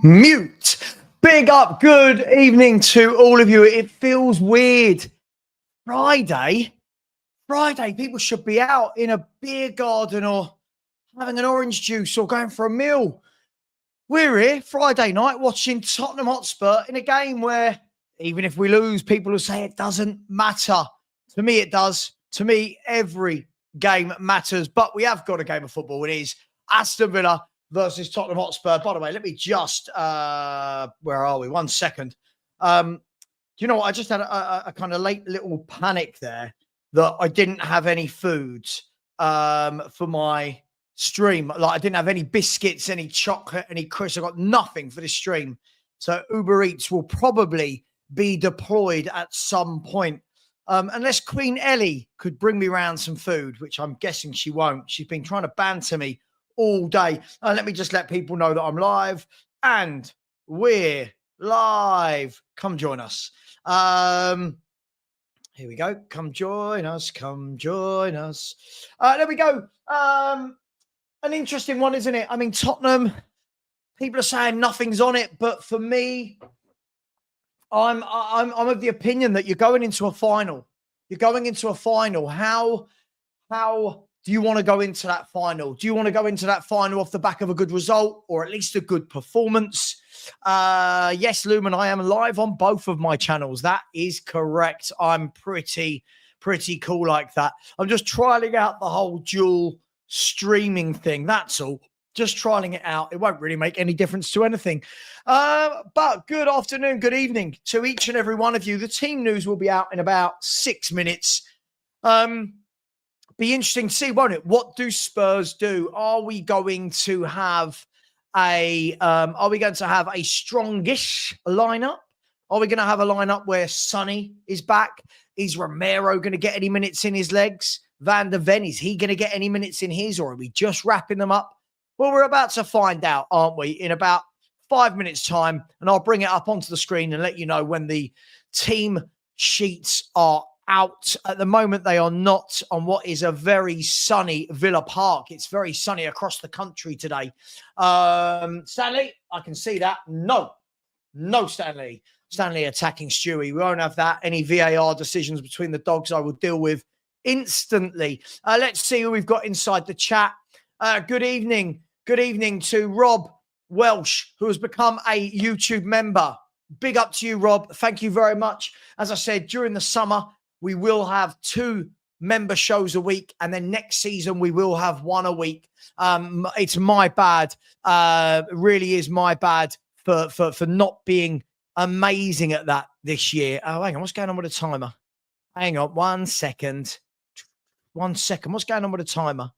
Mute. Big up, good evening to all of you. It feels weird. Friday, people should be out in a beer garden or having an orange juice or going for a meal. We're here Friday night watching Tottenham Hotspur in a game where even if we lose, people will say it doesn't matter. To me, it does. To me, every game matters. But we have got a game of football. It is Aston Villa versus Tottenham Hotspur. By the way, let me just, where are we? 1 second. Do you know what? I just had a kind of late little panic there that I didn't have any food for my stream. Like I didn't have any biscuits, any chocolate, any crisps. I got nothing for this stream. So Uber Eats will probably be deployed at some point. Unless Queen Ellie could bring me around some food, which I'm guessing she won't. She's been trying to banter me all day. Let me just let people know that I'm live and we're live. Come join us. Here we go. Come join us. Come join us. There we go. An interesting one, isn't it? I mean, Tottenham, people are saying nothing's on it, but for me, I'm of the opinion that you're going into a final. You're going into a final. How do you want to go into that final? Do you want to go into that final off the back of a good result or at least a good performance? Yes, Lumen, I am live on both of my channels. That is correct. I'm pretty cool like that. I'm just trialing out the whole dual streaming thing. That's all. Just trialing it out. It won't really make any difference to anything. But good afternoon, good evening to each and every one of you. The team news will be out in about 6 minutes. Be interesting to see, won't it? What do Spurs do? Are we going to have a strongish lineup? Are we going to have a lineup where Sonny is back? Is Romero going to get any minutes in his legs? Van der Ven, is he going to get any minutes in his, or are we just wrapping them up? Well, we're about to find out, aren't we, in about 5 minutes' time, and I'll bring it up onto the screen and let you know when the team sheets are out. At the moment, they are not on what is a very sunny Villa Park. It's very sunny across the country today. Stanley, I can see that. No, Stanley. Stanley attacking Stewie. We won't have that. Any VAR decisions between the dogs I will deal with instantly. Let's see who we've got inside the chat. Good evening. Good evening to Rob Welsh, who has become a YouTube member. Big up to you, Rob. Thank you very much. As I said, during the summer, we will have 2 member shows a week, and then next season we will have 1 a week. It's my bad. It really is my bad for not being amazing at that this year. Oh, hang on. What's going on with the timer? Hang on. 1 second. 1 second. What's going on with the timer?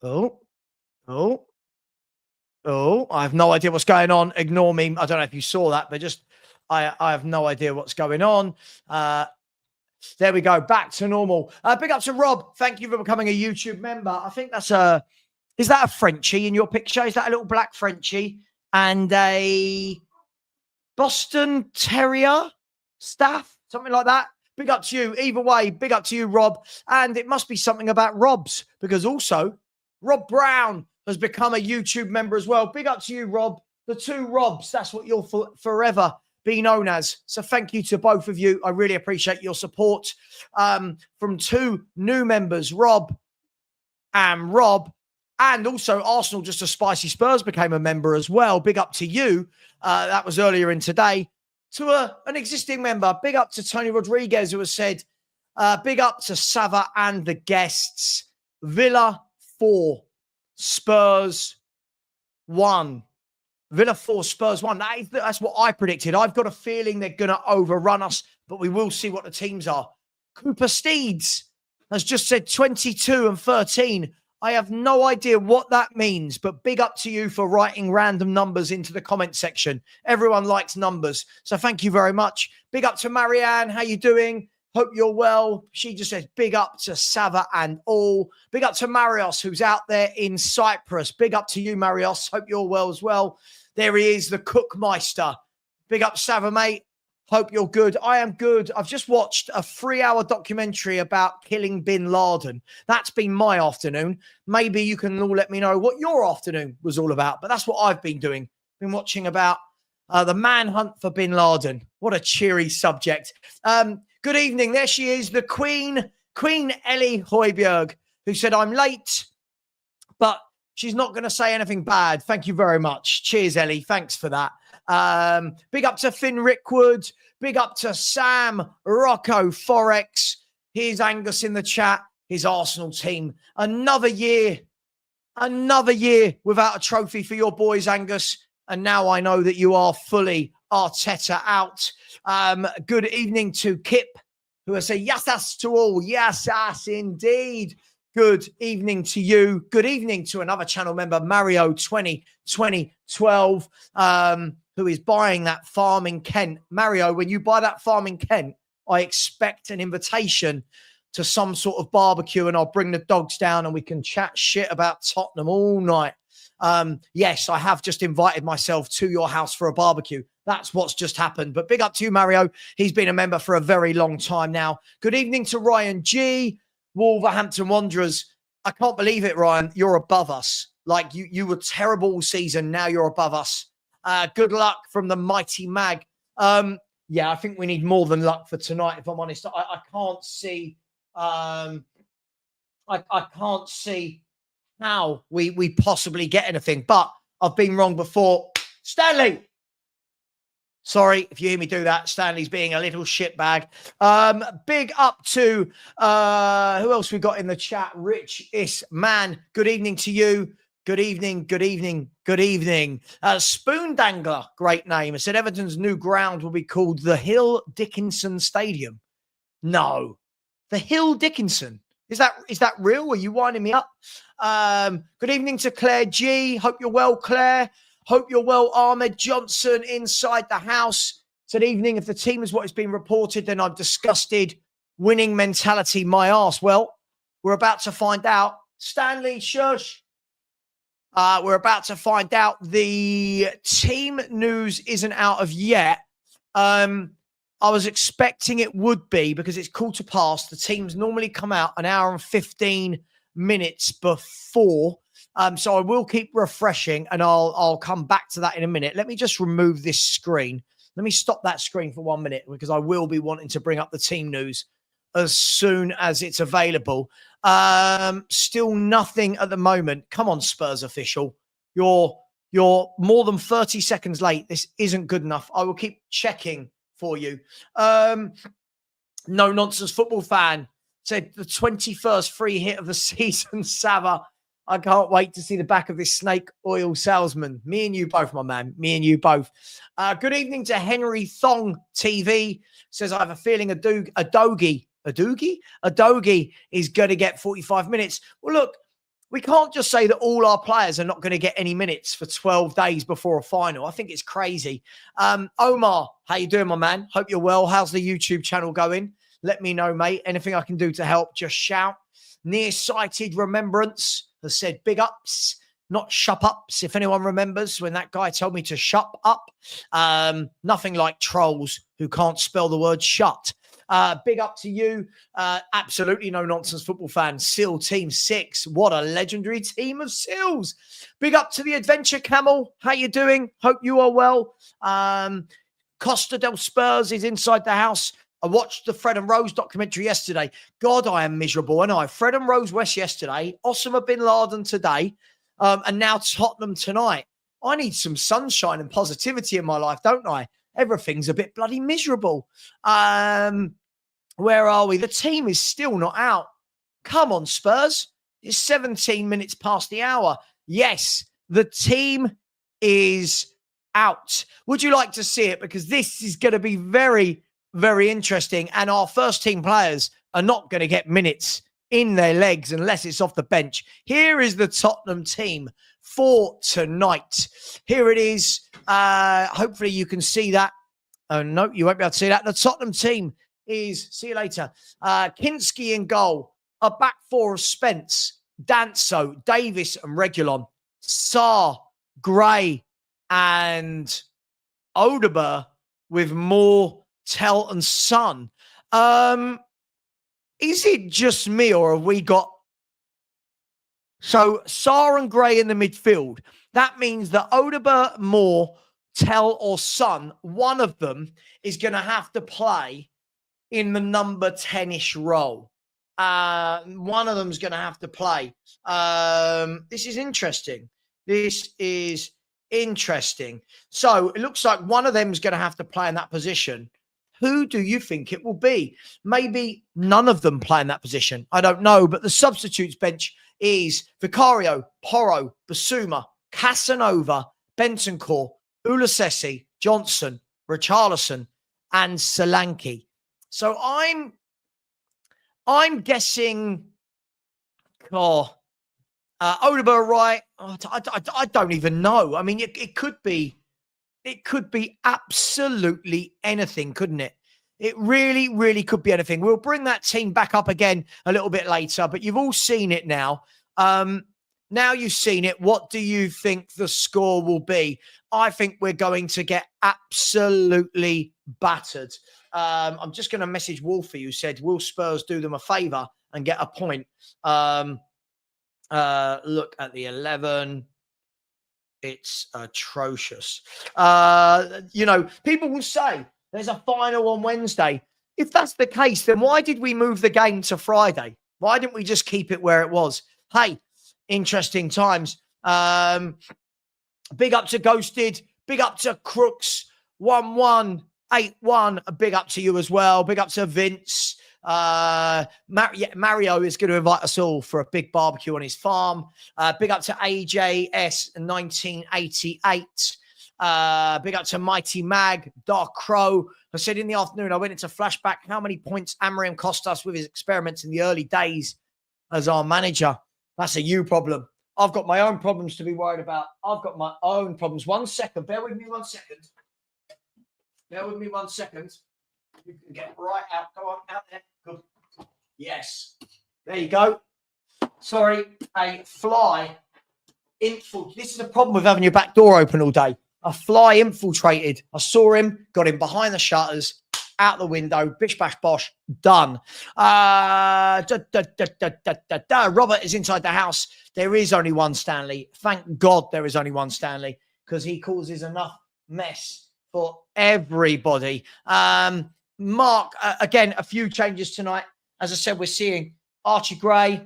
Oh, I have no idea what's going on. Ignore me. I don't know if you saw that, but just, I have no idea what's going on. There we go. Back to normal. Big up to Rob. Thank you for becoming a YouTube member. I think that's is that a Frenchie in your picture? Is that a little black Frenchie and a Boston Terrier staff? Something like that. Big up to you. Either way, big up to you, Rob. And it must be something about Rob's, because also Rob Brown has become a YouTube member as well. Big up to you, Rob. The 2 Robs. That's what you'll forever be known as. So thank you to both of you. I really appreciate your support. From 2 new members, Rob. And also Arsenal Just a Spicy Spurs became a member as well. Big up to you. That was earlier in today. To an existing member, big up to Tony Rodriguez, who has said, big up to Savva and the guests. Villa 4, Spurs 1. Villa 4, Spurs 1. That's what I predicted. I've got a feeling they're going to overrun us, but we will see what the teams are. Cooper Steeds has just said 22 and 13. I have no idea what that means, but big up to you for writing random numbers into the comment section. Everyone likes numbers, so thank you very much. Big up to Marianne. How you doing? Hope you're well. She just says big up to Savva and all. Big up to Marios, who's out there in Cyprus. Big up to you, Marios. Hope you're well as well. There he is, the Cookmeister. Big up, Savva, mate. Hope you're good. I am good. I've just watched a 3-hour documentary about killing bin Laden. That's been my afternoon. Maybe you can all let me know what your afternoon was all about. But that's what I've been doing Been watching about the manhunt for Bin Laden. What a cheery subject. Good evening. There she is, the Queen Ellie Højbjerg, who said, I'm late, but she's not going to say anything bad. Thank you very much. Cheers, Ellie. Thanks for that. Big up to Finn Rickwood. Big up to Sam Rocco Forex. Here's Angus in the chat. His Arsenal team. Another year without a trophy for your boys, Angus. And now I know that you are fully Arteta out. Good evening to Kip, who has said, yes, to all. Yes, indeed. Good evening to you. Good evening to another channel member, Mario 2012, who is buying that farm in Kent. Mario, when you buy that farm in Kent, I expect an invitation to some sort of barbecue, and I'll bring the dogs down and we can chat shit about Tottenham all night. Yes, I have just invited myself to your house for a barbecue. That's what's just happened. But big up to you, Mario. He's been a member for a very long time now. Good evening to Ryan G. Wolverhampton Wanderers. I can't believe it, Ryan. You're above us. Like you were terrible all season. Now you're above us. Good luck from the mighty Mag. Yeah, I think we need more than luck for tonight, if I'm honest. I can't see I can't see how we possibly get anything, but I've been wrong before. Stanley! Sorry if you hear me do that. Stanley's being a little shitbag. Big up to who else we got in the chat? Rich Is Man. Good evening to you. Good evening. Good evening. Good evening. Spoon Dangler, great name. I said Everton's new ground will be called the Hill Dickinson Stadium. No, the Hill Dickinson. Is that real? Are you winding me up? Good evening to Claire G. Hope you're well, Claire. Hope you're well, Ahmed Johnson inside the house. Said evening. If the team is what has been reported, then I'm disgusted. Winning mentality, my arse. Well, we're about to find out. Stanley, shush. We're about to find out. The team news isn't out of yet. I was expecting it would be because it's past. The teams normally come out an hour and 15 minutes before. So I will keep refreshing and I'll come back to that in a minute. Let me just remove this screen. Let me stop that screen for 1 minute because I will be wanting to bring up the team news as soon as it's available. Still nothing at the moment. Come on, Spurs official. You're more than 30 seconds late. This isn't good enough. I will keep checking for you. No Nonsense Football Fan said the 21st free hit of the season, Savva. I can't wait to see the back of this snake oil salesman. Me and you both, my man. Me and you both. Good evening to Henry Thong TV. Says, I have a feeling Adogi is going to get 45 minutes. Well, look, we can't just say that all our players are not going to get any minutes for 12 days before a final. I think it's crazy. Omar, how you doing, my man? Hope you're well. How's the YouTube channel going? Let me know, mate. Anything I can do to help, just shout. Nearsighted Remembrance has said big ups, not shup ups. If anyone remembers when that guy told me to shut up. Nothing like trolls who can't spell the word shut. Big up to you. Absolutely no nonsense football fan. Seal Team 6. What a legendary team of Seals. Big up to the Adventure Camel. How you doing? Hope you are well. Costa del Spurs is inside the house. I watched the Fred and Rose documentary yesterday. God, I am miserable. And I Fred and Rose West yesterday. Osama bin Laden today. And now Tottenham tonight. I need some sunshine and positivity in my life, don't I? Everything's a bit bloody miserable. Where are we? The team is still not out. Come on, Spurs. It's 17 minutes past the hour. Yes, the team is out. Would you like to see it? Because this is going to be very, very interesting. And our first team players are not going to get minutes in their legs unless it's off the bench. Here is the Tottenham team for tonight. Here it is. Hopefully you can see that. Oh, no, you won't be able to see that. The Tottenham team is, see you later, Kinski in goal, a back four of Spence, Danso, Davis and Regulon, Sarr, Gray and Odeber with Moore, Tell and Son. Is it just me or have we got So Sarr and Gray in the midfield. That means that Odegaard, Moore, Tell or Son, one of them is going to have to play in the number 10-ish role. One of them's going to have to play. This is interesting. This is interesting. So it looks like one of them is going to have to play in that position. Who do you think it will be? Maybe none of them play in that position. I don't know. But the substitutes bench is Vicario, Porro, Basuma, Casanova, Bentancur, Ulasesi, Johnson, Richarlison, and Solanke. So I'm guessing Odegaard right. I don't even know. I mean, it could be absolutely anything, couldn't it? It really, really could be anything. We'll bring that team back up again a little bit later, but you've all seen it now. Now you've seen it. What do you think the score will be? I think we're going to get absolutely battered. I'm just going to message Wolfie, who said, will Spurs do them a favour and get a point? Look at the 11. It's atrocious. People will say there's a final on Wednesday. If that's the case, then why did we move the game to Friday? Why didn't we just keep it where it was? Hey, interesting times. Big up to Ghosted. Big up to Crooks. 1181. A big up to you as well. Big up to Vince. Mario is going to invite us all for a big barbecue on his farm. Big up to AJS 1988. Big up to Mighty Mag, Dark Crow. I said in the afternoon, I went into flashback how many points Amorim cost us with his experiments in the early days as our manager. That's a you problem. I've got my own problems to be worried about. I've got my own problems. 1 second. Bear with me 1 second. Bear with me 1 second. You can get right out. Go on, out there. Good. Yes. There you go. Sorry, a fly infiltrated. This is a problem with having your back door open all day. A fly infiltrated. I saw him, got him behind the shutters, out the window, bish, bash, bosh, done. Robert is inside the house. There is only one Stanley. Thank God there is only one Stanley, because he causes enough mess for everybody. Mark, again, a few changes tonight. As I said, we're seeing Archie Gray,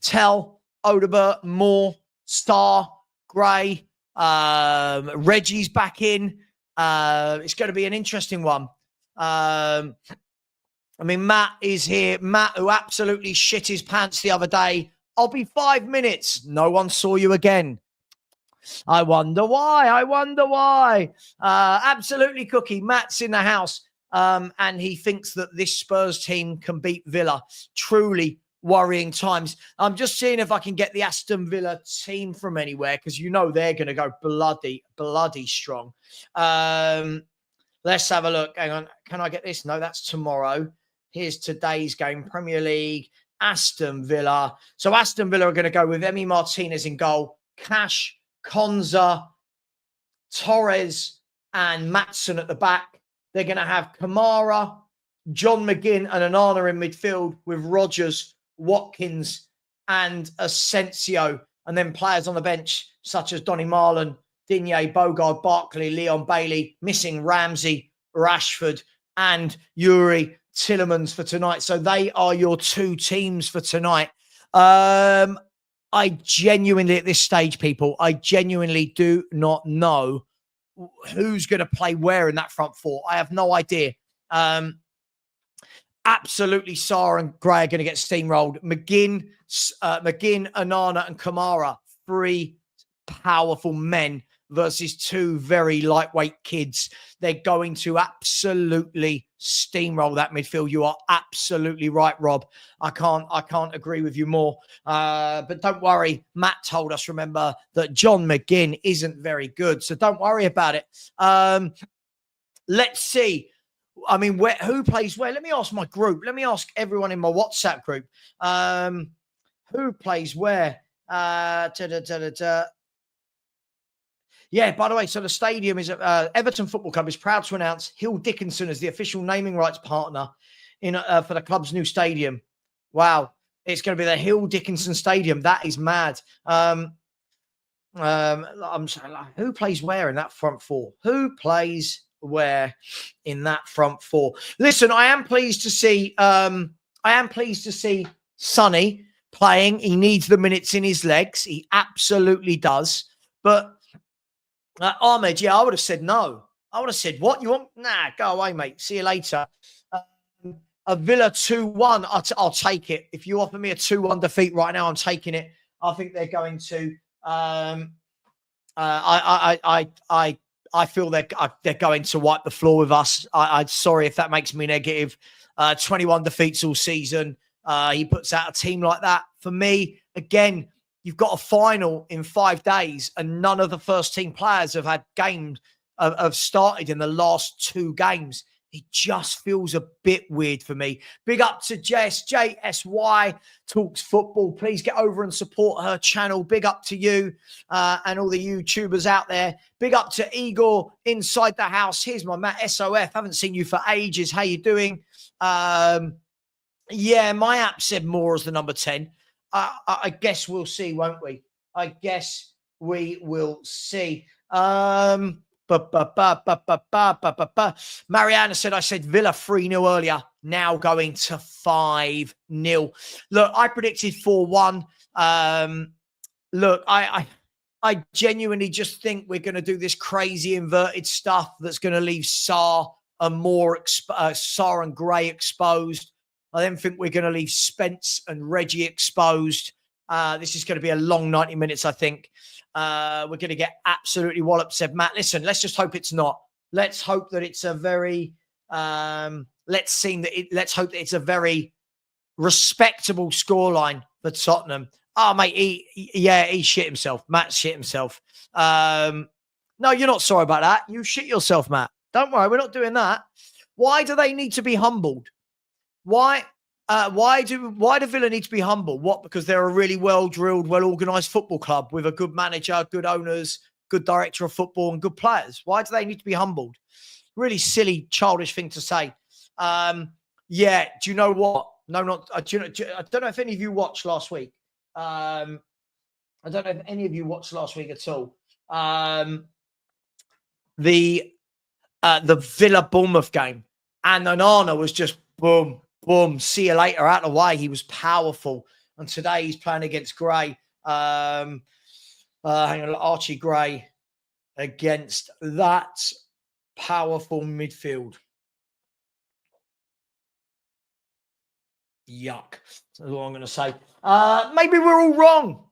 Tell, Odegaard, Moore, Star, Gray, Reggie's back in. It's going to be an interesting one. I mean, Matt is here. Matt, who absolutely shit his pants the other day. I'll be 5 minutes. No one saw you again. I wonder why. Absolutely cookie. Matt's in the house. And he thinks that this Spurs team can beat Villa. Truly worrying times. I'm just seeing if I can get the Aston Villa team from anywhere, because you know they're going to go bloody strong. Let's have a look. Hang on. Can I get this? No, that's tomorrow. Here's today's game. Premier League, Aston Villa. So Aston Villa are going to go with Emi Martinez in goal, Cash, Konza, Torres, and Maatsen at the back. They're going to have Kamara, John McGinn, and Onana in midfield with Rodgers, Watkins, and Asensio. And then players on the bench such as Donny Marlon, Digne, Bogard, Barkley, Leon Bailey, missing Ramsey, Rashford, and Yuri Tillemans for tonight. So they are your two teams for tonight. I genuinely, at this stage, people, I genuinely do not know who's going to play where in that front four. I have no idea. Absolutely, Sarr and Gray are going to get steamrolled. McGinn, Onana, and Kamara, three powerful men versus two very lightweight kids. They're going to absolutely steamroll that midfield. You are absolutely right, Rob. I can't agree with you more. But don't worry. Matt told us, remember, that John McGinn isn't very good. So don't worry about it. Let's see. I mean, who plays where? Let me ask my group. Let me ask everyone in my WhatsApp group. Who plays where? Yeah, by the way, so the stadium is Everton Football Club is proud to announce Hill Dickinson as the official naming rights partner in for the club's new stadium. Wow. It's going to be the Hill Dickinson Stadium. That is mad. I'm saying, like, who plays where in that front four? Who plays where in that front four? Listen, I am pleased to see. Sonny playing. He needs the minutes in his legs. He absolutely does. But Ahmed, yeah, I would have said no. I would have said, what you want? Nah, go away, mate. See you later. A Villa 2-1, I'll take it. If you offer me a 2-1 defeat right now, I'm taking it. I think they're going to. I feel they're going to wipe the floor with us. I'm sorry if that makes me negative. 21 defeats all season. He puts out a team like that. For me, again, you've got a final in 5 days, and none of the first team players have had games have started in the last 2 games. It just feels a bit weird for me. Big up to JSY Talks Football. Please get over and support her channel. Big up to you and all the YouTubers out there. Big up to Igor inside the house. Here's my Matt SOF. Haven't seen you for ages. How you doing? Yeah, my app said Moore as the number 10. I guess we'll see, won't we? I guess we will see. Mariana said, I said Villa 3-0 earlier, now going to 5-0. Look, I predicted 4-1. Look, I genuinely just think we're going to do this crazy inverted stuff that's going to leave Sarr and Sarr and Gray exposed. I then think we're going to leave Spence and Reggie exposed. This is going to be a long 90 minutes, I think. We're going to get absolutely walloped, said Matt. Listen, let's just hope it's not. Let's hope that it's a very, let's hope that it's a very respectable scoreline for Tottenham. Oh, mate, he shit himself. Matt shit himself. No, you're not sorry about that. You shit yourself, Matt. Don't worry, we're not doing that. Why do they need to be humbled? Why do Villa need to be humble? What? Because they're a really well-drilled, well-organised football club with a good manager, good owners, good director of football, and good players. Why do they need to be humbled? Really silly, childish thing to say. Yeah. Do you know what? No, not. I don't know if any of you watched last week. I don't know if any of you watched last week at all. The Villa Bournemouth game, and Onana was just boom. Boom, see you later, out of the way. He was powerful. And today he's playing against Gray. Hang on, Archie Gray against that powerful midfield. Yuck. That's all I'm going to say. Maybe we're all wrong.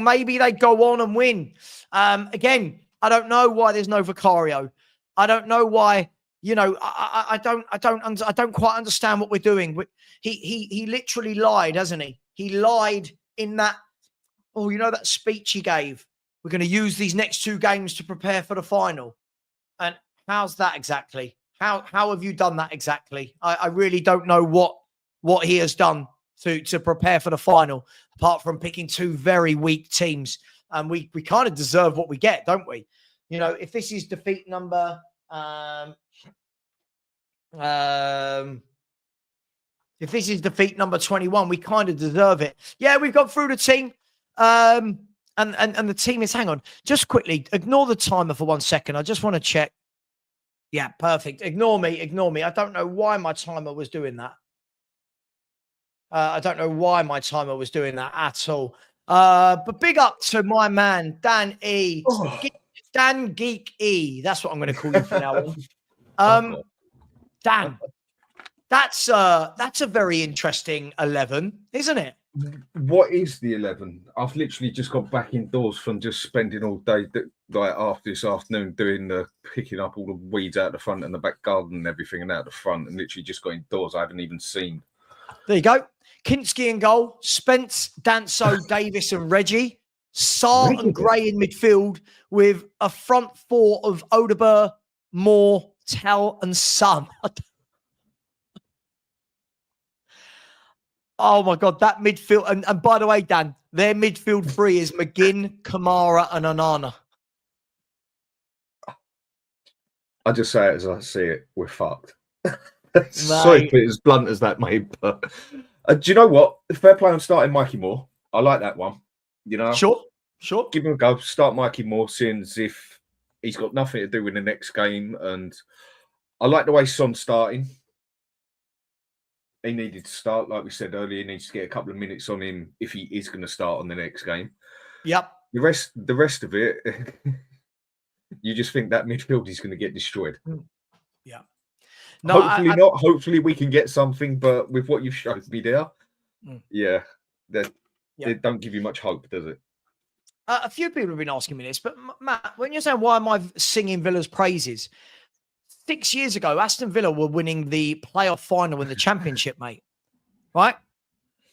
Maybe they go on and win. Again, I don't know why there's no Vicario. I don't know why. You know, I don't quite understand what we're doing. He literally lied, hasn't he? He lied in that. Oh, you know that speech he gave. We're going to use these next 2 games to prepare for the final. And how's that exactly? How have you done that exactly? I really don't know what he has done to prepare for the final, apart from picking 2 very weak teams. And we kind of deserve what we get, don't we? You know, if this is defeat number. If this is defeat number 21, we kind of deserve it. Yeah, we've gone through the team. And the team is, hang on, just quickly, ignore the timer for 1 second. I just want to check. Yeah, perfect. Ignore me. I don't know why my timer was doing that. I don't know why my timer was doing that at all. But big up to my man, Dan E. Oh. Dan Geek E. That's what I'm going to call you from now on. Dan, that's a very interesting 11, isn't it? What is the 11? I've literally just got back indoors from just spending all day, like after this afternoon, picking up all the weeds out the front and the back garden and everything and out the front, and literally just got indoors. I haven't even seen. There you go. Kinski in goal, Spence, Danso, Davis and Reggie. Sarr and Gray in midfield with a front 4 of Odegaard, Moore, Tell and Son. Oh, my God, that midfield. And by the way, Dan, their midfield 3 is McGinn, Kamara and Onana. I just say it as I see it. We're fucked. Sorry to be as blunt as that, mate, but Do you know what? Fair play on starting Mikey Moore. I like that one. You know, Sure. give him a go. Start Mikey Moore, seeing as if he's got nothing to do in the next game. And I like the way Son's starting. He needed to start, like we said earlier. He needs to get a couple of minutes on him if he is going to start on the next game. Yep. The rest of it, you just think that midfield is going to get destroyed. Yeah. No, hopefully not. Hopefully we can get something, but with what you've showed me there, it don't give you much hope, does it? A few people have been asking me this, but Matt, when you're saying why am I singing Villa's praises? 6 years ago, Aston Villa were winning the playoff final in the Championship, mate. Right?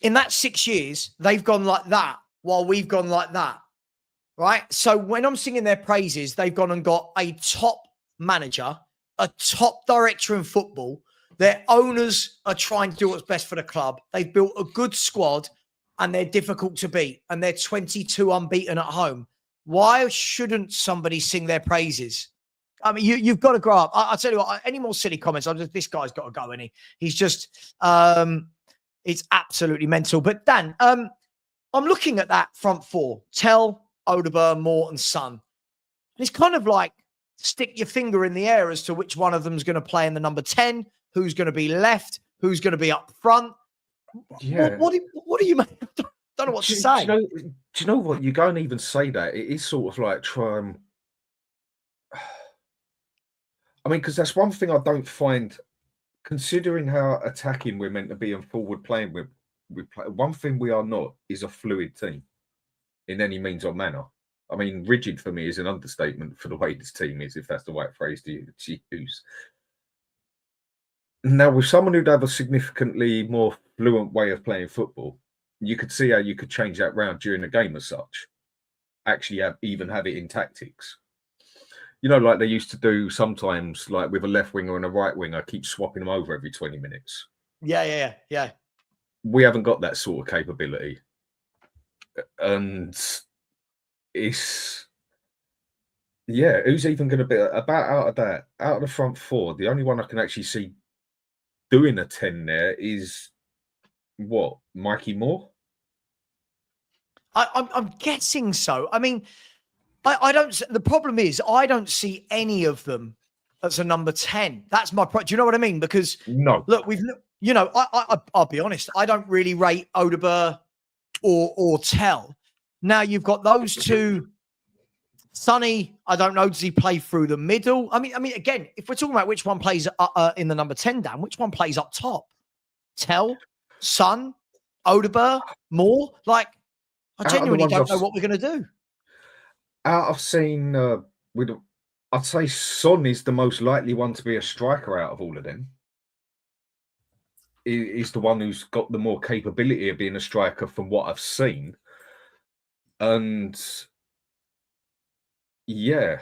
In that 6 years, they've gone like that while we've gone like that. Right? So when I'm singing their praises, they've gone and got a top manager, a top director in football. Their owners are trying to do what's best for the club. They've built a good squad and they're difficult to beat. And they're 22 unbeaten at home. Why shouldn't somebody sing their praises? I mean, you've got to grow up. I'll tell you what, any more silly comments, this guy's got to go, and he's just, it's absolutely mental. But Dan, I'm looking at that front four, Tell, Odegaard, Moore and Son. And it's kind of like stick your finger in the air as to which one of them is going to play in the number 10, who's going to be left, who's going to be up front. Yeah. What do you make? Don't know what to say. Do you know what? You go and even say that. It is sort of like I mean, because that's one thing I don't find, considering how attacking we're meant to be and forward playing one thing we are not is a fluid team in any means or manner. I mean, rigid for me is an understatement for the way this team is, if that's the right phrase to use. Now, with someone who'd have a significantly more fluent way of playing football, you could see how you could change that round during the game as such. Actually, even have it in tactics. You know, like they used to do sometimes, like with a left winger and a right winger, keep swapping them over every 20 minutes. Yeah. We haven't got that sort of capability. And it's, who's even going to be out of the front four? The only one I can actually see doing a 10 there is what? Mikey Moore? I'm guessing so. I mean, I don't. The problem is, I don't see any of them as a number 10. That's my problem. Do you know what I mean? Because no, look, I'll be honest. I don't really rate Odegaard or Tell. Now you've got those two. Sonny, I don't know. Does he play through the middle? I mean, again, if we're talking about which one plays in the number 10, Dan, which one plays up top? Tell, Son, Odegaard, Moore. Like, I genuinely don't know what we're going to do. Out of seen, I'd say Son is the most likely one to be a striker out of all of them. He's the one who's got the more capability of being a striker from what I've seen. And yeah,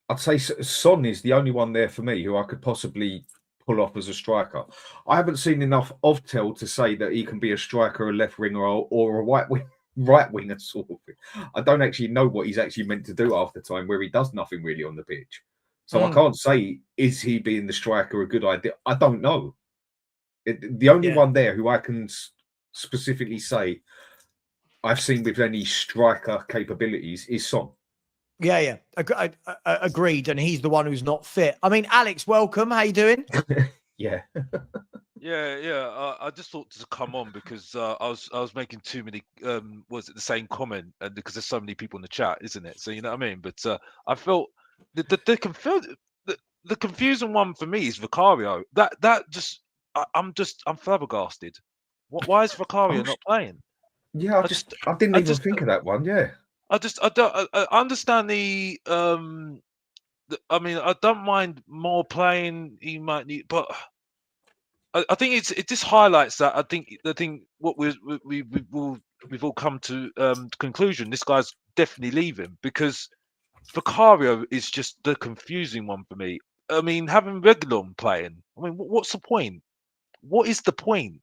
I'd say Son is the only one there for me who I could possibly pull off as a striker. I haven't seen enough of Tell to say that he can be a striker, a left winger, or a right winger sort of thing. I don't actually know what he's actually meant to do half the time, where he does nothing really on the pitch. So I can't say, is he being the striker a good idea? I don't know. The only one there who I can specifically say I've seen with any striker capabilities is Son. Yeah. Agreed. And he's the one who's not fit. I mean, Alex, welcome. How you doing? Yeah. Yeah. I just thought to come on because I was making too many. Was it the same comment? And because there's so many people in the chat, isn't it? So you know what I mean. But I felt the confusing one for me is Vicario. I'm flabbergasted. Why is Vicario not playing? Yeah, I didn't even think of that one. Yeah. I understand the. I mean, I don't mind more playing. He might need, but I think it just highlights that. I think what we've all come to conclusion. This guy's definitely leaving because Vicario is just the confusing one for me. I mean, having Reguilón playing. I mean, what's the point? What is the point?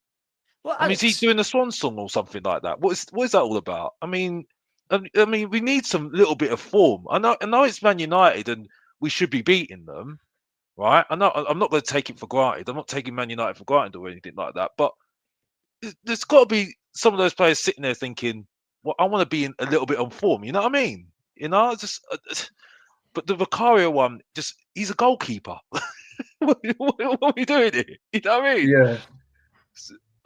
Well, I mean, is he doing a swan song or something like that? What is that all about? I mean, we need some little bit of form. I know it's Man United and we should be beating them, right? I know I'm not going to take it for granted. I'm not taking Man United for granted or anything like that. But there's got to be some of those players sitting there thinking, "Well, I want to be a little bit on form." You know what I mean? You know, it's just. But the Vicario one, he's a goalkeeper. what are we doing here? You know what I mean? Yeah.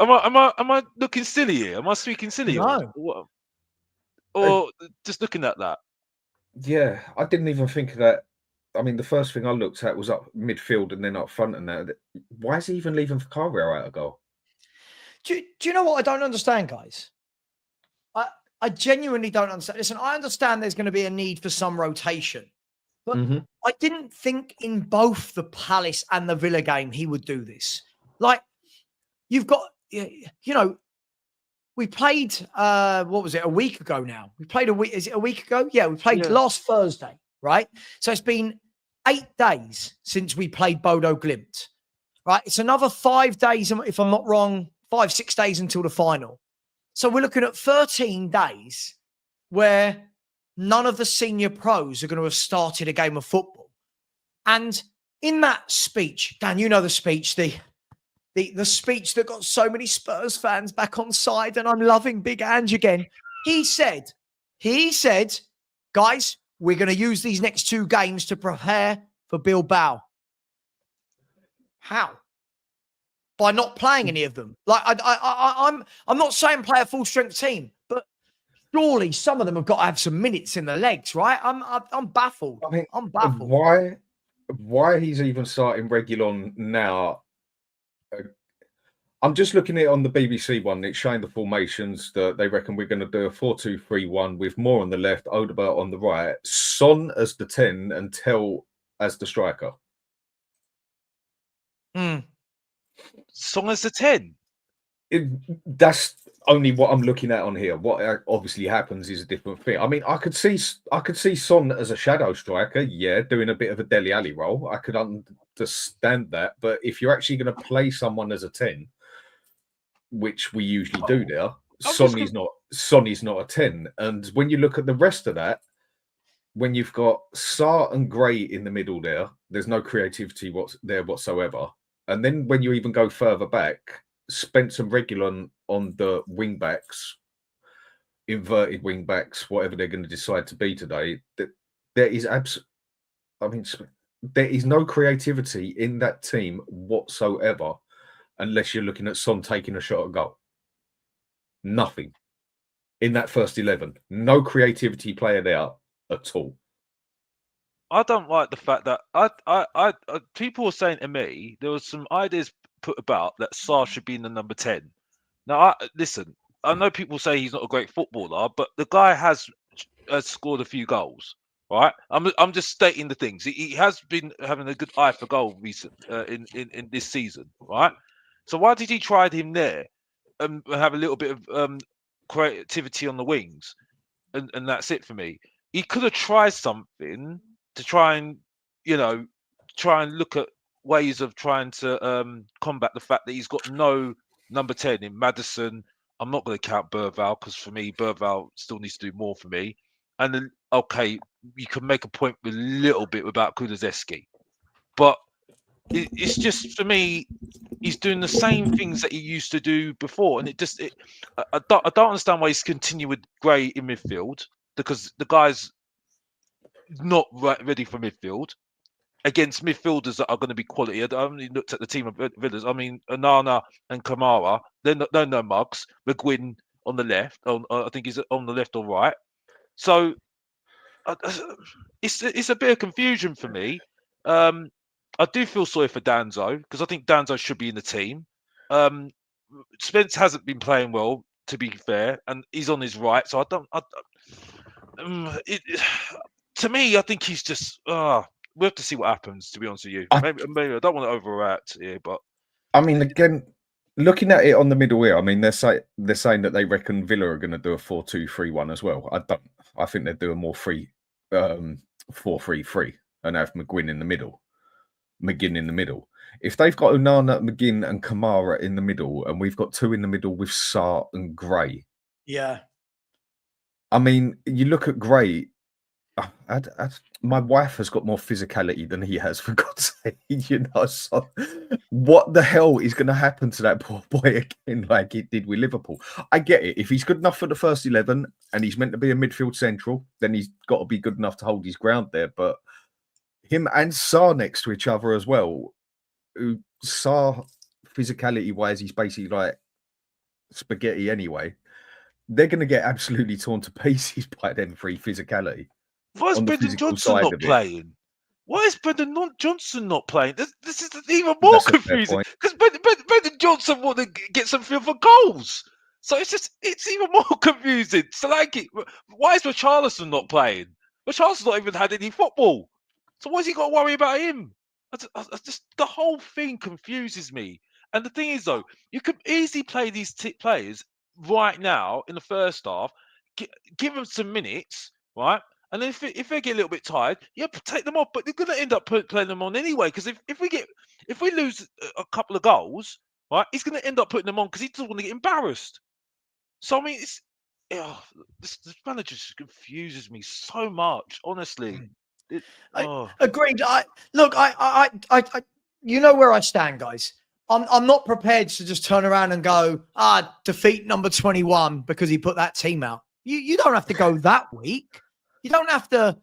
Am I looking silly here? Am I speaking silly No. or just looking at that? Yeah, I didn't even think of that. I mean, the first thing I looked at was up midfield and then up front and that. Why is he even leaving Vicario out of goal? Do you know what I don't understand, guys? I genuinely don't understand. Listen, I understand there's going to be a need for some rotation, but I didn't think in both the Palace and the Villa game he would do this. Like, you've got, you know, we played, what was it, a week ago now? We played is it a week ago? Yeah, we played last Thursday, right? So it's been 8 days since we played Bodo Glimt, right? It's another 5 days, if I'm not wrong, 5-6 days until the final. So we're looking at 13 days where none of the senior pros are going to have started a game of football. And in that speech, Dan, you know the speech, the speech that got so many Spurs fans back on side, and I'm loving Big Ange again. He said, guys, we're going to use these next 2 games to prepare for Bilbao. How? By not playing any of them. Like I'm not saying play a full strength team, but surely some of them have got to have some minutes in the legs, right? I'm baffled. I mean, I'm baffled. Why he's even starting Reguilon now? I'm just looking at it on the BBC one. It's showing the formations that they reckon we're going to do a 4-2-3-1 with Moore on the left, Odegaard on the right, Son as the 10, and Tell as the striker. Song as the 10. That's only what I'm looking at on here. What obviously happens is a different thing. I mean, I could see Son as a shadow striker, doing a bit of a Dele Alli role. I could understand that, but if you're actually going to play someone as a 10, which we usually do there, Son is not a 10. And when you look at the rest of that, when you've got Sarr and Gray in the middle there's no creativity whatsoever. And then when you even go further back, Spence and Reguilon on the wing backs, inverted wing backs, whatever they're going to decide to be today, there is there is no creativity in that team whatsoever, unless you're looking at Son taking a shot at goal. Nothing in that first 11. No creativity player there at all. I don't like the fact that I people were saying to me there was some ideas put about that Sarr should be in the number 10. Now, listen, I know people say he's not a great footballer, but the guy has scored a few goals, right? I'm just stating the things. He has been having a good eye for goal in this season, right? So why did he try him there and have a little bit of creativity on the wings, and that's it for me. He could have tried something to try and look at ways of trying to combat the fact that he's got no number 10 in Maddison. I'm not going to count Burval because for me, Burval still needs to do more for me. And then, okay, you can make a point with a little bit about Kulusevski, but it's just for me, he's doing the same things that he used to do before, and I don't understand why he's continuing with Gray in midfield because the guy's not ready for midfield against midfielders that are going to be quality. I only looked at the team of Villas. I mean, Onana and Kamara, they're no mugs. McGuinn on the left. I think he's on the left or right. So it's a bit of confusion for me. I do feel sorry for Danzo because I think Danzo should be in the team. Spence hasn't been playing well, to be fair, and he's on his right. So to me, I think he's just. We have to see what happens. To be honest with you, maybe I don't want to overreact here, but I mean, again, looking at it on the middle here, I mean, they're saying that they reckon Villa are going to do a 4-2-3-1 as well. I think they'd do a more 4-3-3 and have McGinn in the middle. If they've got Onana, McGinn, and Kamara in the middle, and we've got 2 in the middle with Sarr and Gray. Yeah. I mean, you look at Gray. my wife has got more physicality than he has, for God's sake. So what the hell is going to happen to that poor boy again, like it did with Liverpool? I get it. If he's good enough for the first 11 and he's meant to be a midfield central, then he's got to be good enough to hold his ground there. But him and Sarr next to each other as well, who Sarr physicality wise, he's basically like spaghetti anyway. They're going to get absolutely torn to pieces by them free physicality. Why is On the Brendan physical Johnson side not of it. playing? Why is Brendan Johnson not playing? This is even more That's a fair confusing point. because Brendan Johnson want to get some feel for goals. So it's even more confusing. So why is Richarlison not playing? Richarlison's not even had any football. So why's he got to worry about him? I just the whole thing confuses me. And the thing is, though, you could easily play these players right now in the first half, give them some minutes, right? And then if they get a little bit tired, yeah, take them off. But they're going to end up playing them on anyway. Because if we lose a couple of goals, right, he's going to end up putting them on because he doesn't want to get embarrassed. So I mean, this manager just confuses me so much. Honestly, Agreed. I you know where I stand, guys. I'm not prepared to just turn around and go, defeat number 21 because he put that team out. You don't have to go that weak. You don't have to.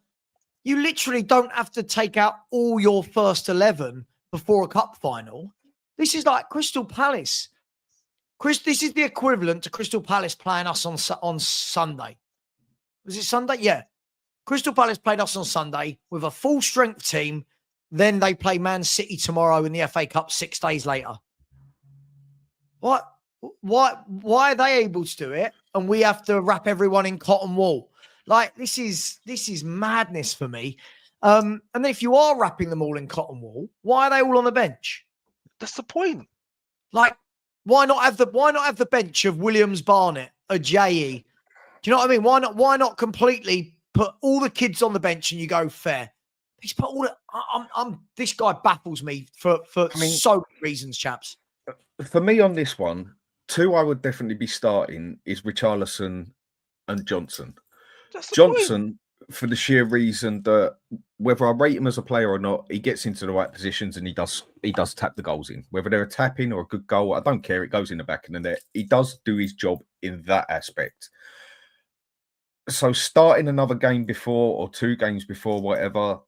You literally don't have to take out all your first 11 before a cup final. This is like Crystal Palace. This is the equivalent to Crystal Palace playing us on Sunday. Was it Sunday? Yeah. Crystal Palace played us on Sunday with a full strength team. Then they play Man City tomorrow in the FA Cup 6 days later. What? Why are they able to do it and we have to wrap everyone in cotton wool? Like this is madness for me. And then if you are wrapping them all in cotton wool, why are they all on the bench? That's the point. Like, why not have the bench of Williams, Barnett, Ajayi? Do you know what I mean? Why not completely put all the kids on the bench and you go fair? He's put all the, this guy baffles me for so many reasons, chaps. For me on this one, two I would definitely be starting is Richarlison and Johnson. Johnson, for the sheer reason that whether I rate him as a player or not, he gets into the right positions and he does tap the goals in. Whether they're a tap in or a good goal, I don't care. It goes in the back of the net. He does do his job in that aspect. So starting another game before or 2 games before, whatever,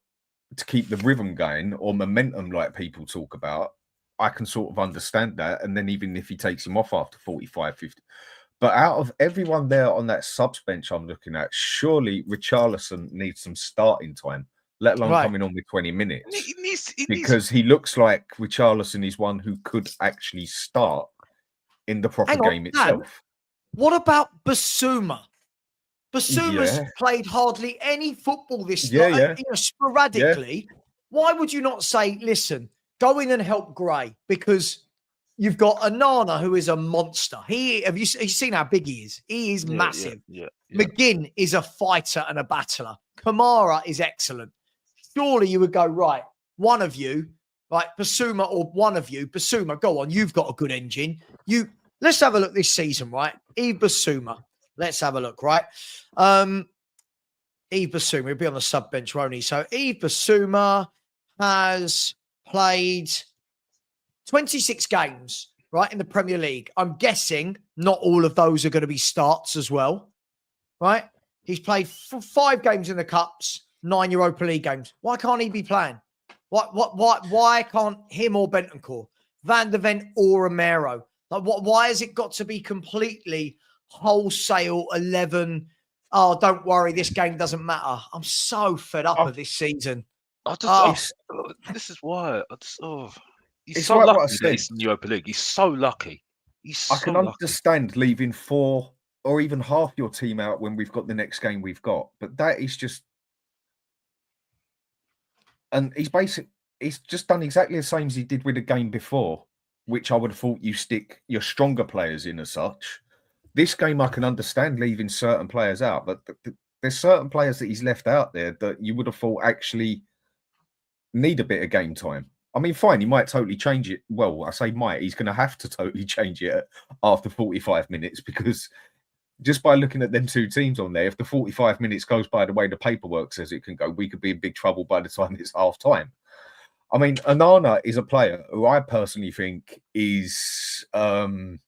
to keep the rhythm going or momentum like people talk about, I can sort of understand that. And then even if he takes him off after 45, 50. But out of everyone there on that subs bench I'm looking at, surely Richarlison needs some starting time, let alone coming on with 20 minutes. Because he looks like Richarlison is one who could actually start in the proper game itself. What about Basuma? Basuma's played hardly any football this sporadically. Yeah. Why would you not say, listen, go in and help Gray? Because you've got Anana, who is a monster. Have you seen how big he is? He is massive. Yeah. McGinn is a fighter and a battler. Kamara is excellent. Surely you would go, right, one of you, right, Basuma or one of you, Basuma, go on, you've got a good engine. Let's have a look this season, right? Yves Basuma. Let's have a look, right? Yves Basuma, he'll be on the sub bench, won't he? So Yves Basuma has played 26 games, right, in the Premier League. I'm guessing not all of those are going to be starts as well, right? He's played 5 games in the Cups, 9 Europa League games. Why can't he be playing? Why can't him or Bentancur, Van der Ven or Romero? Like, why has it got to be completely wholesale 11? Oh, don't worry, this game doesn't matter. I'm so fed up of this season. This is why. He's so lucky that he's in the Europa League. He's so lucky. I can understand leaving 4 or even half your team out when we've got the next game we've got, but that is just. And he's just done exactly the same as he did with the game before, which I would have thought you stick your stronger players in as such. This game, I can understand leaving certain players out, but there's certain players that he's left out there that you would have thought actually need a bit of game time. I mean, fine, he might totally change it. Well, I say might. He's going to have to totally change it after 45 minutes because just by looking at them two teams on there, if the 45 minutes goes by the way the paperwork says it can go, we could be in big trouble by the time it's half time. I mean, Onana is a player who I personally think is, I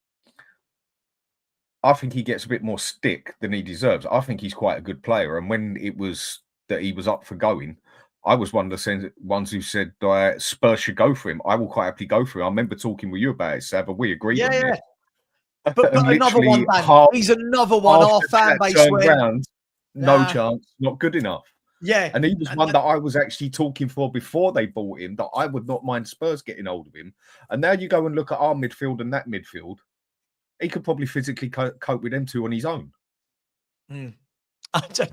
think he gets a bit more stick than he deserves. I think he's quite a good player. And when it was that he was up for going, I was one of the ones who said Spurs should go for him. I will quite happily go for him. I remember talking with you about it, Savva. We agreed on this. But another one, Dan. He's another one. Our fan base went round, no chance, not good enough. Yeah. And he was one that I was actually talking for before they bought him, that I would not mind Spurs getting hold of him. And now you go and look at our midfield and that midfield, he could probably physically cope with them two on his own.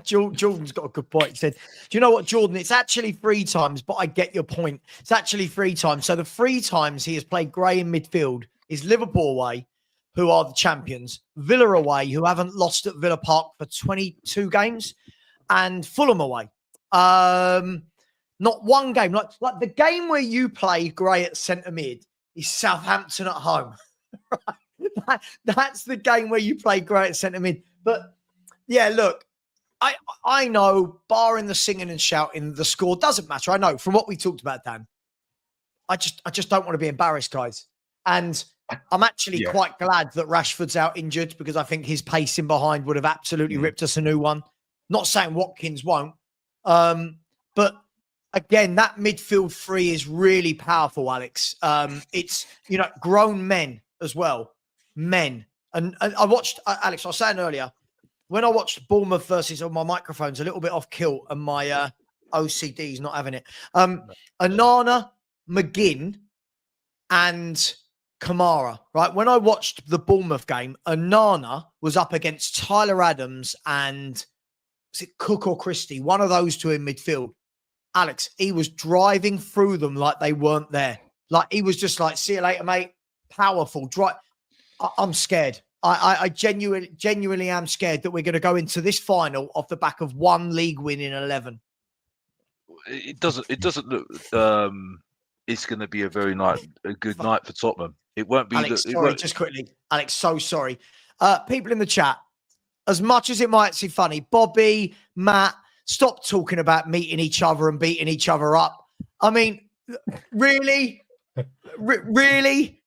Jordan's got a good point. He said, do you know what, Jordan? It's actually 3 times, but I get your point. It's actually 3 times. So the 3 times he has played Gray in midfield is Liverpool away, who are the champions, Villa away, who haven't lost at Villa Park for 22 games, and Fulham away. Not one game. Like the game where you play Gray at centre mid is Southampton at home. Right? That's the game where you play Gray at centre mid. But yeah, look, I know, barring the singing and shouting, the score doesn't matter. I know from what we talked about, Dan. I just don't want to be embarrassed, guys. And I'm actually quite glad that Rashford's out injured, because I think his pacing behind would have absolutely ripped us a new one. Not saying Watkins won't. But again, that midfield 3 is really powerful, Alex. It's, grown men as well. Men. And I watched, Alex, I was saying earlier, when I watched Bournemouth versus, my microphone's a little bit off kilt and my OCD's not having it. Onana, McGinn, and Kamara, right? When I watched the Bournemouth game, Onana was up against Tyler Adams and was it Cook or Christie? One of those two in midfield. Alex, he was driving through them like they weren't there. Like he was just like, see you later, mate. Powerful. I'm scared. I genuinely am scared that we're going to go into this final off the back of 1 league win in 11. It doesn't look. It's going to be a good night for Tottenham. It won't be. Alex, just quickly, Alex. So sorry. People in the chat, as much as it might seem funny, Bobby, Matt, stop talking about meeting each other and beating each other up. I mean, really, really.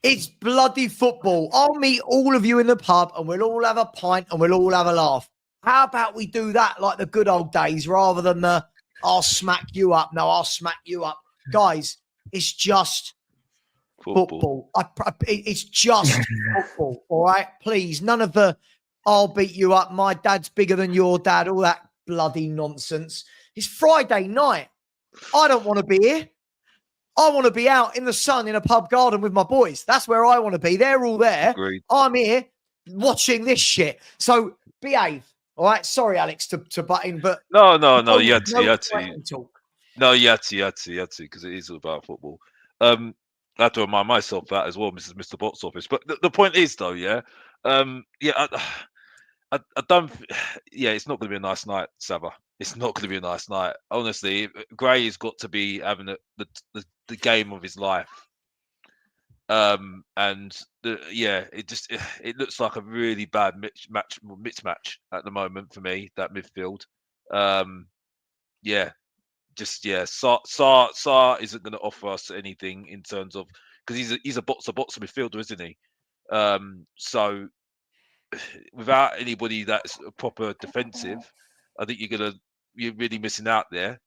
It's bloody football. I'll meet all of you in the pub and we'll all have a pint and we'll all have a laugh. How about we do that like the good old days rather than the I'll smack you up. No, I'll smack you up. Guys, it's just football. It's just football, all right? Please, none of the I'll beat you up, my dad's bigger than your dad, all that bloody nonsense. It's Friday night. I don't want to be here. I want to be out in the sun in a pub garden with my boys. That's where I want to be. They're all there. Agreed. I'm here watching this shit. So behave. All right. Sorry, Alex, to butt in, but no. You had to. No, you had to, because it is all about football. I have to remind myself that as well, Mr. Box Office. But the point is, though, I don't. Yeah, it's not going to be a nice night, Savva. It's not going to be a nice night. Honestly, Gray has got to be having the game of his life. It looks like a really bad mismatch at the moment for me, that midfield. Sarr isn't going to offer us anything in terms of, because he's a boxer midfielder, isn't he? So without anybody that's proper defensive, I think you're really missing out there.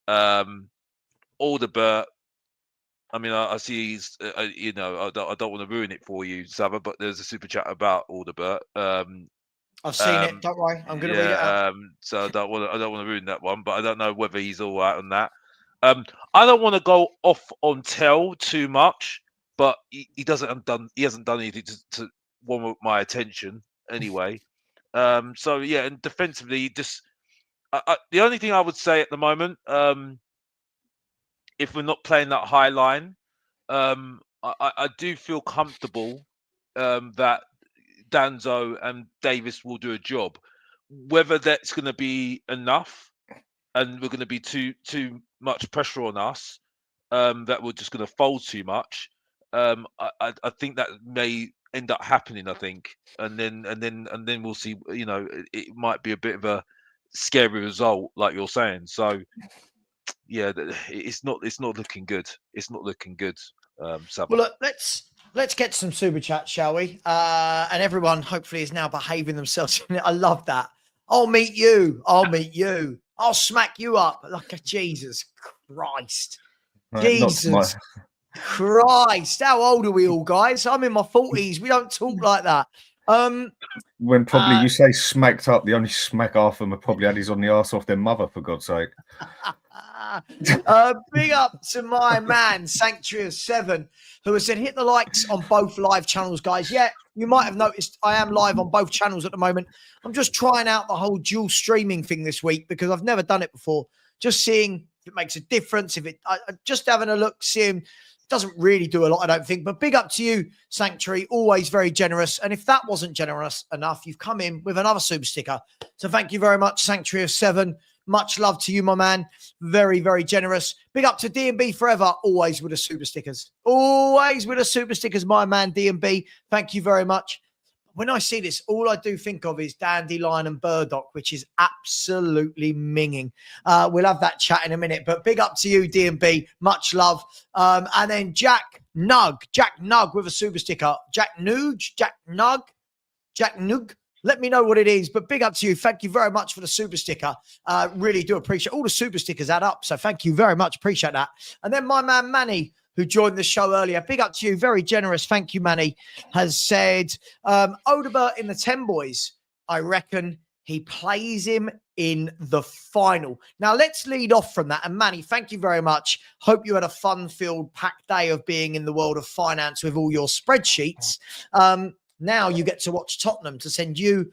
Alderbert, I mean, I see he's, I don't want to ruin it for you, Savva, but there's a super chat about Alderbert. I've seen it. Don't worry, I'm going to read it out. So I don't want to ruin that one, but I don't know whether he's all right on that. I don't want to go off on Tell too much, but he hasn't done anything to warrant my attention anyway. And defensively, just the only thing I would say at the moment, if we're not playing that high line, I do feel comfortable that Danzo and Davis will do a job. Whether that's going to be enough and we're going to be too much pressure on us, that we're just going to fold too much, I think that may end up happening, I think, and then we'll see. You know, it might be a bit of a scary result, like you're saying. So yeah, it's not looking good. It's not looking good. Savva. Well, look, let's get some super chat, shall we? And everyone hopefully is now behaving themselves. I love that. I'll meet you. I'll meet you. I'll smack you up. Like a Jesus Christ. Jesus Christ. How old are we all, guys? I'm in my 40s. We don't talk like that. When probably you say smacked up, the only smack half of them probably had his on the arse off their mother, for God's sake. Big up to my man, Sanctuary of 7, who has said, hit the likes on both live channels, guys. Yeah, you might have noticed I am live on both channels at the moment. I'm just trying out the whole dual streaming thing this week because I've never done it before. Just seeing if it makes a difference. Just having a look, seeing. Doesn't really do a lot, I don't think. But big up to you, Sanctuary. Always very generous. And if that wasn't generous enough, you've come in with another super sticker. So thank you very much, Sanctuary of 7. Much love to you, my man. Very, very generous. Big up to D&B Forever. Always with the super stickers. Always with the super stickers, my man, D&B. Thank you very much. When I see this, all I do think of is Dandelion and Burdock, which is absolutely minging. We'll have that chat in a minute, but big up to you, D&B. Much love. And then Jack Nug with a super sticker. Jack Nug. Let me know what it is, but big up to you. Thank you very much for the super sticker. Really do appreciate all the super stickers add up. So thank you very much. Appreciate that. And then my man, Manny, who joined the show earlier. Big up to you. Very generous. Thank you, Manny. Has said, Odegaard in the 10 boys. I reckon he plays him in the final. Now, let's lead off from that. And Manny, thank you very much. Hope you had a fun-filled, packed day of being in the world of finance with all your spreadsheets. Now you get to watch Tottenham to send you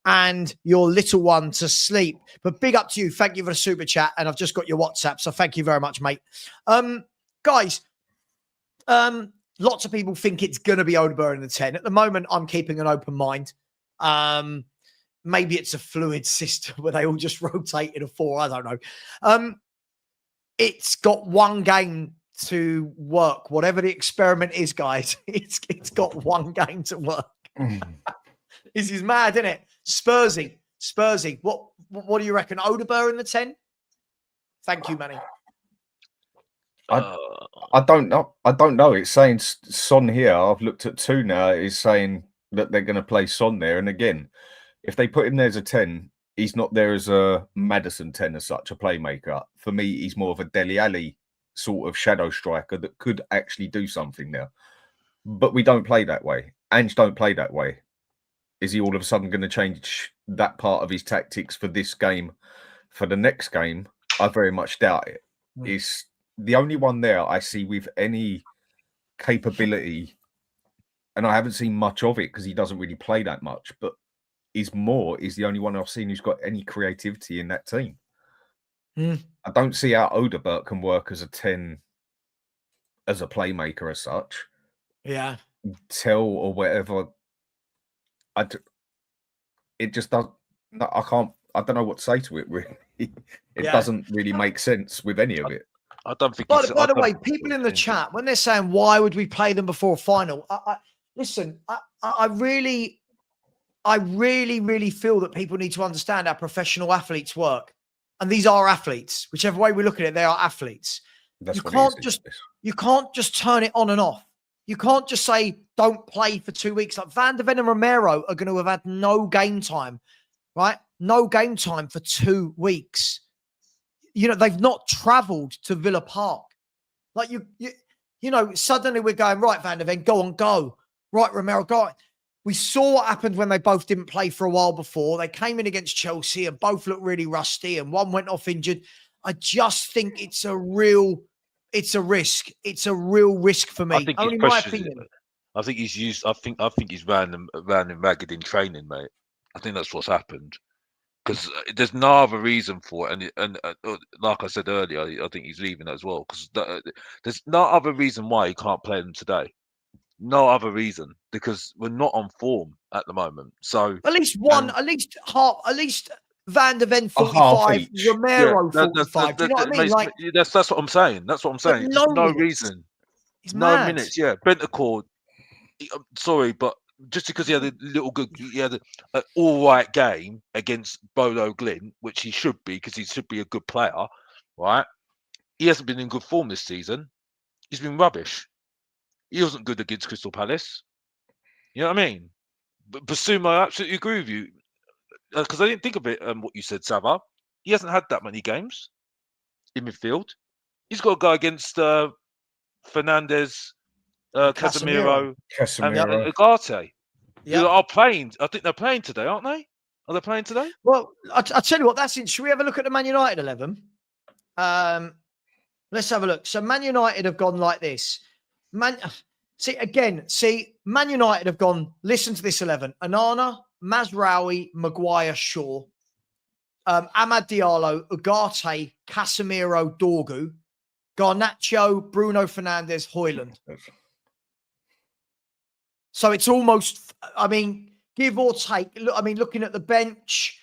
and your little one to sleep. But big up to you. Thank you for the super chat. And I've just got your WhatsApp. So thank you very much, mate. Guys, lots of people think it's going to be Odegaard in the 10. At the moment, I'm keeping an open mind. Maybe it's a fluid system where they all just rotate in a 4. I don't know. It's got one game to work. Whatever the experiment is, guys, it's got one game to work. This is mad, isn't it? Spursy. What do you reckon? Odegaard in the 10? Thank you, Manny. I don't know. It's saying Son here. I've looked at 2 now. It's saying that they're going to play Son there. And again, if they put him there as a 10, he's not there as a Maddison 10 as such, a playmaker. For me, he's more of a Dele Alli sort of shadow striker that could actually do something there. But we don't play that way. Ange don't play that way. Is he all of a sudden going to change that part of his tactics for this game? For the next game, I very much doubt it. It's the only one there I see with any capability, and I haven't seen much of it because he doesn't really play that much, but is the only one I've seen who's got any creativity in that team. I don't see how Odegaard can work as a 10, as a playmaker as such. Yeah. Or whatever. It just doesn't. I don't know what to say to it, really. It doesn't really make sense with any of it. I don't think. By the way, people in the chat, when they're saying, why would we play them before a final? Listen, I really feel that people need to understand how professional athletes work. And these are athletes. Whichever way we look at it, they are athletes. You can't just turn it on and off. You can't just say, don't play for 2 weeks. Like Van der Ven and Romero are going to have had no game time, right? No game time for 2 weeks. You know, they've not traveled to Villa Park. Like you know, suddenly we're going, right, Van der Ven, go. Right, Romero, go. We saw what happened when they both didn't play for a while before. They came in against Chelsea and both looked really rusty and one went off injured. I just think it's a risk. It's a real risk for me. Only my opinion. I think he's used. I think he's ran and ragged in training, mate. I think that's what's happened. Because there's no other reason for it, and like I said earlier, I think he's leaving as well. Because there's no other reason why he can't play them today. No other reason, because we're not on form at the moment. So at least Van der Ven 45, Romero 45. Do you know what I mean? Like that's what I'm saying. That's what I'm saying. No reason. It's no mad. minutes. Yeah, Bentancur. I'm sorry, but just because he had an all right game against Bolo Glint, which he should be because he should be a good player, right? He hasn't been in good form this season. He's been rubbish. He wasn't good against Crystal Palace. You know what I mean? But Basuma, I absolutely agree with you because I didn't think of it. What you said, Savva. He hasn't had that many games in midfield. He's got to go against Fernandez, Casemiro, and Casemiro. Ugarte, Yeah. who are playing. I think they're playing today, aren't they? Are they playing today? Well, I'll tell you what, that's it. Should we have a look at the Man United 11? Let's have a look. So Man United have gone like this. Man United have gone, listen to this 11. Onana, Mazraoui, Maguire, Shaw, Amad Diallo, Ugarte, Casemiro, Dorgu, Garnacho, Bruno Fernandes, Højlund. So it's almost, give or take. Look, looking at the bench,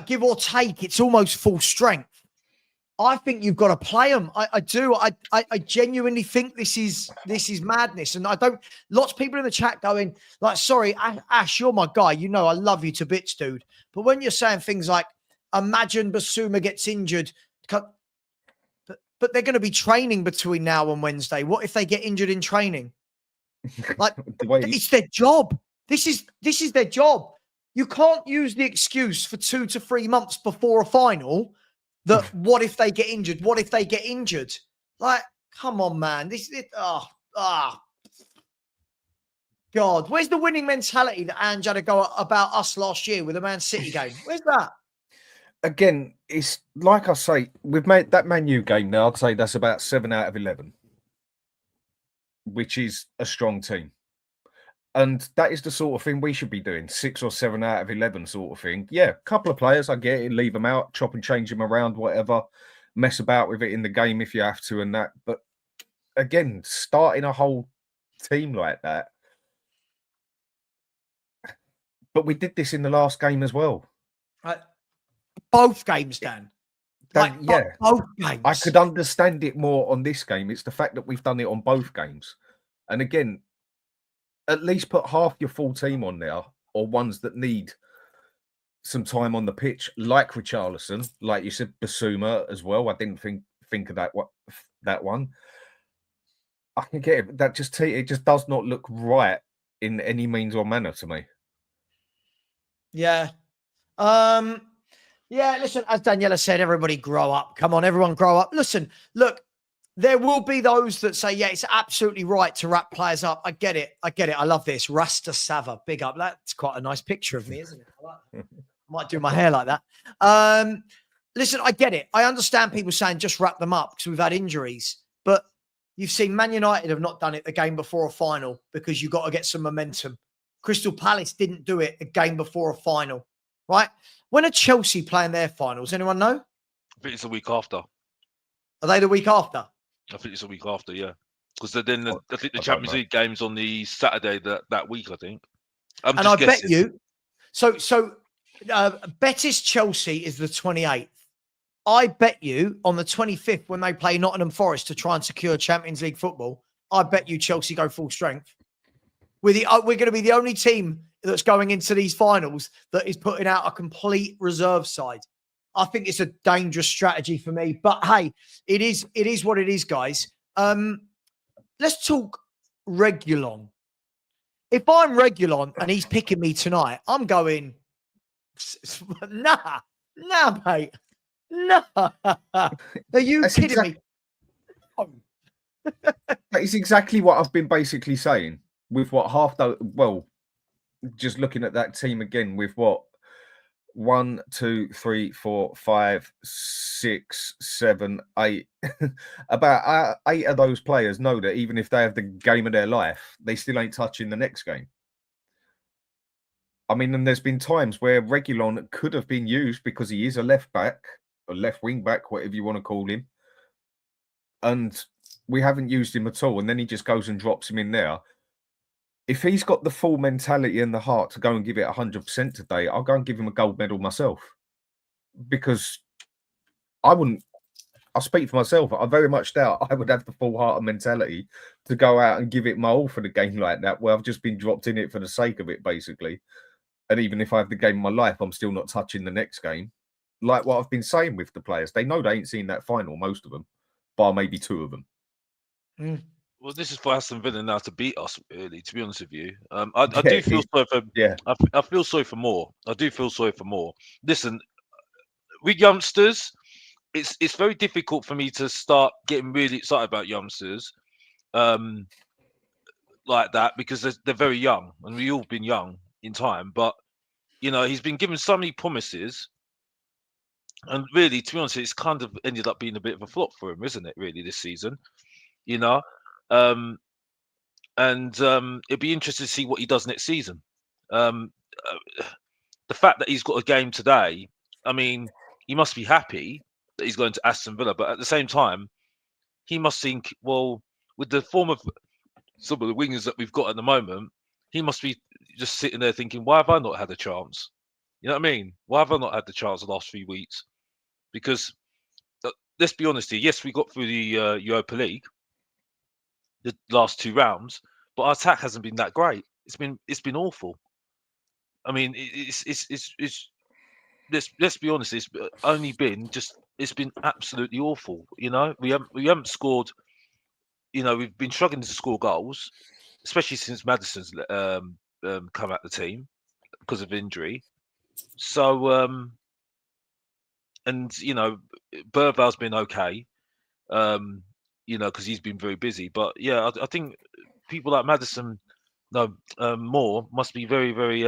give or take, it's almost full strength. I think you've got to play them. I do. I genuinely think this is madness. And lots of people in the chat going like, sorry, Ash, you're my guy. You know, I love you to bits, dude. But when you're saying things like, imagine Basuma gets injured, but they're going to be training between now and Wednesday. What if they get injured in training? Like, it's their job. This is their job. You can't use the excuse for 2 to 3 months before a final that what if they get injured? What if they get injured? Like, come on, man. God, where's the winning mentality that Ange had to go about us last year with the Man City game? Where's that? Again, it's like I say, we've made that Man U game now. I'd say that's about 7 out of 11, which is a strong team. And that is the sort of thing we should be doing, 6 or 7 out of 11 sort of thing. Yeah, a couple of players, I get it, leave them out, chop and change them around, whatever, mess about with it in the game if you have to and that. But again, starting a whole team like that. But we did this in the last game as well. Both games, Dan. Both games. I could understand it more on this game. It's the fact that we've done it on both games. And again, at least put half your full team on there, or ones that need some time on the pitch, like Richarlison, like you said, Basuma as well. I didn't think of that one. I can get it. It just does not look right in any means or manner to me. Yeah. Yeah, listen, as Daniela said, everybody grow up. Come on, everyone grow up. Listen, look, there will be those that say, yeah, it's absolutely right to wrap players up. I get it. I love this. Rasta Savva, big up. That's quite a nice picture of me, isn't it? I like that. Might do my hair like that. Listen, I get it. I understand people saying just wrap them up because we've had injuries. But you've seen Man United have not done it the game before a final because you've got to get some momentum. Crystal Palace didn't do it a game before a final, right? When are Chelsea playing their finals? Anyone know? I think it's the week after. Are they the week after? I think it's a week after, yeah. Because then I think the Champions League game's on the Saturday that week, I think. And I bet you, so Betis Chelsea is the 28th. I bet you on the 25th when they play Nottingham Forest to try and secure Champions League football, I bet you Chelsea go full strength. We're going to be the only team that's going into these finals that is putting out a complete reserve side. I think it's a dangerous strategy for me, but hey, it is what it is, guys. Let's talk Regulon. If I'm Regulon and he's picking me tonight, I'm going, nah, mate. Nah. Are you kidding me? That is exactly what I've been basically saying with just looking at that team again with 1, 2, 3, 4, 5, 6, 7, 8. About 8 of those players know that even if they have the game of their life, they still ain't touching the next game. I mean, and there's been times where Regulon could have been used because he is a left back, a left wing back, whatever you want to call him. And we haven't used him at all. And then he just goes and drops him in there. If he's got the full mentality and the heart to go and give it 100% today, I'll go and give him a gold medal myself. Because I wouldn't I'll speak for myself. I very much doubt I would have the full heart and mentality to go out and give it my all for the game like that, where I've just been dropped in it for the sake of it, basically. And even if I have the game of my life, I'm still not touching the next game. Like what I've been saying with the players, they know they ain't seen that final, most of them, bar maybe two of them. Mm. Well, this is for Aston Villa now to beat us. Really, to be honest with you, I do feel sorry for. Yeah, I feel sorry for more. I do feel sorry for more. Listen, with youngsters, it's very difficult for me to start getting really excited about youngsters, like that, because they're very young, and we all been young in time. But he's been given so many promises, and really, to be honest, it's kind of ended up being a bit of a flop for him, isn't it? Really, this season, you know. Um, and it'd be interesting to see what he does next season. Um, the fact that he's got a game today, I mean, he must be happy that he's going to Aston Villa, but at the same time, he must think, well, with the form of some of the wingers that we've got at the moment, he must be just sitting there thinking, why have I not had a chance? You know what I mean? Why have I not had the chance the last few weeks? Because let's be honest here, yes, we got through the Europa League, the last two rounds, but our attack hasn't been that great. It's been awful. I mean, it's let's be honest. It's only been it's been absolutely awful. We haven't scored. We've been struggling to score goals, especially since Madison's come out the team because of injury. So and Burvale's been okay. Because he's been very busy. But yeah, I think people like Madison, no, Moore must be very, very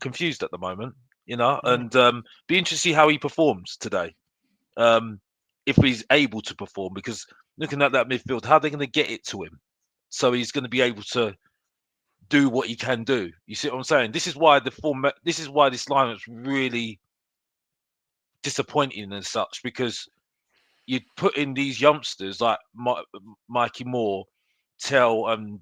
confused at the moment. And be interested to see how he performs today. If he's able to perform, because looking at that midfield, how are they going to get it to him? So he's going to be able to do what he can do. You see what I'm saying? This is why this lineup's really disappointing and such, because you put in these youngsters like Mikey Moore, Tell, and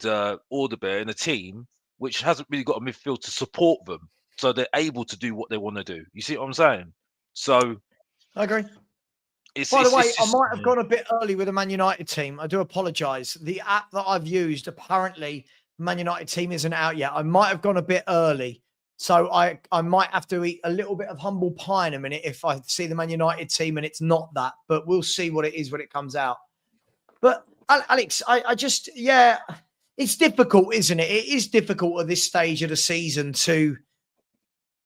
Alderbear in a team which hasn't really got a midfield to support them, so they're able to do what they want to do. You see what I'm saying? So I agree. By the way, I might have gone a bit early with the Man United team. I do apologise. The app that I've used, apparently, Man United team isn't out yet. I might have gone a bit early. So I might have to eat a little bit of humble pie in a minute if I see the Man United team and it's not that. But we'll see what it is when it comes out. But Alex, I just, it's difficult, isn't it? It is difficult at this stage of the season to,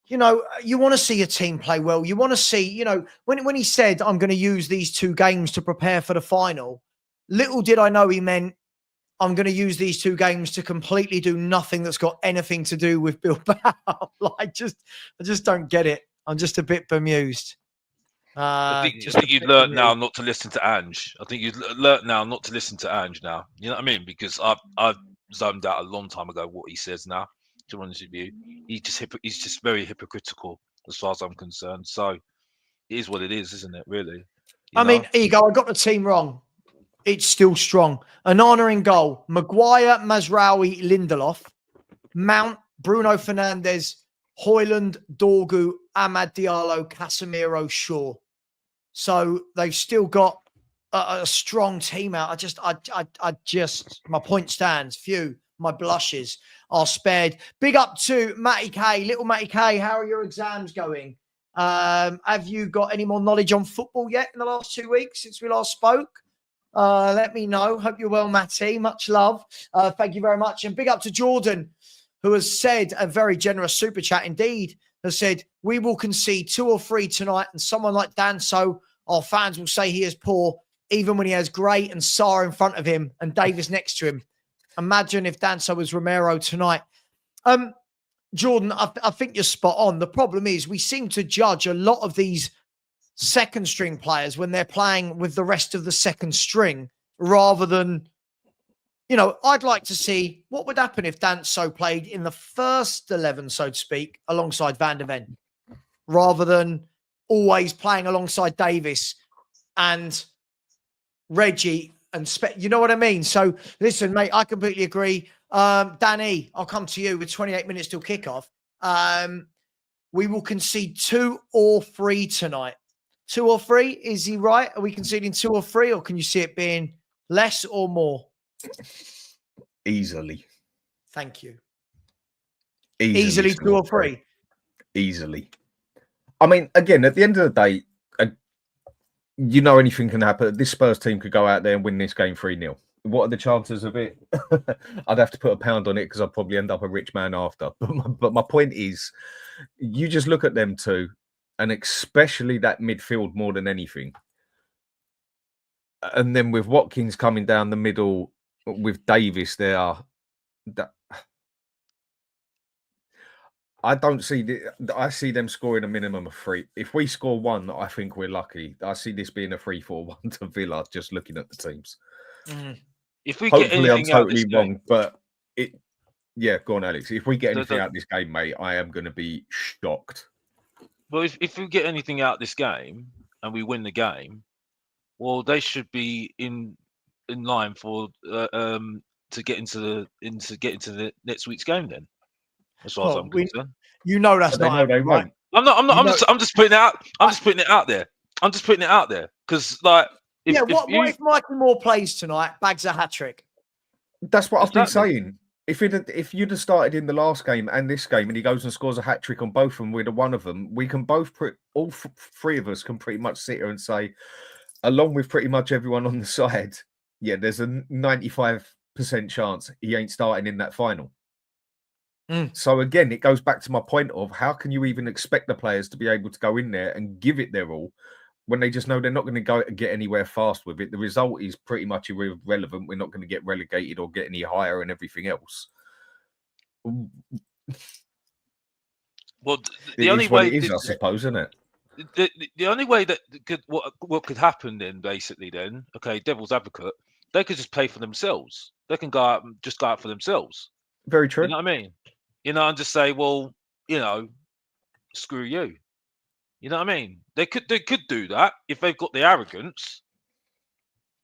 you want to see a team play well. You want to see, when he said, I'm going to use these two games to prepare for the final, little did I know he meant, I'm going to use these two games to completely do nothing that's got anything to do with Bilbao. I just don't get it. I'm just a bit bemused. I think you've learned now not to listen to Ange. I think you've learned now not to listen to Ange now. You know what I mean? Because I've zoned out a long time ago what he says now. To be honest with you, he's just very hypocritical as far as I'm concerned. So it is what it is, isn't it? Really. I mean, here you go. I got the team wrong. It's still strong. Onana in goal. Maguire, Mazraoui, Lindelof. Mount, Bruno Fernandes, Højlund, Dorgu, Amad Diallo, Casemiro, Shaw. So they've still got a strong team out. I just, my point stands. My blushes are spared. Big up to Matty K. Little Matty K, how are your exams going? Have you got any more knowledge on football yet in the last 2 weeks since we last spoke? Let me know. Hope you're well, Matty. Much love. Thank you very much. And big up to Jordan, who has said, a very generous super chat indeed, has said, we will concede 2 or 3 tonight. And someone like Danso, our fans will say he is poor, even when he has Gray and Sarr in front of him and Davis next to him. Imagine if Danso was Romero tonight. Jordan, I think you're spot on. The problem is we seem to judge a lot of these second string players when they're playing with the rest of the second string rather than, I'd like to see what would happen if Danso played in the first 11, so to speak, alongside Van der Ven, rather than always playing alongside Davis and Reggie and you know what I mean? So listen, mate, I completely agree. Danny, I'll come to you with 28 minutes till kickoff. We will concede 2 or 3 tonight. 2 or 3? Is he right? Are we conceding 2 or 3, or can you see it being less or more? Easily. Thank you. Easily 2 or 3. Easily. I mean, again, at the end of the day, anything can happen. This Spurs team could go out there and win this game 3-0. What are the chances of it? I'd have to put a pound on it because I'd probably end up a rich man after. But my point is, you just look at them two, and especially that midfield more than anything. And then with Watkins coming down the middle, with Davis there, I don't see I see them scoring a minimum of 3. If we score 1, I think we're lucky. I see this being a 3-4-1 to Villa, just looking at the teams. If we Hopefully get I'm anything out totally this wrong, game, but go on, Alex. If we get anything out of this game, mate, I am going to be shocked. well, if we get anything out this game and we win the game, well, they should be in line for to get into the next week's game. Then, as far as I'm concerned, That's not happening, right? I'm not. I'm just putting it out. I'm just putting it out there. I'm just putting it out there because, like, what if Michael Moore plays tonight, bags a hat trick? That's what I've been saying. If you'd have started in the last game and this game, and he goes and scores a hat trick on both of them, with one of them, we can both all 3 of us can pretty much sit here and say, along with pretty much everyone on the side, there's a 95% chance he ain't starting in that final. So again, it goes back to my point of how can you even expect the players to be able to go in there and give it their all when they just know they're not going to get anywhere fast with it. The result is pretty much irrelevant. We're not going to get relegated or get any higher and everything else. Well, the only way it is, I suppose, isn't it? The only way that what could happen then, basically, okay, devil's advocate, they could just play for themselves. They can go out for themselves. Very true. You know what I mean? And just say, well, screw you. You know what I mean? They could do that if they've got the arrogance.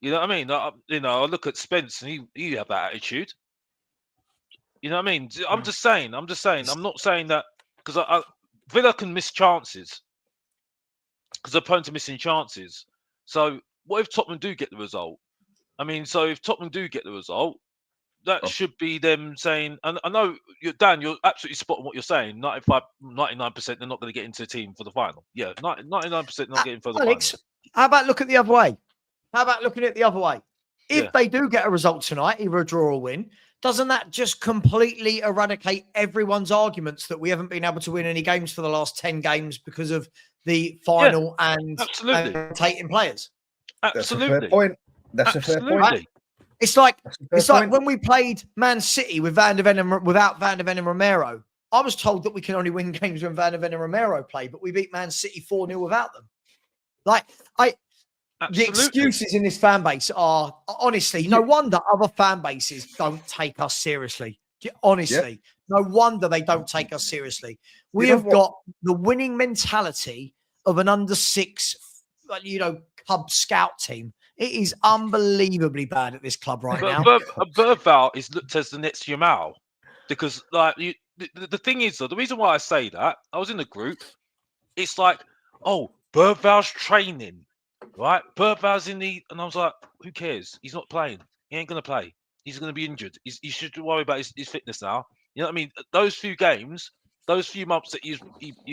You know what I mean? I look at Spence and he have that attitude. You know what I mean? I'm just saying. I'm not saying that because Villa can miss chances because opponents are missing chances. So what if Tottenham do get the result? I mean, so if Tottenham do get the result, that should be them saying, and I know, Dan, you're absolutely spot on what you're saying. 99%, they're not going to get into the team for the final. Yeah, 99% not getting for the Alex, final. how about looking the other way? How about looking at the other way? If they do get a result tonight, either a draw or win, doesn't that just completely eradicate everyone's arguments that we haven't been able to win any games for the last 10 games because of the final and rotating players? Absolutely. That's a fair point. That's a fair point. Right? It's like when we played Man City with without Van de Ven and Romero. I was told that we can only win games when Van de Ven and Romero play, but we beat Man City 4-0 without them. The excuses in this fan base are honestly no wonder other fan bases don't take us seriously. Honestly, no wonder they don't take us seriously. We have got the winning mentality of an under 6, club scout team. It is unbelievably bad at this club right now. Berval is looked as the next Yamal because, the thing is, though, the reason why I say that, I was in the group. It's like, Berval's training, right? Berval's in and I was like, who cares? He's not playing. He ain't gonna play. He's gonna be injured. He should worry about his fitness now. You know what I mean? Those few games, those few months that he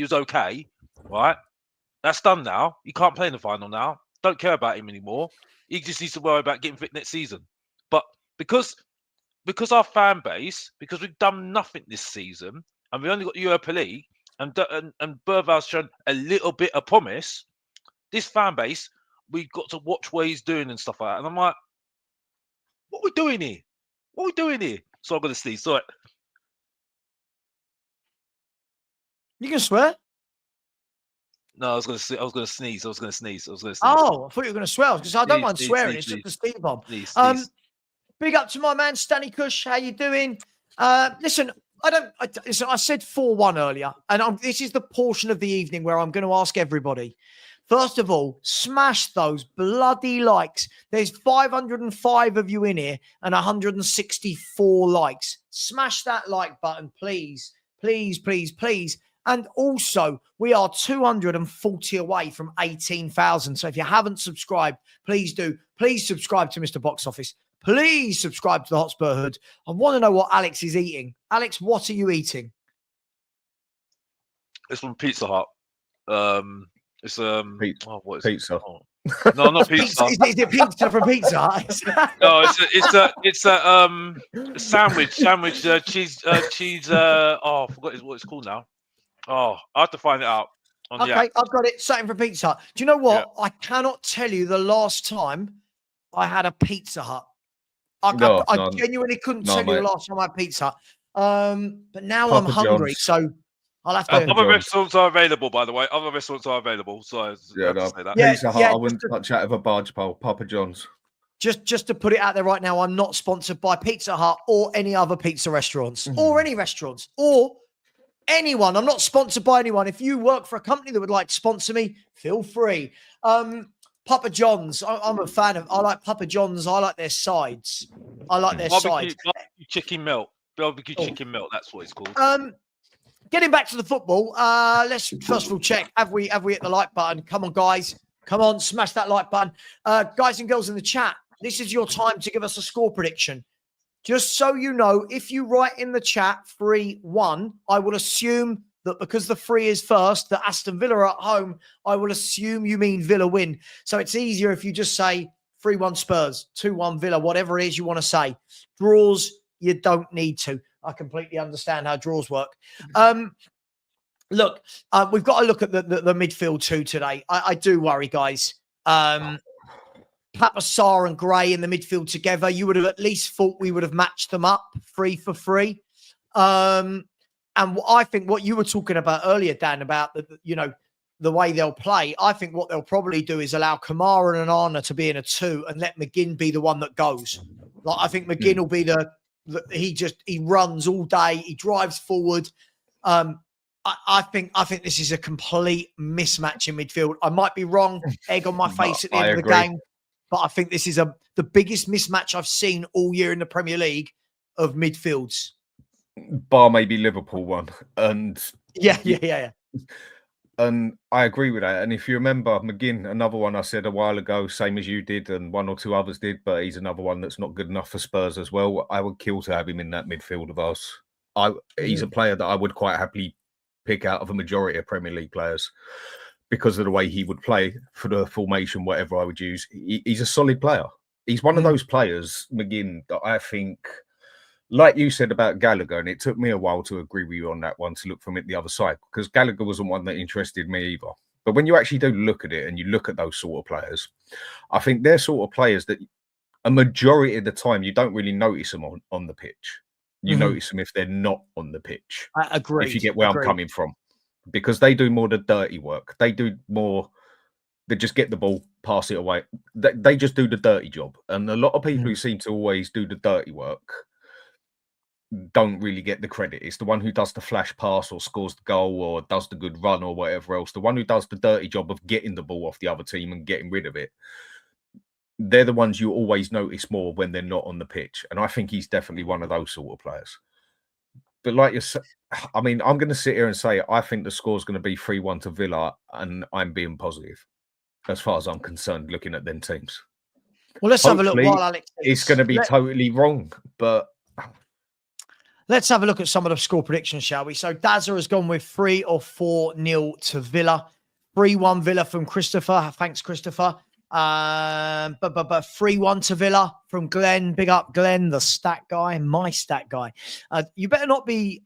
was okay, right? That's done now. He can't play in the final now. Don't care about him anymore. He just needs to worry about getting fit next season. But because our fan base, because we've done nothing this season, and we only got the Europa League, and Berval's shown a little bit of promise, this fan base, we've got to watch what he's doing and stuff like that. And I'm like, what are we doing here? What are we doing here? So I'm going to sneeze. Sorry. You can swear. No, I was going to sneeze. Oh, I thought you were going to swear. Because I don't mind swearing. It's just a steam bomb. Big up to my man, Stanley Cush. How you doing? Listen, I said 4-1 earlier. And this is the portion of the evening where I'm going to ask everybody. First of all, smash those bloody likes. There's 505 of you in here and 164 likes. Smash that like button, please. Please, please, please. And also, we are 240 away from 18,000. So if you haven't subscribed, please do. Please subscribe to Mr. Box Office. Please subscribe to the Hotspur Hood. I want to know what Alex is eating. Alex, what are you eating? It's from Pizza Hut. It's what is Pizza. it? Oh. No, not pizza. Is it pizza from Pizza Hut? No, it's a sandwich, cheese. I forgot what it's called now. Oh, I have to find it out. Okay, I've got it. Something from Pizza Hut. Do you know what? Yeah. I cannot tell you the last time I had a Pizza Hut. I genuinely couldn't tell you the last time I had Pizza Hut. But now I'm hungry, so I'll have to. Other restaurants are available, by the way. Other restaurants are available, so I have to say that. Pizza Hut, I wouldn't touch out of a barge pole. Papa John's. Just to put it out there right now, I'm not sponsored by Pizza Hut or any other pizza restaurants or any restaurants or anyone. I'm not sponsored by anyone. If you work for a company that would like to sponsor me, feel free. Papa John's. I'm a fan of. I like Papa John's. I like their sides. I like their sides. Barbecue chicken melt. Barbecue chicken melt. That's what it's called. Getting back to the football. Let's first of all check. Have we hit the like button? Come on, guys. Come on, smash that like button. Guys and girls in the chat. This is your time to give us a score prediction. Just so you know, if you write in the chat 3-1, I will assume that because the 3 is first, that Aston Villa are at home, I will assume you mean Villa win. So it's easier if you just say 3-1 Spurs, 2-1 Villa, whatever it is you want to say. Draws, you don't need to. I completely understand how draws work. Look, we've got to look at the midfield too today. I do worry, guys. Papasar and Gray in the midfield together, you would have at least thought we would have matched them up 3 for 3. And I think what you were talking about earlier, Dan, about the way they'll play, I think what they'll probably do is allow Kamara and Anna to be in a 2 and let McGinn be the one that goes. Like I think McGinn will be he runs all day, he drives forward. I think this is a complete mismatch in midfield. I might be wrong, egg on my face at the end of the game. But I think this is the biggest mismatch I've seen all year in the Premier League of midfields. Bar maybe Liverpool one. And yeah. And I agree with that. And if you remember, McGinn, another one I said a while ago, same as you did, and one or two others did, but he's another one that's not good enough for Spurs as well. I would kill to have him in that midfield of ours. He's a player that I would quite happily pick out of a majority of Premier League players, because of the way he would play for the formation, whatever I would use. He's a solid player. He's one of those players, McGinn, that I think, like you said about Gallagher, and it took me a while to agree with you on that one, to look from it the other side, because Gallagher wasn't one that interested me either. But when you actually do look at it and you look at those sort of players, I think they're sort of players that a majority of the time you don't really notice them on the pitch. You notice them if they're not on the pitch. I agree. If you get where I'm coming from. Because they do more the dirty work. They do more, they just get the ball, pass it away. They just do the dirty job. And a lot of people who seem to always do the dirty work don't really get the credit. It's the one who does the flash pass or scores the goal or does the good run or whatever else. The one who does the dirty job of getting the ball off the other team and getting rid of it. They're the ones you always notice more when they're not on the pitch. And I think he's definitely one of those sort of players. But like you said, I mean, I'm going to sit here and say I think the score's going to be 3-1 to Villa, and I'm being positive as far as I'm concerned, looking at them teams. Well, let's have a look while Alex. It's going to be totally wrong, but let's have a look at some of the score predictions, shall we? So Dazza has gone with 3 or 4-0 to Villa. 3-1 Villa from Christopher. Thanks, Christopher. But 3-1 to Villa from Glenn. Big up, Glenn, the stat guy, my stat guy. You better not be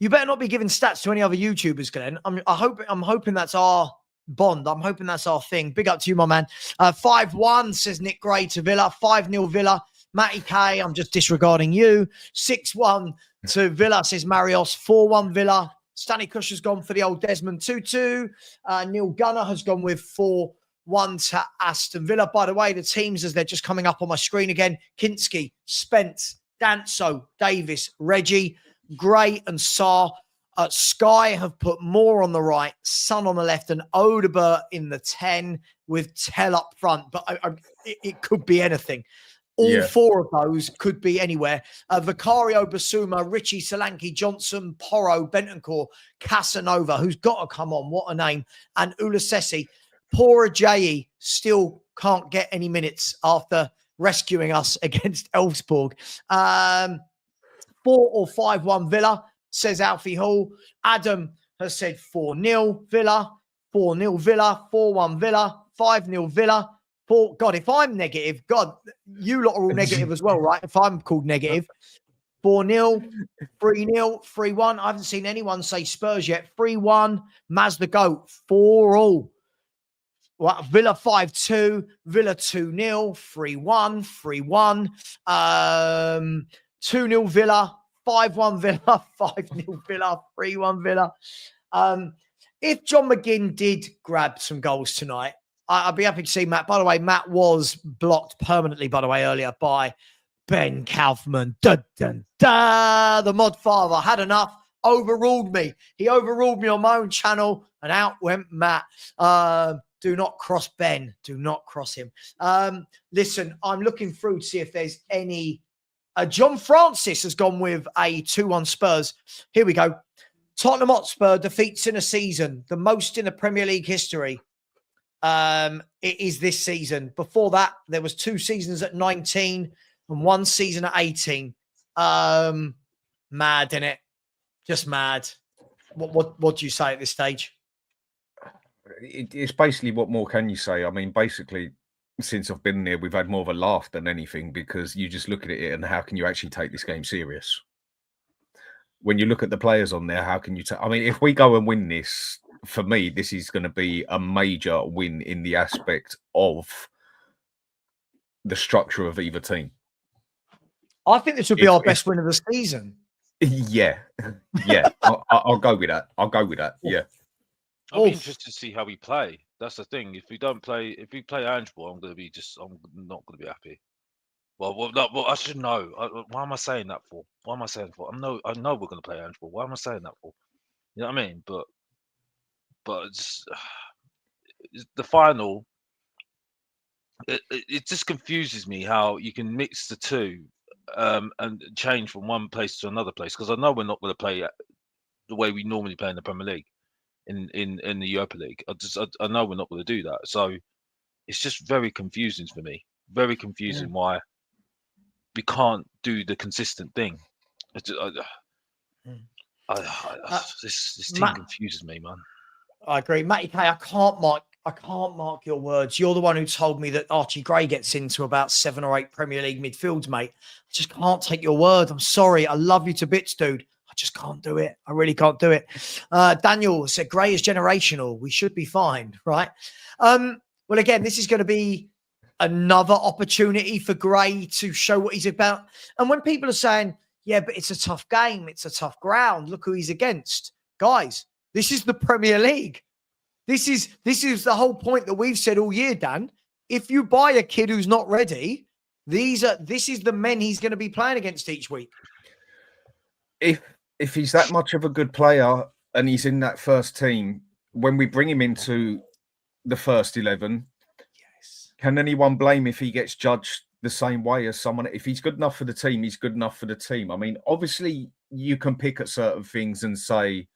giving stats to any other YouTubers, Glenn. I'm hoping that's our bond. I'm hoping that's our thing. Big up to you, my man. 5-1 says Nick Gray to Villa. 5-0 Villa. Matty K, I'm just disregarding you. 6-1 to Villa says Marios. 4-1 Villa. Stanley Cush has gone for the old Desmond 2-2. Neil Gunner has gone with 4-1 to Aston Villa. By the way, the teams, as they're just coming up on my screen again: Kinski, Spence, Danso, Davis, Reggie, Gray and Sarr. Sky have put Moore on the right, Son on the left, and Odegaard in the 10 with Tell up front. But it could be anything. All four of those could be anywhere. Vicario, Basuma, Richie, Solanke, Johnson, Porro, Bentancur, Casanova, who's got to come on. What a name. And Ulasesi. Poor Ajayi still can't get any minutes after rescuing us against Elfsborg. 4 or 5-1 Villa, says Alfie Hall. Adam has said 4-0 Villa, 4-0 Villa, 4-1 Villa, 5-0 Villa. God, if I'm negative, God, you lot are all negative as well, right? If I'm called negative. 4-0, 3-0, 3-1. I haven't seen anyone say Spurs yet. 3-1, Mazda Goat, 4-all. Well, Villa 5-2, Villa 2-0, 3-1, 3-1. 2-0 Villa, 5-1 Villa, 5-0 Villa, 3-1 Villa. If John McGinn did grab some goals tonight, I'd be happy to see Matt. By the way, Matt was blocked permanently, by the way, earlier by Ben Kaufman. Dun, dun, dun. The mod father had enough, overruled me. He overruled me on my own channel, and out went Matt. Do not cross Ben. Do not cross him. Listen, I'm looking through to see if there's any. John Francis has gone with a 2-1 Spurs. Here we go. Tottenham Hotspur defeats in a season, the most in the Premier League history. It is this season. Before that, there was 2 seasons at 19 and 1 season at 18. Mad, innit? Just mad. What do you say at this stage? It's basically, what more can you say? I mean, basically, since I've been there, we've had more of a laugh than anything, because you just look at it and how can you actually take this game serious? When you look at the players on there, how can you I mean, if we go and win this, for me, this is going to be a major win in the aspect of the structure of either team. I think this would be our best win of the season. Yeah. I'll go with that. Yeah. I'll be interested to see how we play. That's the thing. If we play Angeball, I'm not going to be happy. Well, I should know. Why am I saying that for? I know we're going to play Angeball. Why am I saying that for? You know what I mean? But it's the final. It just confuses me how you can mix the two and change from one place to another place, because I know we're not going to play the way we normally play in the Premier League. In the Europa League, I know we're not going to do that, so it's just very confusing for me. Very confusing why we can't do the consistent thing. This team confuses me, man. I agree, Matty K. I can't mark your words. You're the one who told me that Archie Gray gets into about 7 or 8 Premier League midfields, mate. I just can't take your word. I'm sorry. I love you to bits, dude. I just can't do it. I really can't do it. Daniel said, Gray is generational. We should be fine, right? Well, again, this is going to be another opportunity for Gray to show what he's about. And when people are saying, yeah, but it's a tough game, it's a tough ground, look who he's against. Guys, this is the Premier League. This is the whole point that we've said all year, Dan. If you buy a kid who's not ready, this is the men he's going to be playing against each week. If he's that much of a good player and he's in that first team, when we bring him into the first 11, can anyone blame if he gets judged the same way as someone? If he's good enough for the team, he's good enough for the team. I mean, obviously, you can pick at certain things and say,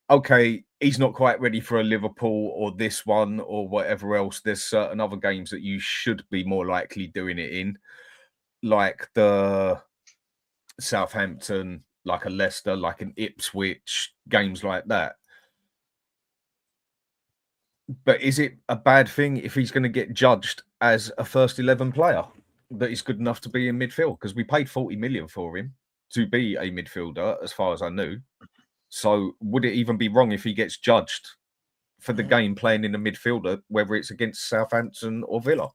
okay, he's not quite ready for a Liverpool or this one or whatever else. There's certain other games that you should be more likely doing it in, like the Southampton, like a Leicester, like an Ipswich, games like that. But is it a bad thing if he's going to get judged as a first 11 player that he's good enough to be in midfield? Because we paid 40 million for him to be a midfielder, as far as I knew. So would it even be wrong if he gets judged for the game playing in the midfielder, whether it's against Southampton or Villa?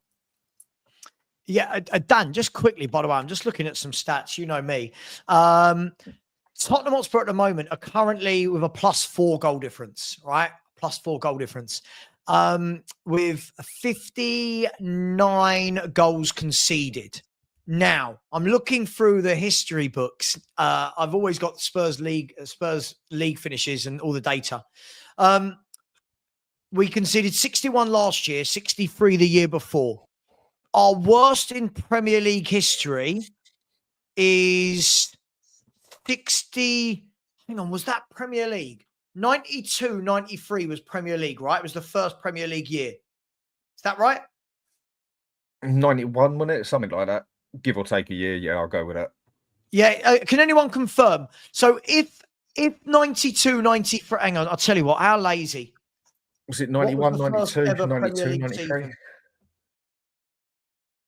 Yeah, Dan, just quickly, by the way, I'm just looking at some stats. You know me. Tottenham Hotspur at the moment are currently with a +4 goal difference, right? +4 goal difference. With 59 goals conceded. Now, I'm looking through the history books. I've always got Spurs League finishes and all the data. We conceded 61 last year, 63 the year before. our worst in Premier League history is 60. Hang on, was that Premier League? 92, 93 was Premier League, right? It was the first Premier League year. Is that right? 91, wasn't it? Something like that. Give or take a year. Yeah, I'll go with that. Yeah. Can anyone confirm? So if 92, 93, hang on, I'll tell you what, how lazy. Was it What 91, was the first 92, ever Premier 92, League 93? season?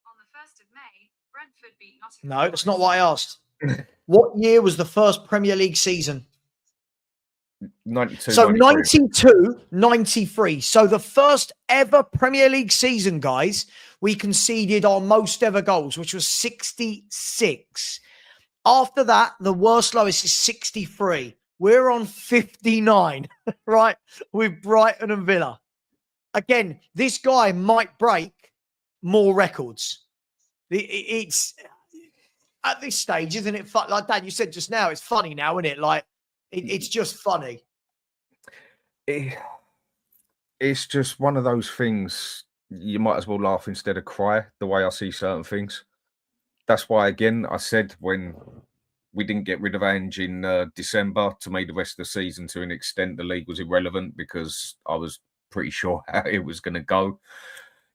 On the 1st of May, Brentford beat Nottingham No, that's not Forest. what I asked. What year was the first Premier League season? 92, So 93. 92, 93. So the first ever Premier League season, guys, we conceded our most ever goals, which was 66. After that, the worst lowest is 63. We're on 59, right? With Brighton and Villa. Again, this guy might break more records. It's at this stage, isn't it? Like Dan, you said just now, it's funny now, isn't it? Like it's just funny. It's just one of those things. You might as well laugh instead of cry. The way I see certain things. That's why, again, I said when we didn't get rid of Ange in December, to me, the rest of the season, to an extent, the league was irrelevant because I was pretty sure how it was going to go.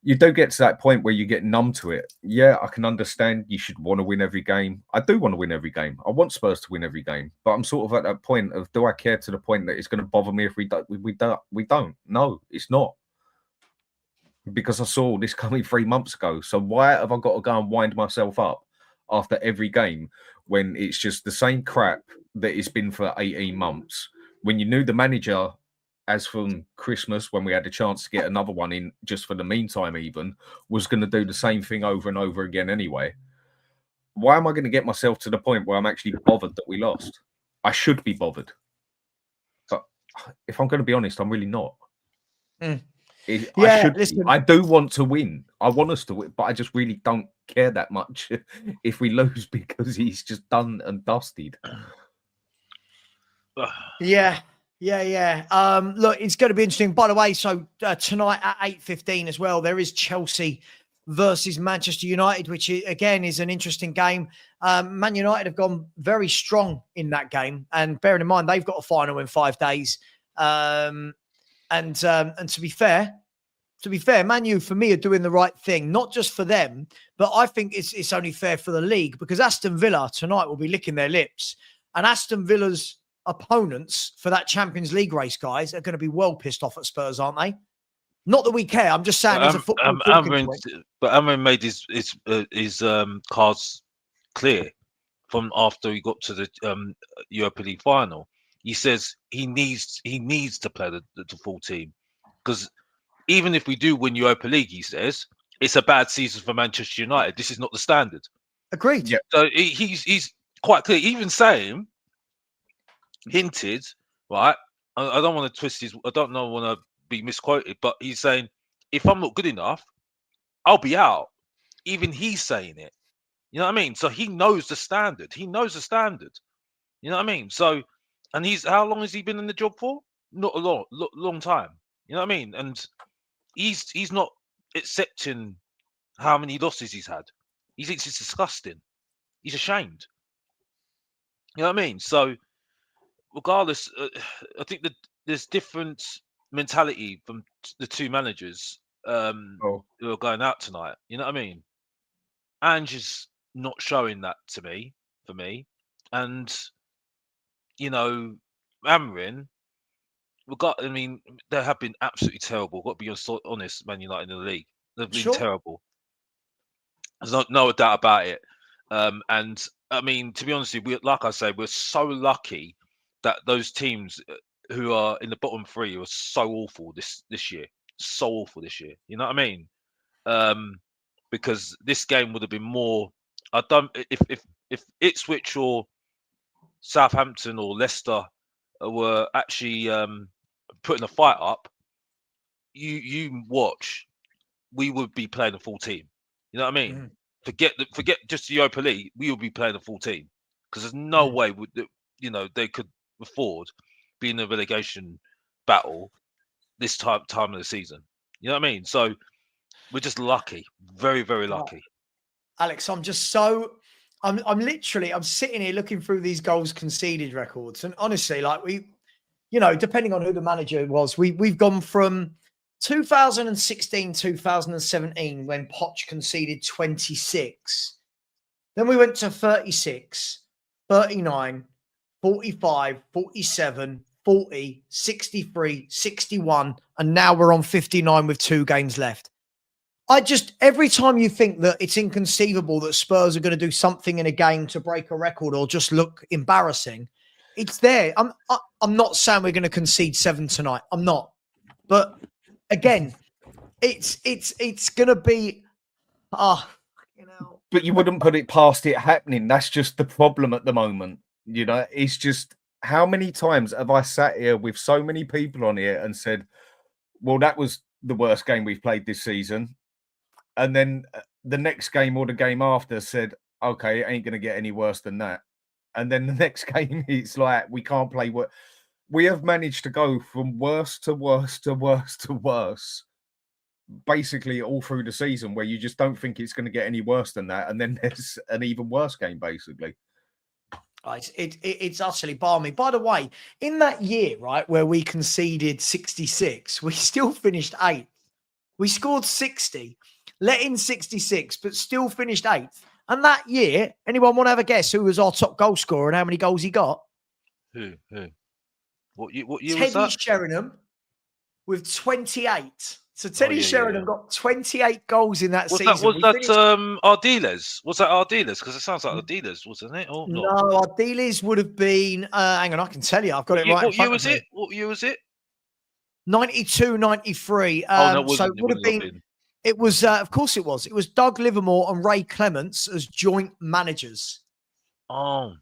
You do get to that point where you get numb to it. Yeah, I can understand you should want to win every game. I do want to win every game. I want Spurs to win every game. But I'm sort of at that point of, do I care to the point that it's going to bother me if we don't? No, it's not. Because I saw this coming 3 months ago. So why have I got to go and wind myself up after every game when it's just the same crap that it's been for 18 months? When you knew the manager, as from Christmas, when we had a chance to get another one in just for the meantime even, was going to do the same thing over and over again anyway. Why am I going to get myself to the point where I'm actually bothered that we lost? I should be bothered. But if I'm going to be honest, I'm really not. Listen. I do want to win. I want us to win, but I just really don't care that much if we lose because he's just done and dusted. Yeah. Look, it's going to be interesting. By the way, so tonight at 8:15 as well, there is Chelsea versus Manchester United, which again is an interesting game. Man United have gone very strong in that game, and bearing in mind they've got a final in 5 days. And to be fair, Man U for me are doing the right thing, not just for them, but I think it's only fair for the league because Aston Villa tonight will be licking their lips, and Aston Villa's opponents for that Champions League race, guys, are going to be well pissed off at Spurs, aren't they? Not that we care. I'm just saying, as a football talking point. But Amrin made his cards clear from after he got to the Europa League final. He says he needs to play the full team because even if we do win Europa League, he says it's a bad season for Manchester United. This is not the standard. Agreed. Yeah. So he's quite clear. Even saying, hinted, right? I don't want to twist his. I don't want to be misquoted, but he's saying if I'm not good enough, I'll be out. Even he's saying it. You know what I mean? So he knows the standard. You know what I mean? So, and how long has he been in the job for? Not a long time. You know what I mean? And he's not accepting how many losses he's had. He thinks it's disgusting. He's ashamed. You know what I mean? So, regardless, I think that there's different mentality from the two managers who are going out tonight. You know what I mean? Ange is not showing that for me, and you know, Amrin. I mean, they have been absolutely terrible. Got to be honest, Man United in the league, they've been terrible. There's no doubt about it. And I mean, to be honest with you, like I say, we're so lucky that those teams who are in the bottom three were so awful this year. So awful this year. You know what I mean? Because this game would have been more. I don't. If Ipswich or Southampton or Leicester were actually putting a fight up, you watch, we would be playing a full team. You know what I mean? Forget just the Europa League. We would be playing a full team because there's no way they could afford being in a relegation battle this time of the season. You know what I mean? So We're just lucky, very, very lucky. Alex, I'm just so I'm literally I'm sitting here looking through these goals conceded records, and honestly, like depending on who the manager was, we've gone from 2016, 2017 when Poch conceded 26. Then we went to 36, 39, 45, 47, 40, 63, 61, and now we're on 59 with 2 games left. Every time you think that it's inconceivable that Spurs are going to do something in a game to break a record or just look embarrassing, it's there. I'm not saying we're going to concede 7 tonight. I'm not. But again, it's going to be, But you wouldn't put it past it happening. That's just the problem at the moment. It's just, how many times have I sat here with so many people on here and said, well, that was the worst game we've played this season. And then the next game or the game after said, okay, it ain't going to get any worse than that. And then the next game, it's like, we can't play. We have managed to go from worse to worse to worse to worse, basically all through the season, where you just don't think it's going to get any worse than that. And then there's an even worse game, basically. It's utterly balmy. By the way, in that year, right, where we conceded 66, we still finished 8th. We scored 60, let in 66, but still finished 8th. And that year, anyone want to have a guess who was our top goal scorer and how many goals he got? Who? What year was Teddy that? Sheringham with 28. So Teddy Sheringham got 28 goals in that season. Was that Ardiles? Was that Ardiles? Because it sounds like Ardiles, wasn't it? Or no, not? Ardiles would have been, hang on, I can tell you. I've got it right. What year was it? What year was it? 92, 93. No, so it would have been. It was, of course it was. It was Doug Livermore and Ray Clements as joint managers. Oh.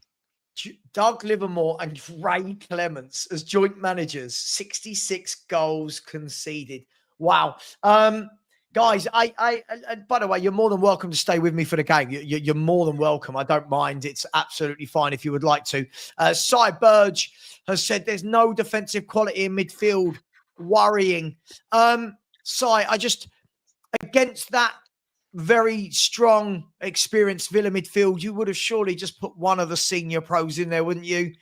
Doug Livermore and Ray Clements as joint managers. 66 goals conceded. Wow. Guys, I by the way, you're more than welcome to stay with me for the game. You're more than welcome. I don't mind. It's absolutely fine if you would like to. Cy Burge has said there's no defensive quality in midfield. Worrying. Cy, against that very strong, experienced Villa midfield, you would have surely just put one of the senior pros in there, wouldn't you?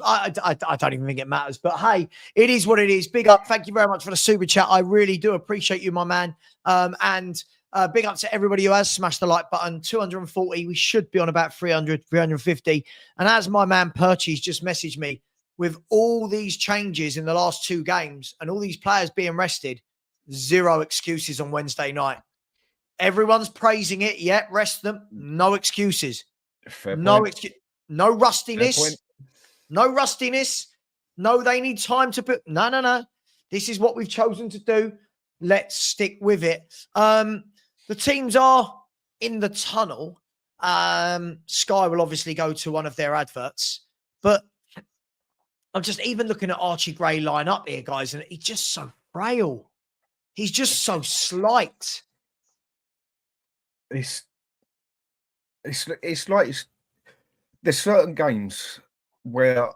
I don't even think it matters. But hey, it is what it is. Big up. Thank you very much for the super chat. I really do appreciate you, my man. And big up to everybody who has smashed the like button. 240. We should be on about 300, 350. And as my man Perchie's just messaged me, with all these changes in the last 2 games and all these players being rested, 0 excuses on Wednesday night. Everyone's praising it. Yeah, rest them. No excuses. No rustiness. No rustiness. No, they need time to put. No. This is what we've chosen to do. Let's stick with it. The teams are in the tunnel. Sky will obviously go to one of their adverts. But I'm just even looking at Archie Gray line up here, guys, and he's just so frail. He's just so slight. It's like there's certain games where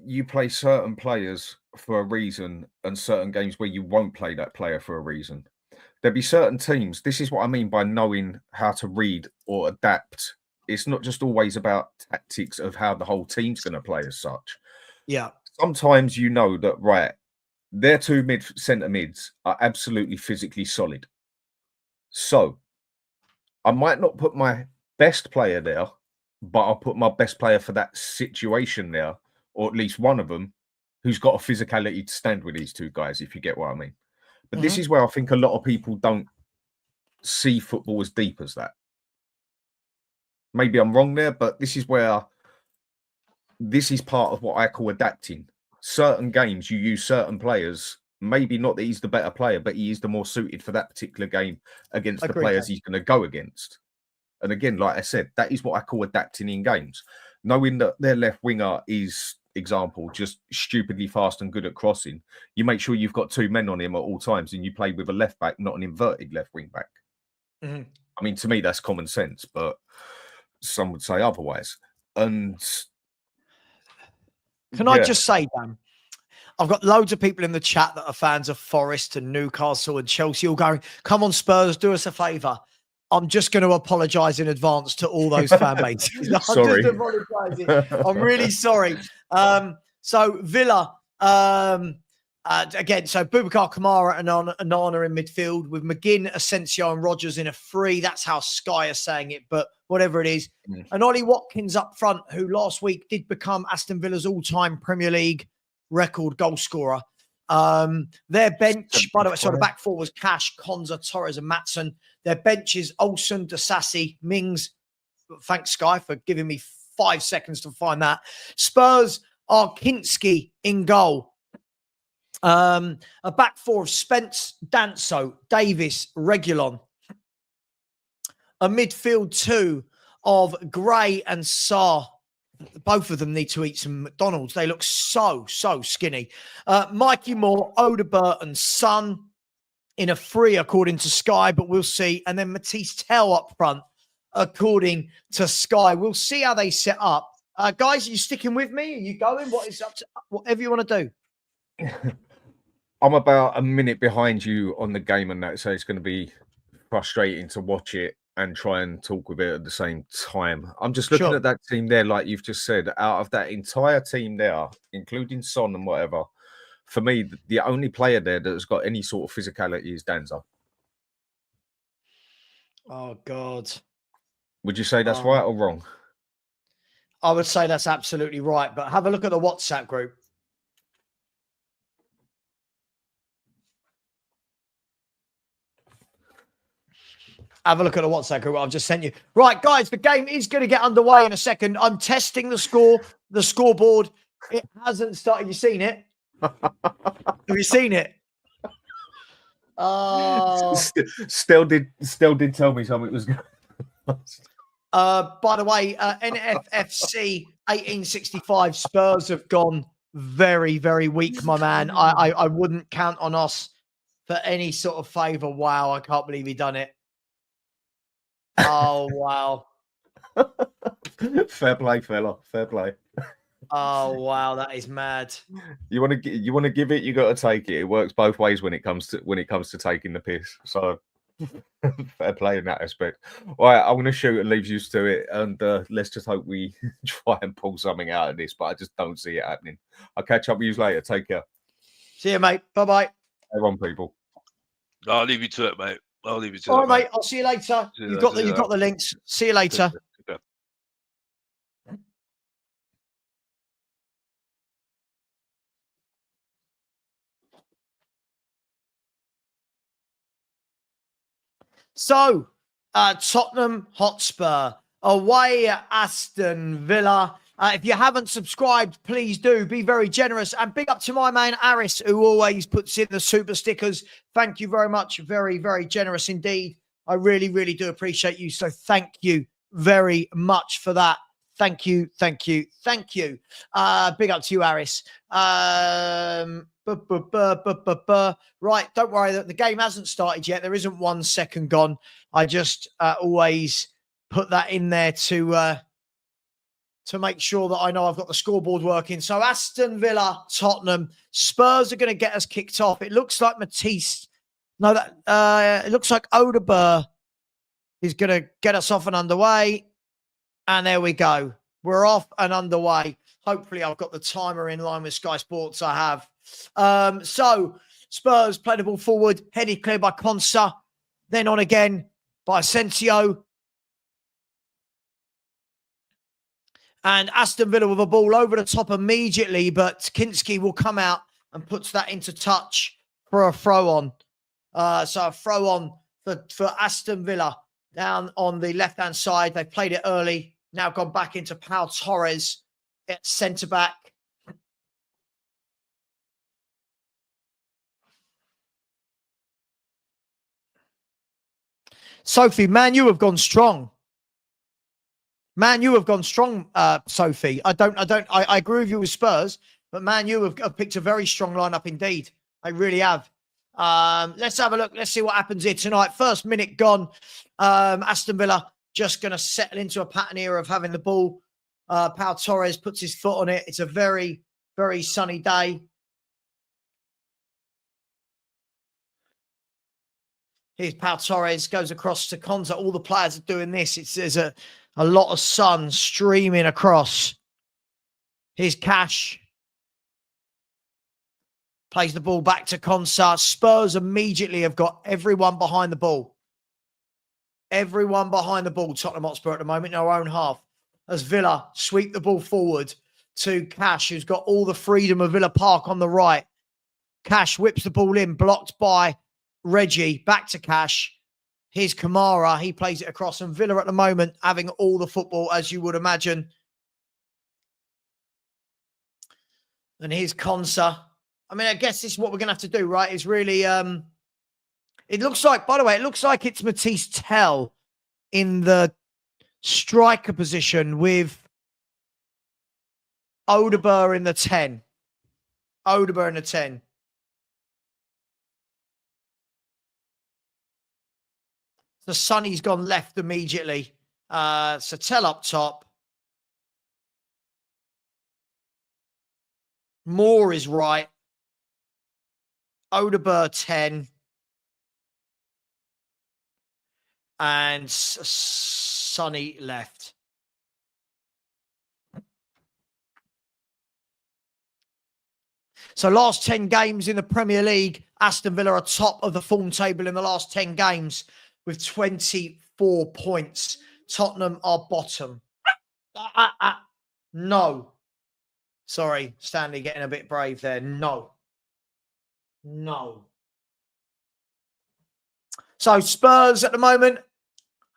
you play certain players for a reason and certain games where you won't play that player for a reason. There'll be certain teams. This is what I mean by knowing how to read or adapt. It's not just always about tactics of how the whole team's going to play as such. Yeah. Sometimes you know that, right, their 2 centre mids are absolutely physically solid. So I might not put my best player there, but I'll put my best player for that situation there, or at least one of them who's got a physicality to stand with these 2 guys, if you get what I mean. But this is where I think a lot of people don't see football as deep as that. Maybe I'm wrong there, but this is part of what I call adapting. Certain games, you use certain players. Maybe not that he's the better player, but he is the more suited for that particular game against the players he's going to go against. And again, like I said, that is what I call adapting in games. Knowing that their left winger is, example, just stupidly fast and good at crossing, you make sure you've got 2 men on him at all times and you play with a left back, not an inverted left wing back. I mean, to me, that's common sense, but some would say otherwise. And can I just say, Dan, I've got loads of people in the chat that are fans of Forest and Newcastle and Chelsea all going, come on, Spurs, do us a favour. I'm just going to apologise in advance to all those fan bases. I'm Sorry. just apologising. I'm really sorry. So Villa, again, so Boubacar Kamara and Onana in midfield with McGinn, Asensio and Rodgers in a free. That's how Sky are saying it, but whatever it is. And Ollie Watkins up front, who last week did become Aston Villa's all-time Premier League record goal scorer. Their bench, by the way, so the back four was Cash, Konza, Torres and Matson. Their bench is Olsen, Dasasi, Mings. Thanks, Sky, for giving me 5 seconds to find that. Spurs are Kinski in goal. A back four of Spence, Danso, Davis, Regulon. A midfield two of Gray and Sarr. Both of them need to eat some McDonald's. They look so skinny. Mikey Moore, Odegaard and Son in a free, according to Sky, but we'll see. And then Matisse Tell up front, according to Sky. We'll see how they set up. Guys, are you sticking with me? Are you going? What is up to whatever you want to do? I'm about a minute behind you on the game and that, so it's going to be frustrating to watch it and try and talk with it at the same time. I'm just looking at that team there, like you've just said, out of that entire team there, including Son and whatever, for me, the only player there that has got any sort of physicality is Danza. Oh, God. Would you say that's right or wrong? I would say that's absolutely right, but have a look at the WhatsApp group. Have a look at the WhatsApp group I've just sent you. Right, guys, the game is going to get underway in a second. I'm testing the scoreboard. It hasn't started. You seen it? Have you seen it? Still did tell me something was good. By the way, NFFC 1865 Spurs have gone very, very weak, my man. I wouldn't count on us for any sort of favour. Wow, I can't believe he done it. Oh, wow. Fair play, fella. Fair play. Oh, wow, that is mad. You want to give it, you got to take it. It works both ways when it comes to taking the piss. So fair play in that aspect. All right, I'm going to shoot and leave you to it, and let's just hope we try and pull something out of this. But I just don't see it happening. I'll catch up with you later. Take care. See you, mate. Bye bye. Everyone, people. I'll leave you to it, mate. I'll leave you to All it. right, mate. I'll see you later. You've got the links. See you later. Okay. So, Tottenham Hotspur away at Aston Villa. If you haven't subscribed, please do. Be very generous. And big up to my man, Aris, who always puts in the super stickers. Thank you very much. Very, very generous indeed. I really, really do appreciate you. So thank you very much for that. Thank you, thank you, thank you. Big up to you, Aris. Right, don't worry, the game hasn't started yet. There isn't 1 second gone. I just always put that in there to make sure that I know I've got the scoreboard working. So Aston Villa, Tottenham, Spurs are going to get us kicked off. It looks like Matisse. No, it looks like Odegaard is going to get us off and underway. And there we go. We're off and underway. Hopefully I've got the timer in line with Sky Sports. I have. So Spurs play the ball forward, headed clear by Konsa, then on again by Asensio. And Aston Villa with a ball over the top immediately, but Kinski will come out and puts that into touch for a throw on. So a throw on for Aston Villa down on the left-hand side. They played it early, now gone back into Pau Torres at centre-back. Sophie, man, you have gone strong. Man, you have gone strong, Sophie. I agree with you with Spurs, but man, you have picked a very strong lineup indeed. I really have. Let's have a look. Let's see what happens here tonight. First minute gone. Aston Villa just going to settle into a pattern here of having the ball. Pau Torres puts his foot on it. It's a very, very sunny day. Here's Pau Torres, goes across to Konza. All the players are doing this. There's a lot of sun streaming across. Here's Cash. Plays the ball back to Konsa. Spurs immediately have got everyone behind the ball. Everyone behind the ball, Tottenham Hotspur at the moment in our own half. As Villa sweep the ball forward to Cash, who's got all the freedom of Villa Park on the right. Cash whips the ball in, blocked by Reggie. Back to Cash. Here's Kamara. He plays it across. And Villa at the moment having all the football, as you would imagine. And here's Konsa. I mean, I guess this is what we're going to have to do, right? Is really, it looks like, by the way, it looks like it's Matisse Tell in the striker position with Odegaard in the 10. Odegaard in the 10. So Sonny's gone left immediately. So Tell up top. Moore is right. Odegaard 10. And Sonny left. So last 10 games in the Premier League, Aston Villa are top of the form table in the last 10 games with 24 points. Tottenham are bottom. No. Sorry, Stanley getting a bit brave there. No. So Spurs at the moment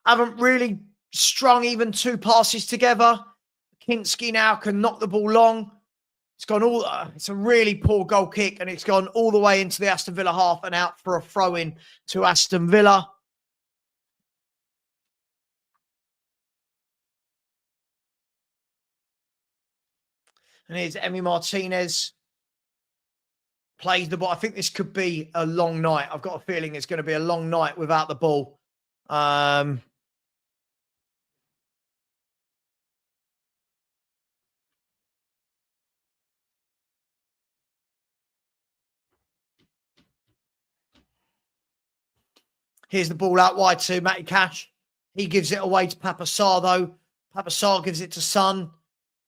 haven't really strung even 2 passes together. Kinski now can knock the ball long. It's gone all. It's a really poor goal kick, and it's gone all the way into the Aston Villa half and out for a throw-in to Aston Villa. And here's Emi Martinez. Plays the ball. I think this could be a long night. I've got a feeling it's going to be a long night without the ball. Here's the ball out wide to Matty Cash. He gives it away to Papasar, though. Papasar gives it to Son.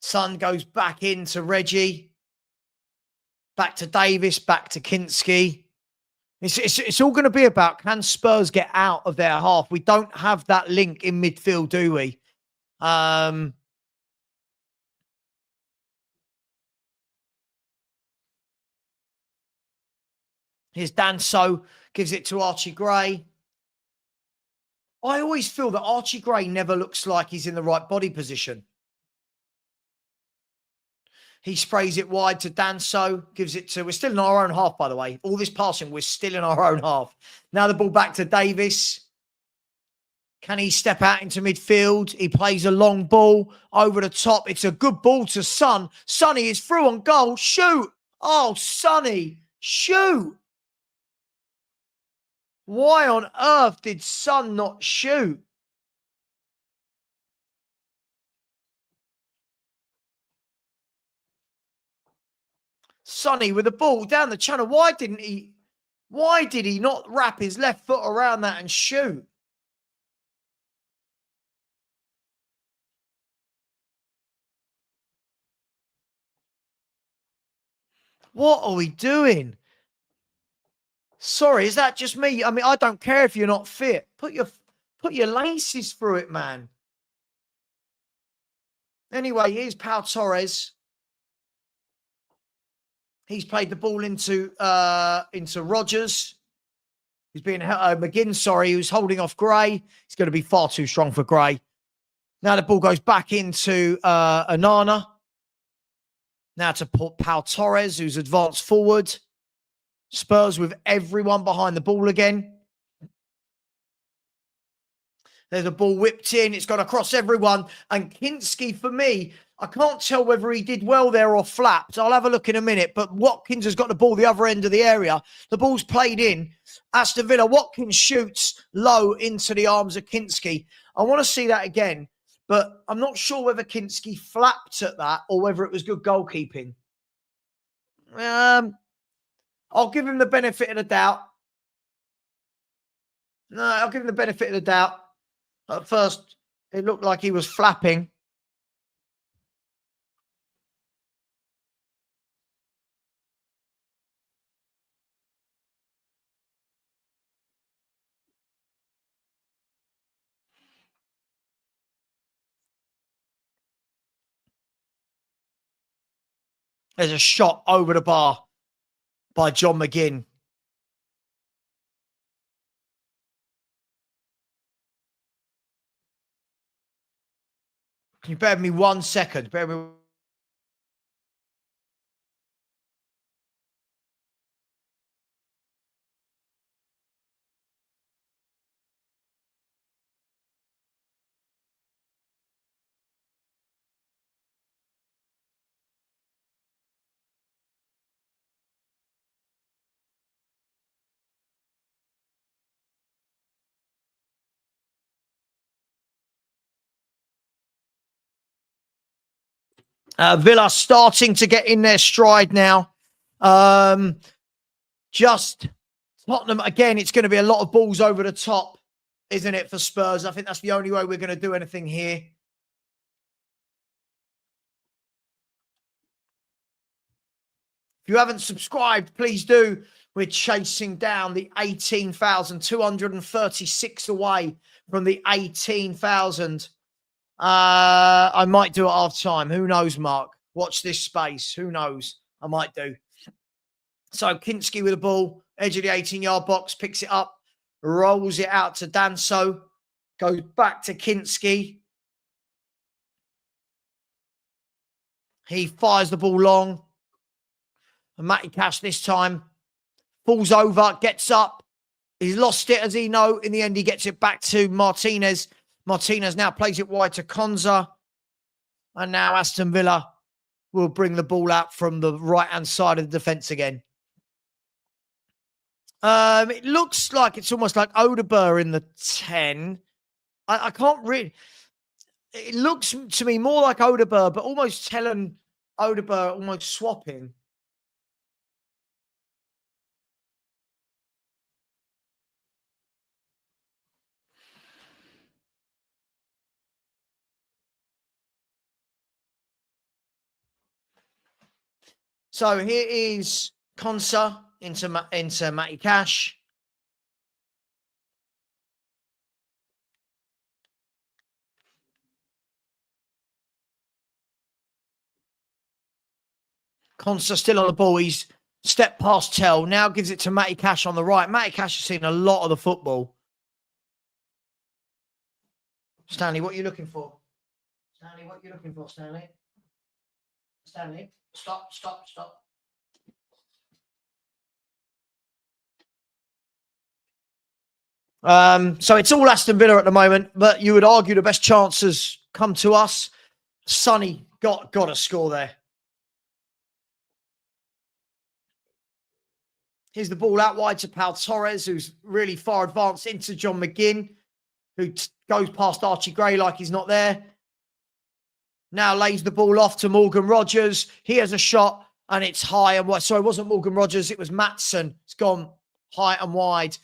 Son goes back into Reggie. Back to Davis, back to Kinski. It's all going to be about, can Spurs get out of their half? We don't have that link in midfield, do we? Here's Danso, gives it to Archie Gray. I always feel that Archie Gray never looks like he's in the right body position. He sprays it wide to Danso, gives it to... We're still in our own half, by the way. All this passing, we're still in our own half. Now the ball back to Davis. Can he step out into midfield? He plays a long ball over the top. It's a good ball to Son. Sonny is through on goal. Shoot! Oh, Sonny, shoot! Why on earth did Son not shoot? Sonny with the ball down the channel. Why did he not wrap his left foot around that and shoot? What are we doing? Sorry, is that just me? I mean, I don't care if you're not fit. Put your laces through it, man. Anyway, here's Pau Torres. He's played the ball into Rogers. He's being McGinn, sorry, who's holding off Gray. He's going to be far too strong for Gray. Now the ball goes back into Anana. Now to Pau Torres, who's advanced forward. Spurs with everyone behind the ball again. There's a ball whipped in. It's gone across everyone. And Kinski, for me, I can't tell whether he did well there or flapped. I'll have a look in a minute. But Watkins has got the ball the other end of the area. The ball's played in. Aston Villa, Watkins shoots low into the arms of Kinski. I want to see that again. But I'm not sure whether Kinski flapped at that or whether it was good goalkeeping. I'll give him the benefit of the doubt. No, I'll give him the benefit of the doubt. At first, it looked like he was flapping. There's a shot over the bar by John McGinn. Can you bear with me 1 second? Bear with me. Villa starting to get in their stride now. Just Tottenham, again, it's going to be a lot of balls over the top, isn't it, for Spurs? I think that's the only way we're going to do anything here. If you haven't subscribed, please do. We're chasing down the 18,236 away from the 18,000. I might do it half time. Who knows, Mark? Watch this space. Who knows? I might do. So Kinski with the ball, edge of the 18-yard box, picks it up, rolls it out to Danso, goes back to Kinski. He fires the ball long. And Matty Cash this time falls over, gets up. He's lost it, as he know. In the end, he gets it back to Martinez. Martinez now plays it wide to Konza. And now Aston Villa will bring the ball out from the right-hand side of the defence again. It looks like it's almost like Odeberg in the 10. I can't read. It looks to me more like Odeberg, but almost telling Odeberg almost swapping. So here is Konsa into Matty Cash. Konsa still on the ball. He's stepped past Tell. Now gives it to Matty Cash on the right. Matty Cash has seen a lot of the football. Stanley, what are you looking for? Stanley, what are you looking for, Stanley? Stanley, stop. So it's all Aston Villa at the moment, but you would argue the best chances come to us. Sonny got a score there. Here's the ball out wide to Pau Torres, who's really far advanced into John McGinn, who goes past Archie Gray like he's not there. Now lays the ball off to Morgan Rogers. He has a shot, and it's high and wide. Sorry, it wasn't Morgan Rogers. It was Matson. It's gone high and wide.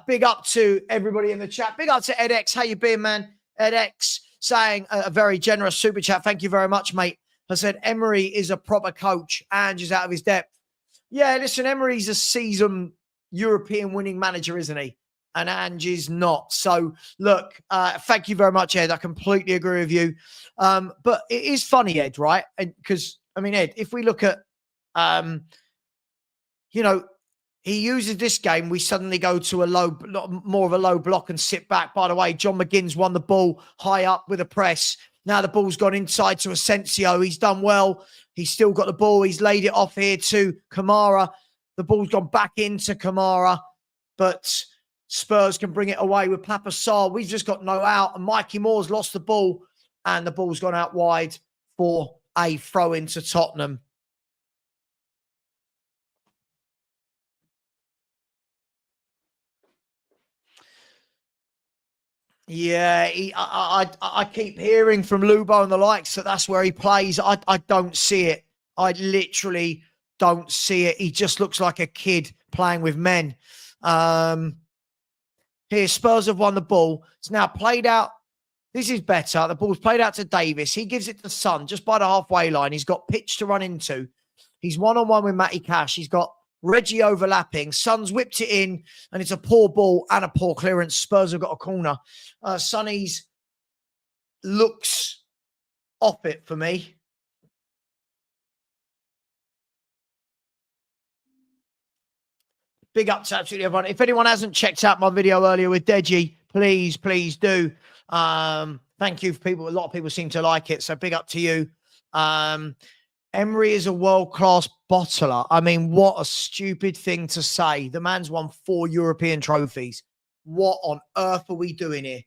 Big up to everybody in the chat. Big up to EdX. How you been, man? EdX saying a very generous super chat. Thank you very much, mate. I said Emery is a proper coach. Ange is out of his depth. Yeah, listen, Emery's a seasoned European winning manager, isn't he? And Ange is not. So, look, thank you very much, Ed. I completely agree with you. But it is funny, Ed, right? Because, I mean, Ed, if we look at, he uses this game, we suddenly go to more of a low block and sit back. By the way, John McGinn's won the ball high up with a press. Now the ball's gone inside to Asensio. He's done well. He's still got the ball. He's laid it off here to Kamara. The ball's gone back into Kamara. But Spurs can bring it away with Papa Sarr. We've just got no out. And Mikey Moore's lost the ball. And the ball's gone out wide for a throw into Tottenham. Yeah, I keep hearing from Lubo and the likes that that's where he plays. I don't see it. I literally don't see it. He just looks like a kid playing with men. Here's Here, Spurs have won the ball. It's now played out. This is better. The ball's played out to Davis. He gives it to Son just by the halfway line. He's got pitch to run into. He's one-on-one with Matty Cash. He's got Reggie overlapping. Son's whipped it in, and it's a poor ball and a poor clearance. Spurs have got a corner. Sonny's looks off it for me. Big up to absolutely everyone. If anyone hasn't checked out my video earlier with Deji, please do. Thank you for people. A lot of people seem to like it, so big up to you. Emery is a world-class bottler. I mean, what a stupid thing to say. The man's won 4 European trophies. What on earth are we doing here?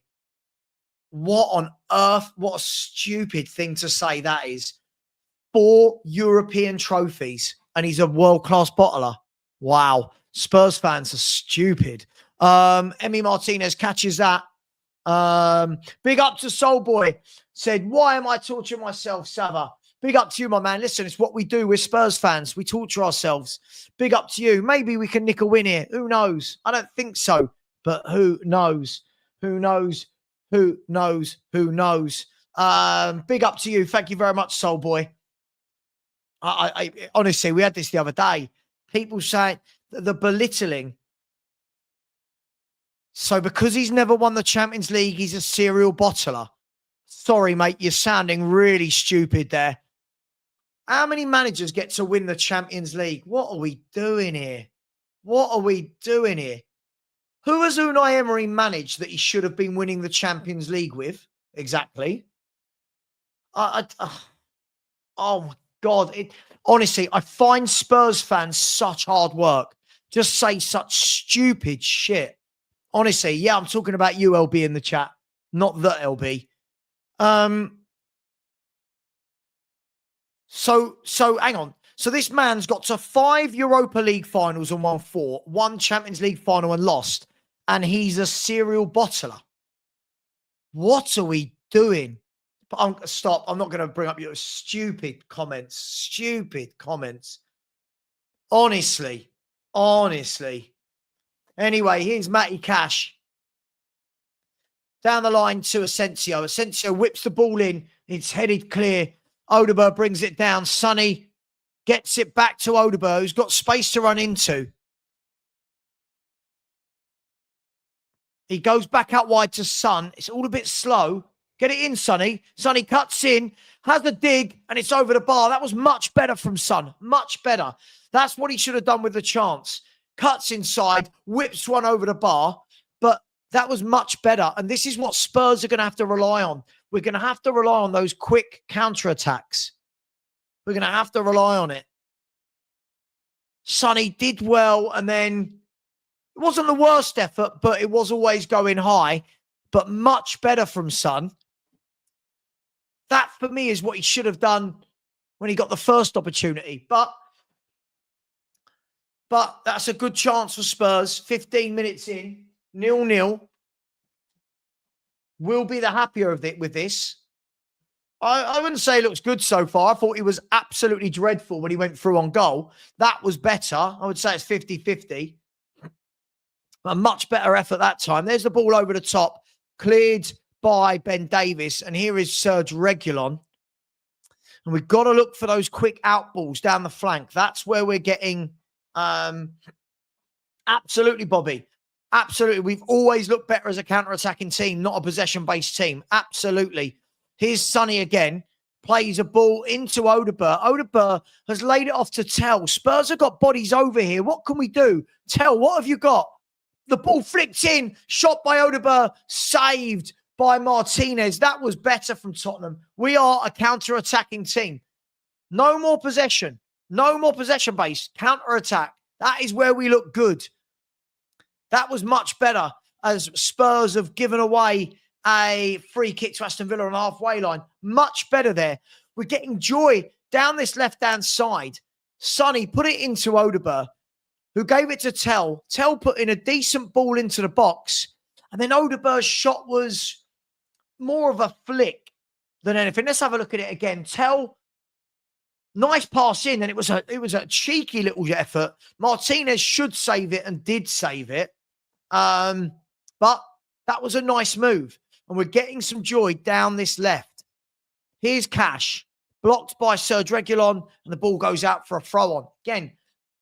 What on earth? What a stupid thing to say that is. 4 European trophies, and he's a world-class bottler. Wow. Spurs fans are stupid. Emi Martinez catches that. Big up to Soulboy. Said, why am I torturing myself, Savva? Big up to you, my man. Listen, it's what we do. We're Spurs fans. We torture ourselves. Big up to you. Maybe we can nick a win here. Who knows? I don't think so. But who knows? Who knows? Who knows? Who knows? Big up to you. Thank you very much, Soulboy. I honestly, we had this the other day. People saying the belittling. So because he's never won the Champions League, he's a serial bottler. Sorry, mate, you're sounding really stupid there. How many managers get to win the Champions League? What are we doing here? What are we doing here? Who has Unai Emery managed that he should have been winning the Champions League with? Exactly. Oh, my God. Honestly, I find Spurs fans such hard work. Just say such stupid shit. Honestly, yeah, I'm talking about you, LB, in the chat. Not the LB. So hang on. So this man's got to 5 Europa League finals and won 4, 1 Champions League final and lost, and he's a serial bottler. What are we doing? Stop. I'm not going to bring up your stupid comments. Stupid comments. Honestly. Anyway, here's Matty Cash. Down the line to Asensio. Asensio whips the ball in. It's headed clear. Odegaard brings it down. Sonny gets it back to Odegaard, who's got space to run into. He goes back out wide to Son. It's all a bit slow. Get it in, Sonny. Sonny cuts in, has a dig, and it's over the bar. That was much better from Son. Much better. That's what he should have done with the chance. Cuts inside, whips one over the bar, but that was much better. And this is what Spurs are going to have to rely on. We're going to have to rely on those quick counterattacks. We're going to have to rely on it. Sonny did well, and then it wasn't the worst effort, but it was always going high, but much better from Son. That, for me, is what he should have done when he got the first opportunity. But that's a good chance for Spurs. 15 minutes in, 0-0. We'll be the happier of it with this. I wouldn't say it looks good so far. I thought he was absolutely dreadful when he went through on goal. That was better. I would say it's 50-50. A much better effort that time. There's the ball over the top, cleared by Ben Davis. And here is Serge Reguilon. And we've got to look for those quick out balls down the flank. That's where we're getting... absolutely, Bobby. Absolutely. We've always looked better as a counter-attacking team, not a possession-based team. Absolutely. Here's Sonny again. Plays a ball into Odegaard. Odegaard has laid it off to Tell. Spurs have got bodies over here. What can we do? Tell, what have you got? The ball flicked in. Shot by Odegaard. Saved by Martinez. That was better from Tottenham. We are a counter-attacking team. No more possession. No more possession-based. Counter-attack. That is where we look good. That was much better as Spurs have given away a free kick to Aston Villa on the halfway line. Much better there. We're getting joy down this left-hand side. Sonny put it into Odegaard, who gave it to Tell. Tell put in a decent ball into the box. And then Odegaard's shot was more of a flick than anything. Let's have a look at it again. Tell, nice pass in, and it was a cheeky little effort. Martinez should save it and did save it. But that was a nice move. And we're getting some joy down this left. Here's Cash, blocked by Serge Reguilon, and the ball goes out for a throw-on. Again,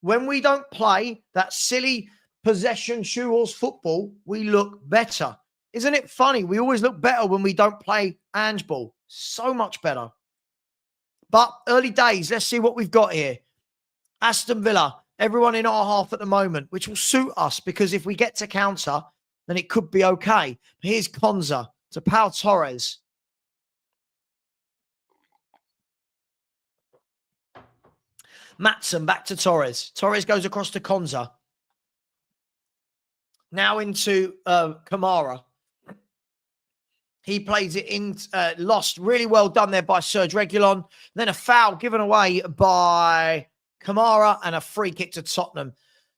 when we don't play that silly possession shoehorse football, we look better. Isn't it funny? We always look better when we don't play Ange ball. So much better. But early days, let's see what we've got here. Aston Villa, everyone in our half at the moment, which will suit us because if we get to counter, then it could be okay. Here's Konza to Pau Torres. Matson back to Torres. Torres goes across to Konza. Now into Kamara. He plays it in, lost. Really well done there by Serge Reguilon. Then a foul given away by Kamara and a free kick to Tottenham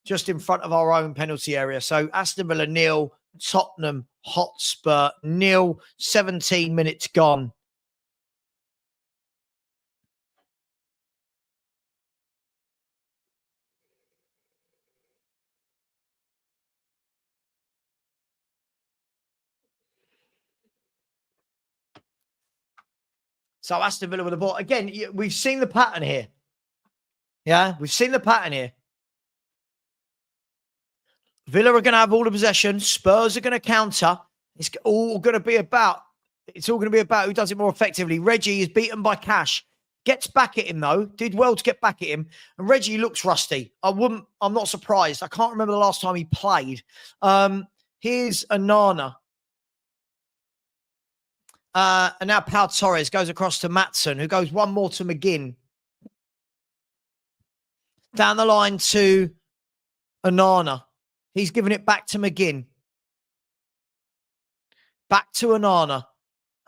just in front of our own penalty area. So Aston Villa 0, Tottenham Hotspur 0, 17 minutes gone. So Aston Villa with the ball. Again, we've seen the pattern here. Yeah, we've seen the pattern here. Villa are going to have all the possession. Spurs are going to counter. It's all going to be about who does it more effectively. Reggie is beaten by Cash. Gets back at him, though. Did well to get back at him. And Reggie looks rusty. I'm not surprised. I can't remember the last time he played. Here's Anana. And now Pau Torres goes across to Matson, who goes one more to McGinn. Down the line to Anana. He's giving it back to McGinn. Back to Anana.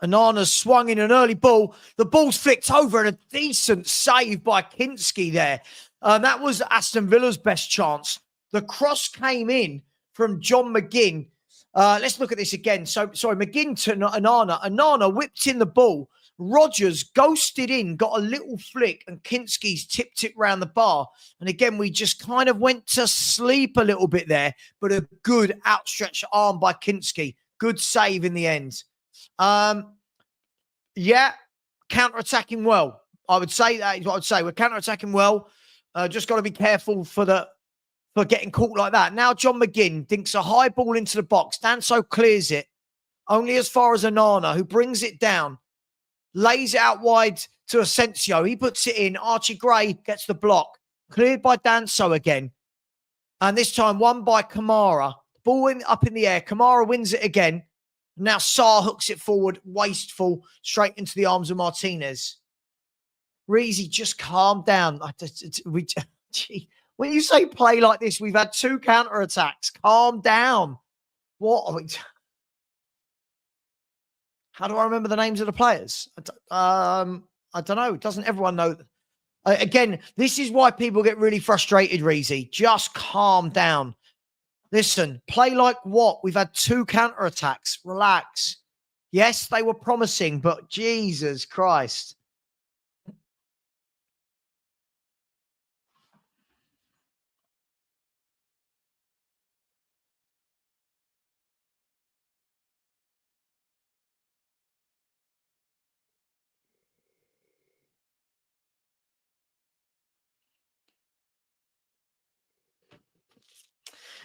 Anana's swung in an early ball. The ball's flicked over and a decent save by Kinski there. That was Aston Villa's best chance. The cross came in from John McGinn. Let's look at this again. McGinn to Anana. Anana whipped in the ball. Rodgers ghosted in, got a little flick, and Kinski's tipped it round the bar. And again, we just kind of went to sleep a little bit there, but a good outstretched arm by Kinski. Good save in the end. Yeah, counter-attacking well. I would say that is what I'd say. We're counter-attacking well. Just got to be careful for getting caught like that. Now John McGinn dinks a high ball into the box. Danso clears it only as far as Anana, who brings it down, lays it out wide to Asensio. He puts it in. Archie Gray gets the block. Cleared by Danso again. And this time won by Kamara. Ball up in the air. Kamara wins it again. Now Sarr hooks it forward, wasteful, straight into the arms of Martinez. Reezy, just calm down. When you say play like this, we've had 2 counter-attacks. Calm down. What? How do I remember the names of the players? I don't know. Doesn't everyone know? Again, this is why people get really frustrated, Reezy. Just calm down. Listen, play like what? We've had 2 counter-attacks. Relax. Yes, they were promising, but Jesus Christ.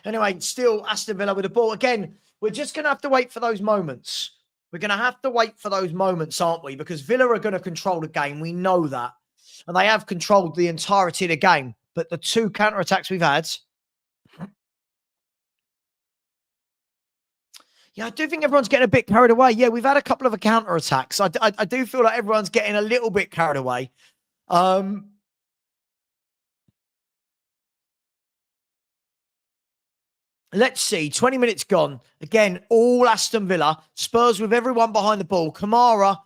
Anyway, still Aston Villa with the ball. Again, we're just going to have to wait for those moments. We're going to have to wait for those moments, aren't we? Because Villa are going to control the game. We know that. And they have controlled the entirety of the game. But the 2 counter-attacks we've had... Yeah, I do think everyone's getting a bit carried away. Yeah, we've had a couple of counter-attacks. I do feel like everyone's getting a little bit carried away. Let's see. 20 minutes gone. Again, all Aston Villa. Spurs with everyone behind the ball. Kamara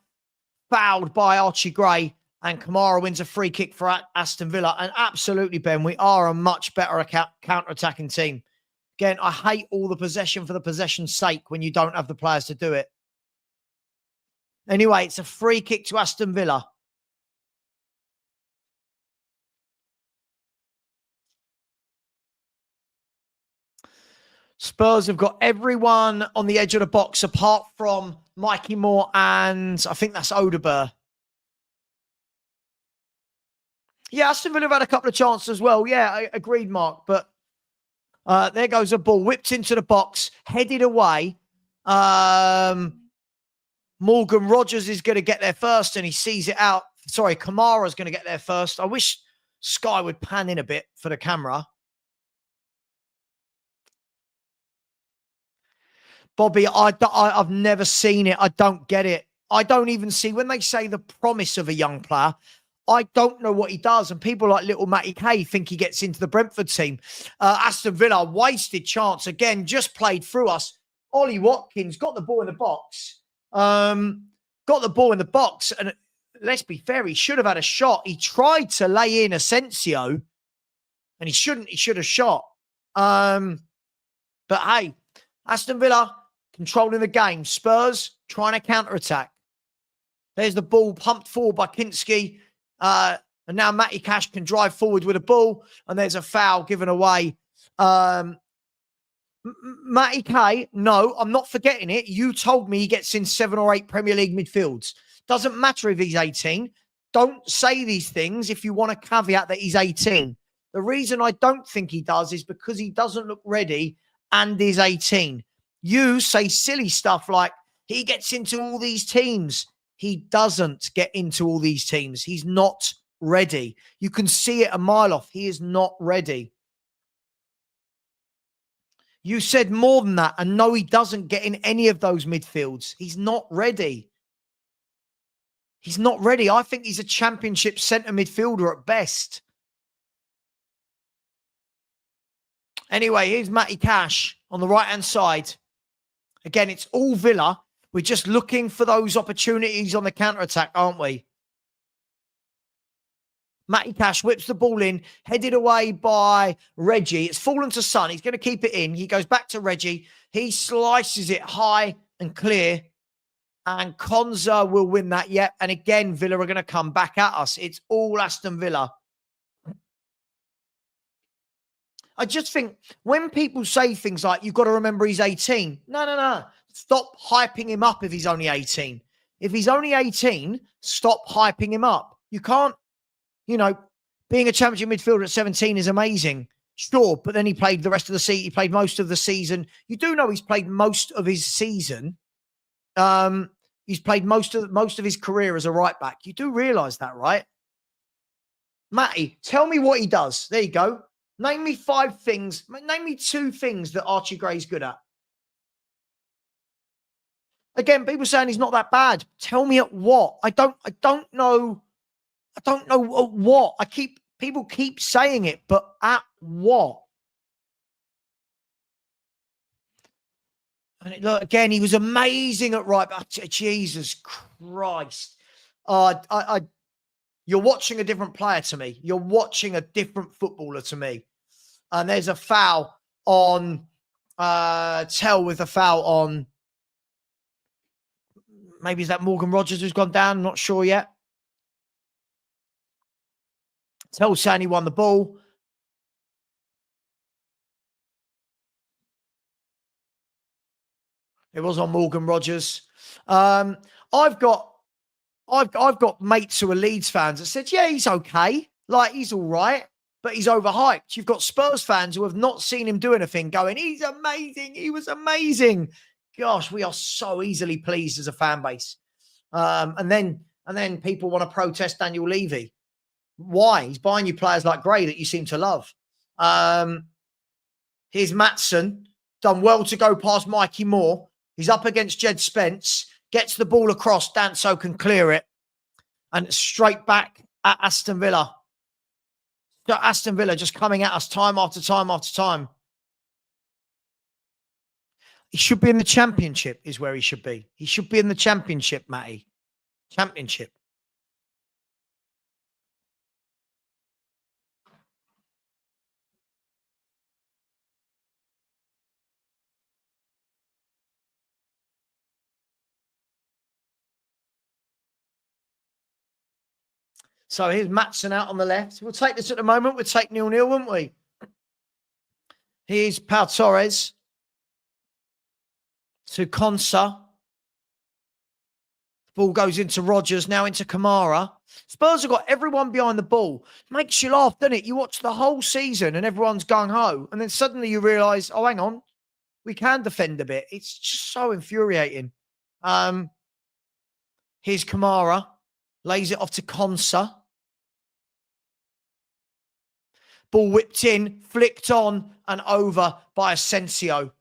fouled by Archie Gray. And Kamara wins a free kick for Aston Villa. And absolutely, Ben, we are a much better counter-attacking team. Again, I hate all the possession for the possession's sake when you don't have the players to do it. Anyway, it's a free kick to Aston Villa. Spurs have got everyone on the edge of the box apart from Mikey Moore and I think that's Odeberg. Yeah, Aston Villa have had a couple of chances as well. Yeah, I agreed, Mark. But there goes a ball whipped into the box, headed away. Morgan Rogers is going to get there first and he sees it out. Sorry, Kamara's going to get there first. I wish Sky would pan in a bit for the camera. Bobby, I've never seen it. I don't get it. I don't even see when they say the promise of a young player. I don't know what he does. And people like little Matty Kay think he gets into the Brentford team. Aston Villa, wasted chance again, just played through us. Ollie Watkins got the ball in the box. And let's be fair, he should have had a shot. He tried to lay in Asensio and he should have shot. But hey, Aston Villa controlling the game. Spurs trying to counter-attack. There's the ball pumped forward by Kinski. And now Matty Cash can drive forward with a ball. And there's a foul given away. Matty K, no, I'm not forgetting it. You told me he gets in 7 or 8 Premier League midfields. Doesn't matter if he's 18. Don't say these things if you want to caveat that he's 18. The reason I don't think he does is because he doesn't look ready and is 18. You say silly stuff like he gets into all these teams. He doesn't get into all these teams. He's not ready. You can see it a mile off. He is not ready. You said more than that. And no, he doesn't get in any of those midfields. He's not ready. He's not ready. I think he's a championship centre midfielder at best. Anyway, here's Matty Cash on the right-hand side. Again, it's all Villa. We're just looking for those opportunities on the counter-attack, aren't we? Matty Cash whips the ball in, headed away by Reggie. It's fallen to Son. He's going to keep it in. He goes back to Reggie. He slices it high and clear. And Konza will win that. Yep. And again, Villa are going to come back at us. It's all Aston Villa. I just think when people say things like, you've got to remember he's 18. No. Stop hyping him up if he's only 18. If he's only 18, stop hyping him up. You can't, being a championship midfielder at 17 is amazing. Sure, but then he played the rest of the season. He played most of the season. You do know he's played most of his season. He's played most of his career as a right back. You do realise that, right? Matty, tell me what he does. There you go. Name me 5 things. Name me 2 things that Archie Gray's good at. Again, people saying he's not that bad. Tell me at what? I don't know. I don't know at what. People keep saying it, but at what? And look, again, he was amazing at right back. Jesus Christ. You're watching a different player to me. You're watching a different footballer to me. And there's a foul on Tell with a foul on. Maybe is that Morgan Rogers who's gone down? I'm not sure yet. Tell saying he won the ball. It was on Morgan Rogers. I've got mates who are Leeds fans that said, yeah, he's okay. Like, he's all right, but he's overhyped. You've got Spurs fans who have not seen him do anything going, he's amazing. He was amazing. Gosh, we are so easily pleased as a fan base. And then people want to protest Daniel Levy. Why? He's buying you players like Gray that you seem to love. Here's Maatson. Done well to go past Mikey Moore. He's up against Jed Spence. Gets the ball across. Danso can clear it. And it's straight back at Aston Villa. So Aston Villa just coming at us time after time after time. He should be in the Championship is where he should be. He should be in the Championship, Matty. Championship. So here's Maatson out on the left. We'll take this at the moment. We'll take 0-0, won't we? Here's Pau Torres. to Konsa. Ball goes into Rogers, now into Kamara. Spurs have got everyone behind the ball. Makes you laugh, doesn't it? You watch the whole season and everyone's gung-ho. And then suddenly you realise, oh, hang on, we can defend a bit. It's just so infuriating. Here's Kamara. Lays it off to Konsa. Ball whipped in, flicked on and over by Asensio.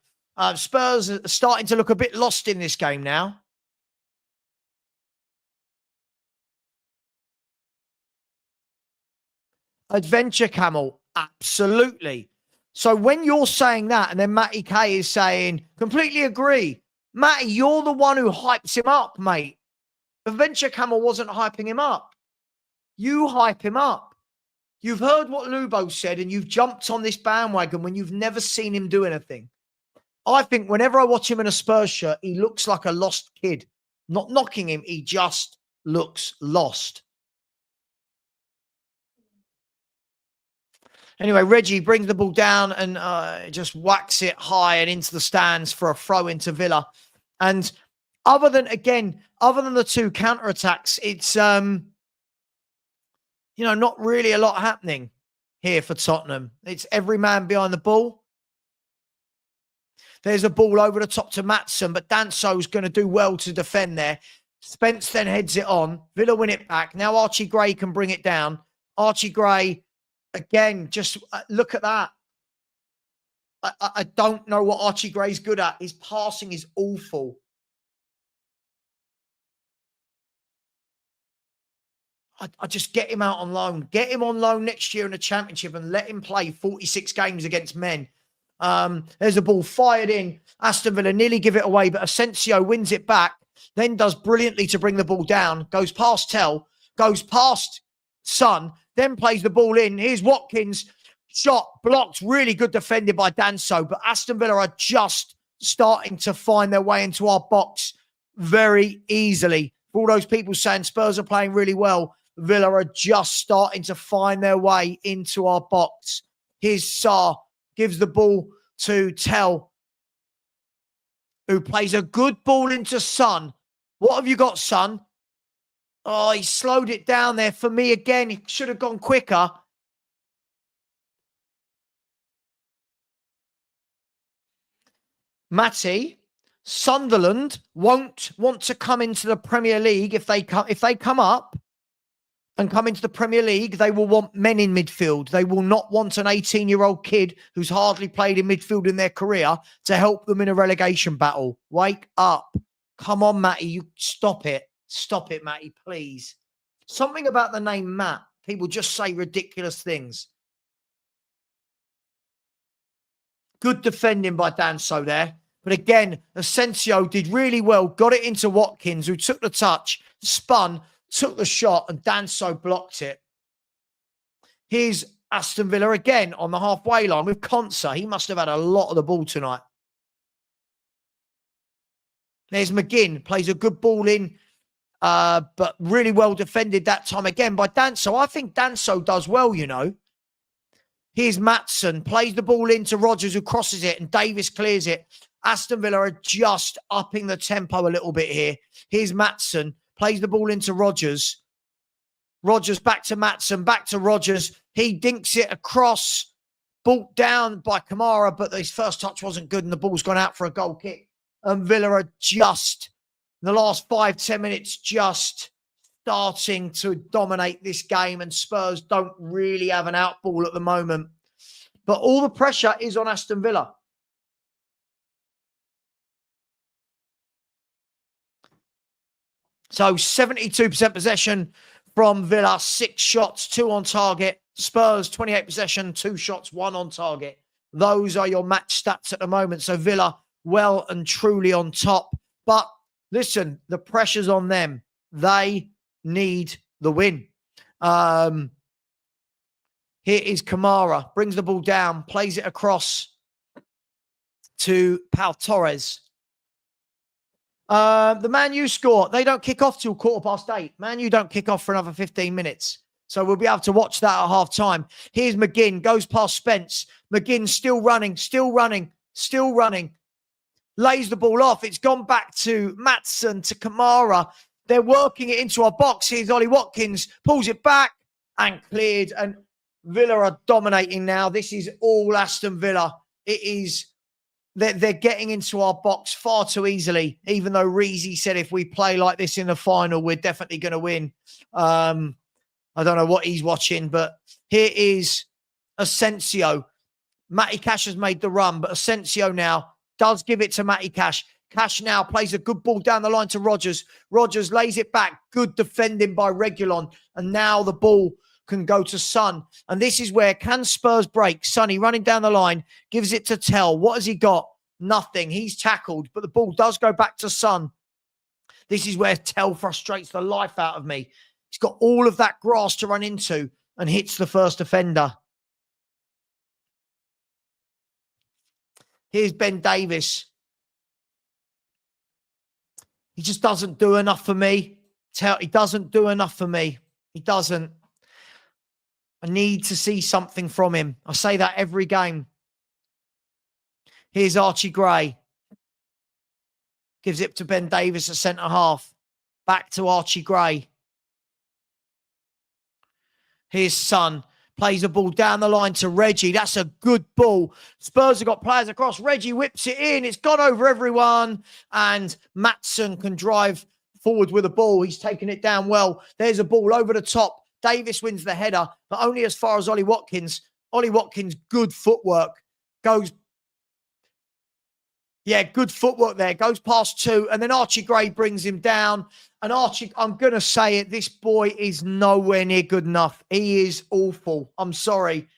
Spurs are starting to look a bit lost in this game now. Adventure Camel, absolutely. So when you're saying that and then Matty K is saying, completely agree. Matty, you're the one who hypes him up, mate. Adventure Camel wasn't hyping him up. You hype him up. You've heard what Lubo said and you've jumped on this bandwagon when you've never seen him do anything. I think whenever I watch him in a Spurs shirt, he looks like a lost kid. Not knocking him, he just looks lost. Anyway, Reggie brings the ball down and just whacks it high and into the stands for a throw into Villa. And other than the two counterattacks, it's, not really a lot happening here for Tottenham. It's every man behind the ball. There's a ball over the top to Maatsen, but Danso's going to do well to defend there. Spence then heads it on. Villa win it back. Now Archie Gray can bring it down. Archie Gray, again, just look at that. I don't know what Archie Gray's good at. His passing is awful. I just get him out on loan. Get him on loan next year in the Championship and let him play 46 games against men. There's a ball fired in. Aston Villa nearly give it away, but Asensio wins it back, then does brilliantly to bring the ball down, goes past Tell, goes past Son, then plays the ball in. Here's Watkins. Shot blocked. Really good defended by Danso, but Aston Villa are just starting to find their way into our box very easily. For all those people saying Spurs are playing really well, Villa are just starting to find their way into our box. Here's Sarr, gives the ball to Tell, who plays a good ball into Son. What have you got, Son? Oh, he slowed it down there for me again. He should have gone quicker. Matty, Sunderland won't want to come into the Premier League if they come up and come into the Premier League. They will want men in midfield. They will not want an 18-year-old kid who's hardly played in midfield in their career to help them in a relegation battle. Wake up. Come on, Matty. You stop it. Stop it, Matty, please. Something about the name Matt. People just say ridiculous things. Good defending by Danso there. But again, Asensio did really well. Got it into Watkins, who took the touch, spun, took the shot, and Danso blocked it. Here's Aston Villa again on the halfway line with Konsa. He must have had a lot of the ball tonight. There's McGinn. Plays a good ball in, but really well defended that time again by Danso. I think Danso does well, you know. Here's Maatsen. Plays the ball into Rogers, who crosses it, and Davis clears it. Aston Villa are just upping the tempo a little bit here. Here's Maatsen. Plays the ball into Rogers. Rogers back to Maatsen, back to Rogers. He dinks it across. Ball down by Kamara, but his first touch wasn't good and the ball's gone out for a goal kick. And Villa are just, in the last 5-10 minutes, just starting to dominate this game, and Spurs don't really have an out ball at the moment. But all the pressure is on Aston Villa. So 72% possession from Villa, 6 shots, 2 on target. Spurs, 28 possession, 2 shots, 1 on target. Those are your match stats at the moment. So Villa well and truly on top. But listen, the pressure's on them. They need the win. Here is Kamara. Brings the ball down, plays it across to Pau Torres. The Man U score. They don't kick off till 8:15. Man U don't kick off for another 15 minutes. So we'll be able to watch that at half time. Here's McGinn. Goes past Spence. McGinn still running. lays the ball off. It's gone back to Maatsen, to Kamara. They're working it into our box. Here's Ollie Watkins, pulls it back and cleared. And Villa are dominating now. This is all Aston Villa. It is, they're getting into our box far too easily, even though Reezy said if we play like this in the final, we're definitely going to win. I don't know what he's watching, but here is Asensio. Matty Cash has made the run, but Asensio now does give it to Matty Cash. Cash now plays a good ball down the line to Rodgers. Rodgers lays it back. Good defending by Reguilon. And now the ball can go to Son. And this is where, can Spurs break? Sonny running down the line, gives it to Tell. What has he got? Nothing. He's tackled, but the ball does go back to Son. This is where Tell frustrates the life out of me. He's got all of that grass to run into and hits the first offender. Here's Ben Davis. He just doesn't do enough for me. He doesn't do enough for me. He doesn't. I need to see something from him. I say that every game. Here's Archie Gray. Gives it to Ben Davis at centre-half. Back to Archie Gray. Here's Son. Plays the ball down the line to Reggie. That's a good ball. Spurs have got players across. Reggie whips it in. It's gone over everyone. And Maatsen can drive forward with the ball. He's taken it down well. There's a ball over the top. Davis wins the header, but only as far as Ollie Watkins. Ollie Watkins, good footwork. Goes, yeah, good footwork there. Goes past two. And then Archie Gray brings him down. And Archie, I'm going to say it, this boy is nowhere near good enough. He is awful. I'm sorry.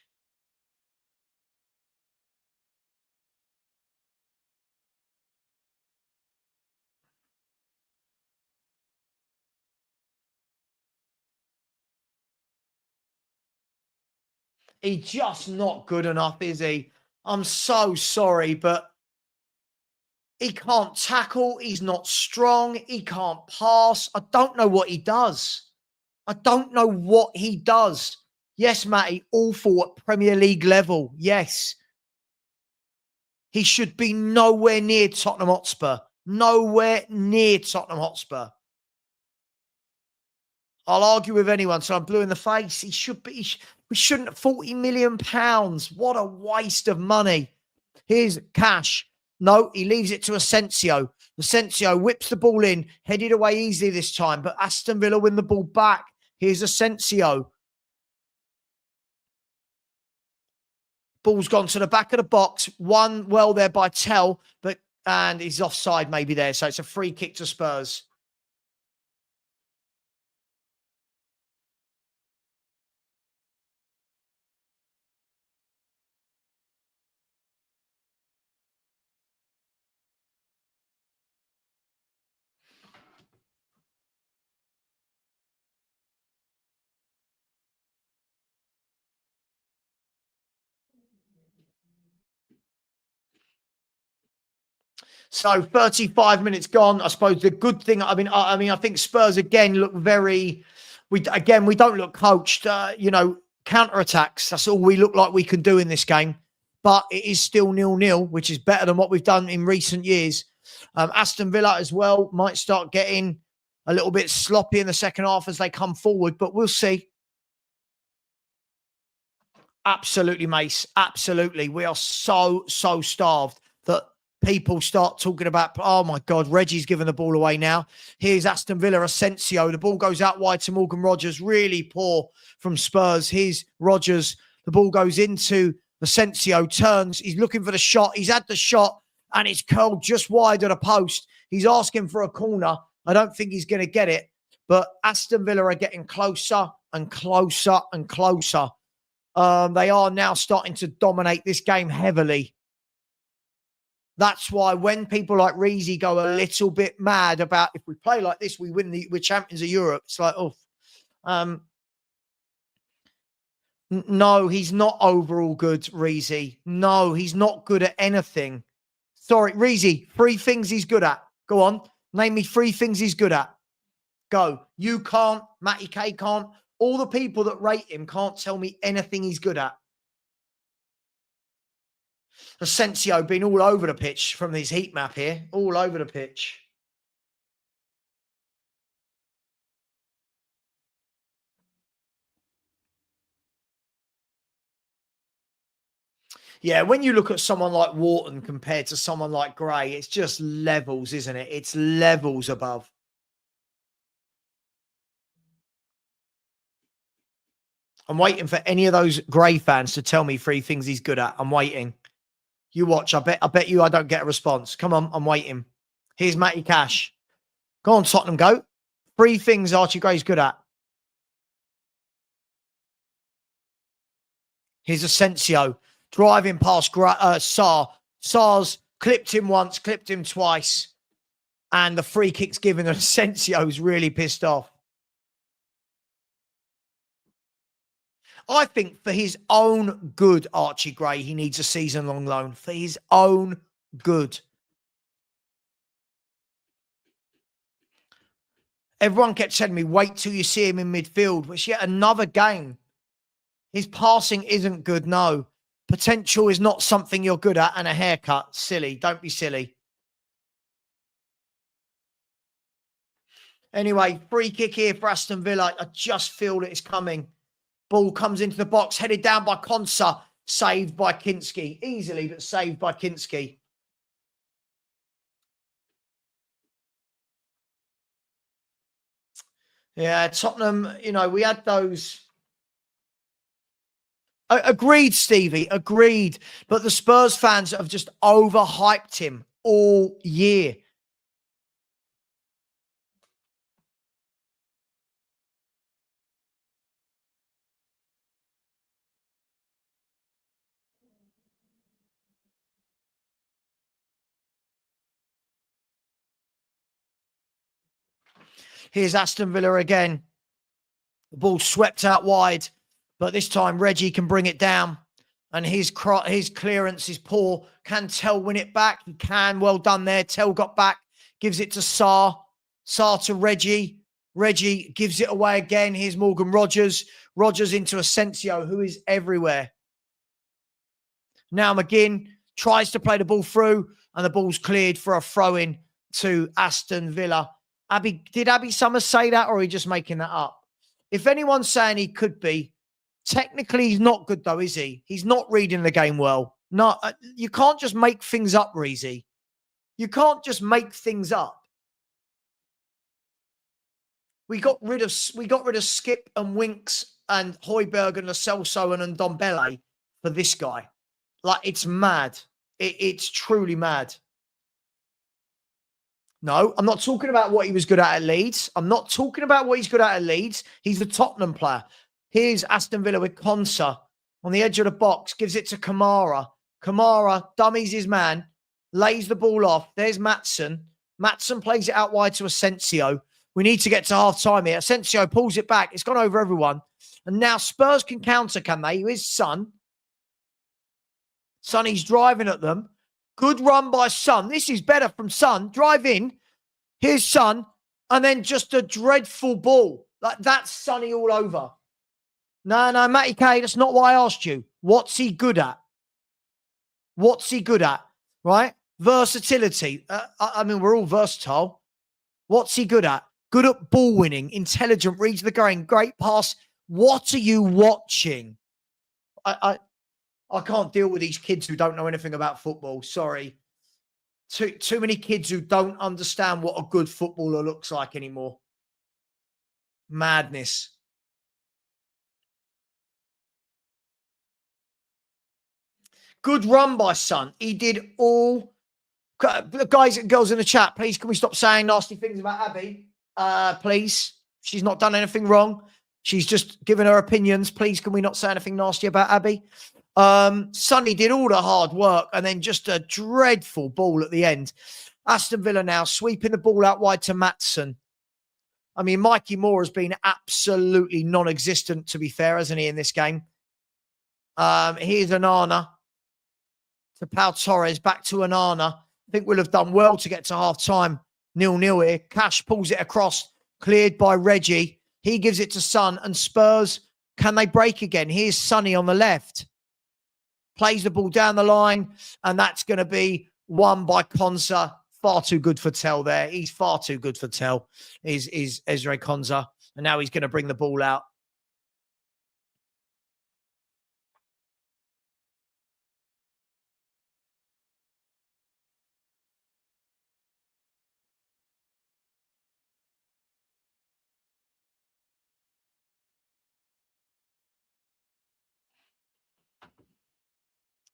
He's just not good enough, is he? I'm so sorry, but he can't tackle. He's not strong. He can't pass. I don't know what he does. I don't know what he does. Yes, Matty, awful at Premier League level. Yes. He should be nowhere near Tottenham Hotspur. Nowhere near Tottenham Hotspur. I'll argue with anyone, so I'm blue in the face. He should be. We shouldn't. £40 million. What a waste of money. Here's Cash. No, he leaves it to Asensio. Asensio whips the ball in, headed away easily this time, but Aston Villa win the ball back. Here's Asensio. Ball's gone to the back of the box. One well there by Tell, and he's offside maybe there. So it's a free kick to Spurs. So 35 minutes gone. I suppose the good thing, I think Spurs again look very, we don't look coached. Counter-attacks. That's all we look like we can do in this game. But it is still 0-0, which is better than what we've done in recent years. Aston Villa as well might start getting a little bit sloppy in the second half as they come forward, but we'll see. Absolutely, Mace. Absolutely. We are so starved that people start talking about, oh my God, Reggie's given the ball away now. Here's Aston Villa, Asensio. The ball goes out wide to Morgan Rodgers. Really poor from Spurs. Here's Rodgers. The ball goes into Asensio, turns. He's looking for the shot. He's had the shot and it's curled just wide of the post. He's asking for a corner. I don't think he's going to get it, but Aston Villa are getting closer and closer and closer. They are now starting to dominate this game heavily. That's why when people like Reezy go a little bit mad about if we play like this, we win, we're champions of Europe. It's like, no, he's not overall good, Reezy. No, he's not good at anything. Sorry, Reezy, 3 things he's good at. Go on, name me 3 things he's good at. Go. You can't, Matty K can't. All the people that rate him can't tell me anything he's good at. Asensio been all over the pitch from his heat map here. All over the pitch. Yeah, when you look at someone like Wharton compared to someone like Gray, it's just levels, isn't it? It's levels above. I'm waiting for any of those Gray fans to tell me 3 things he's good at. I'm waiting. You watch. I bet you I don't get a response. Come on, I'm waiting. Here's Matty Cash. Go on, Tottenham, go. 3 things Archie Gray's good at. Here's Asensio driving past Sarr. Sarr's clipped him once, clipped him twice. And the free kick's given, and Asensio's really pissed off. I think for his own good, Archie Gray, he needs a season-long loan. For his own good. Everyone kept telling me, wait till you see him in midfield. Which yet another game. His passing isn't good, no. Potential is not something you're good at, and a haircut. Silly. Don't be silly. Anyway, free kick here for Aston Villa. I just feel that it's coming. Ball comes into the box, headed down by Konsa. Saved by Kinski. Easily, but saved by Kinski. Yeah, Tottenham, you know, we had those... Agreed, Stevie, agreed. But the Spurs fans have just overhyped him all year. Here's Aston Villa again. The ball swept out wide, but this time Reggie can bring it down. And his clearance is poor. Can Tell win it back? He can. Well done there. Tell got back. Gives it to Sarr. Sarr to Reggie. Reggie gives it away again. Here's Morgan Rogers. Rogers into Asensio, who is everywhere. Now McGinn tries to play the ball through, and the ball's cleared for a throw-in to Aston Villa. Did Abby Summers say that, or are he just making that up? If anyone's saying he could be, technically he's not good though, is he? He's not reading the game well. No, you can't just make things up, Reezy. You can't just make things up. We got rid of Skip and Winks and Højbjerg and Lo Celso and Ndombele for this guy. Like, it's mad. It's truly mad. No, I'm not talking about what he was good at Leeds. I'm not talking about what he's good at Leeds. He's the Tottenham player. Here's Aston Villa with Konsa on the edge of the box. Gives it to Kamara. Kamara dummies his man. Lays the ball off. There's Maatsen. Maatsen plays it out wide to Asensio. We need to get to half-time here. Asensio pulls it back. It's gone over everyone. And now Spurs can counter, can they? His Son. Sonny's driving at them. Good run by Son. This is better from Son. Drive in. Here's Son. And then just a dreadful ball. Like, that's Sonny all over. No, Matty K, that's not what I asked you. What's he good at? What's he good at? Right? Versatility. I mean, we're all versatile. What's he good at? Good at ball winning. Intelligent. Reads the going. Great pass. What are you watching? I can't deal with these kids who don't know anything about football. Sorry. Too many kids who don't understand what a good footballer looks like anymore. Madness. Good run by Son. He did all... Guys and girls in the chat, please, can we stop saying nasty things about Abby? Please. She's not done anything wrong. She's just given her opinions. Please, can we not say anything nasty about Abby? Sonny did all the hard work and then just a dreadful ball at the end. Aston Villa now sweeping the ball out wide to Maatsen. I mean, Mikey Moore has been absolutely non-existent, to be fair, hasn't he, in this game? Here's Onana to Pau Torres, back to Onana. I think we'll have done well to get to half-time. 0-0 here. Cash pulls it across, cleared by Reggie. He gives it to Son, and Spurs, can they break again? Here's Sonny on the left. plays the ball down the line, and that's going to be won by Konsa. Far too good for Tell there. He's far too good for Tell, is Ezra Konsa. And now he's going to bring the ball out.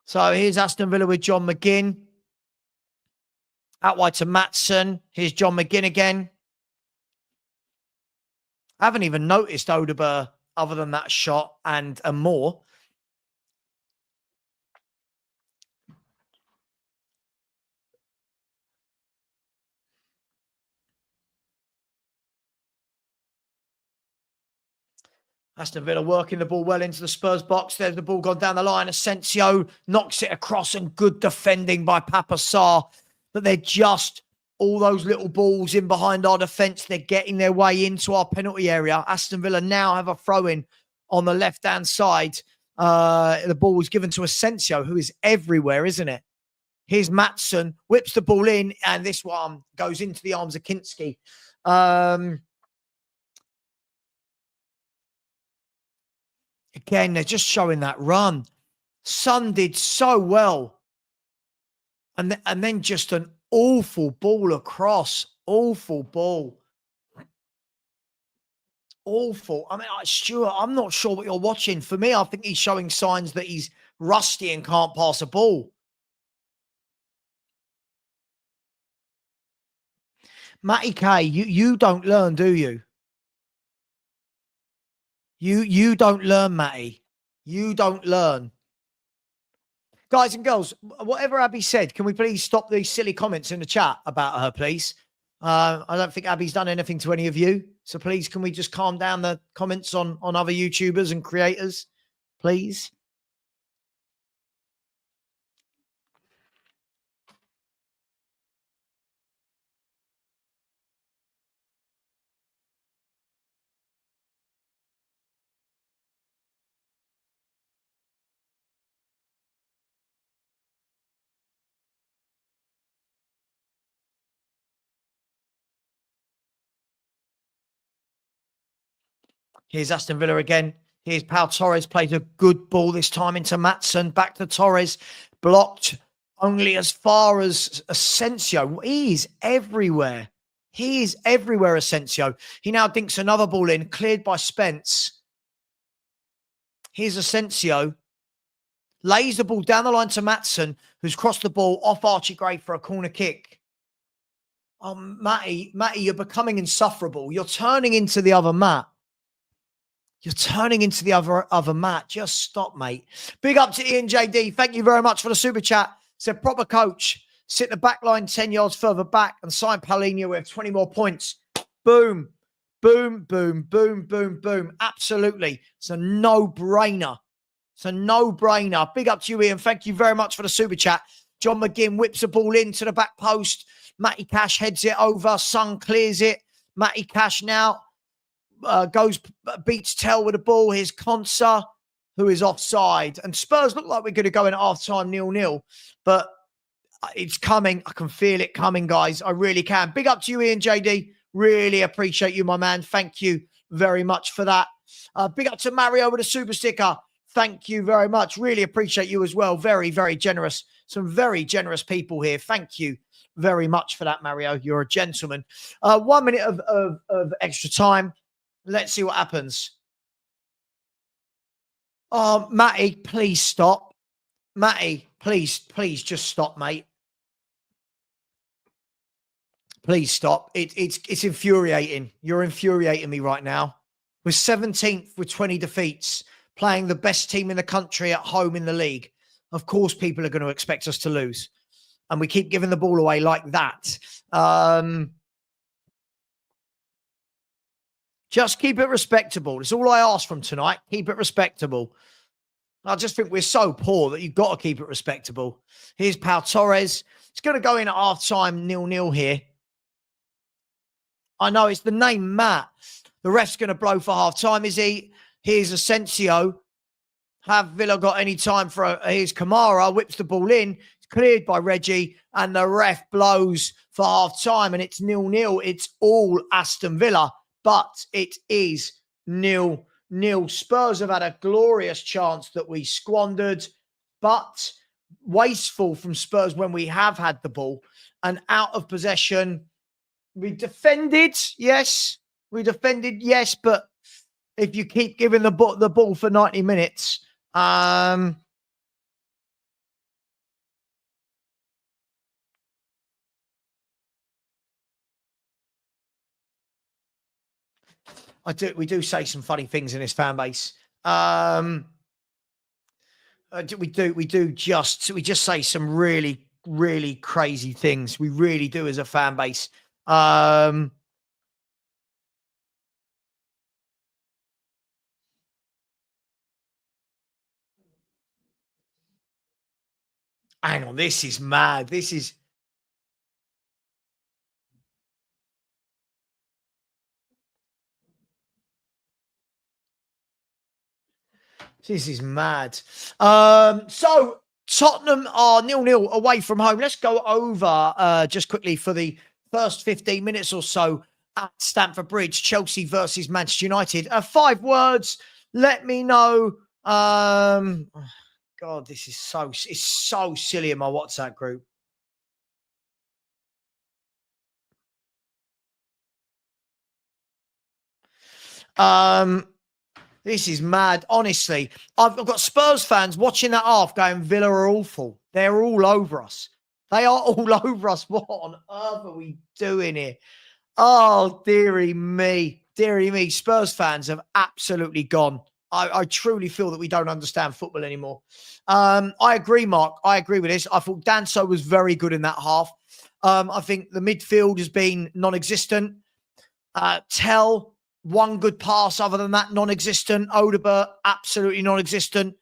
So here's Aston Villa with John McGinn. Out wide to Maatsen. Here's John McGinn again. I haven't even noticed Odeberg other than that shot and more. Aston Villa working the ball well into the Spurs box. There's the ball gone down the line. Asensio knocks it across and good defending by Papa Sarr. But they're just all those little balls in behind our defence. They're getting their way into our penalty area. Aston Villa now have a throw-in on the left-hand side. The ball was given to Asensio, who is everywhere, isn't it? Here's Maatsen, whips the ball in, and this one goes into the arms of Kinski. Again, they're just showing that run. Son did so well. And then just an awful ball across. Awful ball. Awful. I mean, Stuart, I'm not sure what you're watching. For me, I think he's showing signs that he's rusty and can't pass a ball. Matty K, you don't learn, do you? You don't learn, Matty. You don't learn. Guys and girls, whatever Abby said, can we please stop these silly comments in the chat about her, please? I don't think Abby's done anything to any of you. So please, can we just calm down the comments on other YouTubers and creators, please? Here's Aston Villa again. Here's Pau Torres, plays a good ball this time into Maatsen. Back to Torres. Blocked only as far as Asensio. He's everywhere. He is everywhere, Asensio. He now dinks another ball in, cleared by Spence. Here's Asensio. Lays the ball down the line to Maatsen, who's crossed the ball off Archie Gray for a corner kick. Oh, Matty, you're becoming insufferable. You're turning into the other Matt. You're turning into the other Matt. Just stop, mate. Big up to Ian JD. Thank you very much for the super chat. Said proper coach. Sit the back line 10 yards further back and sign Paulinho with 20 more points. Boom. Boom, boom, boom, boom, boom. Absolutely. It's a no-brainer. It's a no-brainer. Big up to you, Ian. Thank you very much for the super chat. John McGinn whips the ball into the back post. Matty Cash heads it over. Son clears it. Matty Cash now beats Tell with the ball. Here's Konsa, who is offside. And Spurs look like we're going to go in at half-time 0-0. But it's coming. I can feel it coming, guys. I really can. Big up to you, Ian JD. Really appreciate you, my man. Thank you very much for that. Big up to Mario with a super sticker. Thank you very much. Really appreciate you as well. Very, very generous. Some very generous people here. Thank you very much for that, Mario. You're a gentleman. 1 minute of extra time. Let's see what happens. Oh, Matty, please stop. Matty, please just stop, mate. Please stop. It's infuriating. You're infuriating me right now. We're 17th with 20 defeats, playing the best team in the country at home in the league. Of course, people are going to expect us to lose. And we keep giving the ball away like that. Just keep it respectable. That's all I ask from tonight. Keep it respectable. I just think we're so poor that you've got to keep it respectable. Here's Pau Torres. It's going to go in at half-time 0-0 here. I know it's the name Matt. The ref's going to blow for half-time, is he? Here's Asensio. have Villa got any time for here's Kamara, whips the ball in, it's cleared by Reggie, and the ref blows for half time, and it's 0-0. It's all Aston Villa, but it is 0-0. Spurs have had a glorious chance that we squandered, but wasteful from Spurs when we have had the ball, and out of possession. We defended, yes, but if you keep giving the ball for 90 minutes, hang we do say some funny things in this fan base. We just say some really, really crazy things. We really do as a fan base. Hang on, this is mad. This is mad. So Tottenham are 0-0 away from home. Let's go over just quickly for the first 15 minutes or so at Stamford Bridge, Chelsea versus Manchester United. 5 words. Let me know. God, this is so silly in my WhatsApp group. This is mad. Honestly, I've got Spurs fans watching that half going, Villa are awful. They're all over us. They are all over us. What on earth are we doing here? Oh, dearie me. Dearie me. Spurs fans have absolutely gone. I truly feel that we don't understand football anymore. I agree, Mark. I agree with this. I thought Danso was very good in that half. I think the midfield has been non-existent. Tell, one good pass, other than that, non-existent. Odegaard, absolutely non-existent.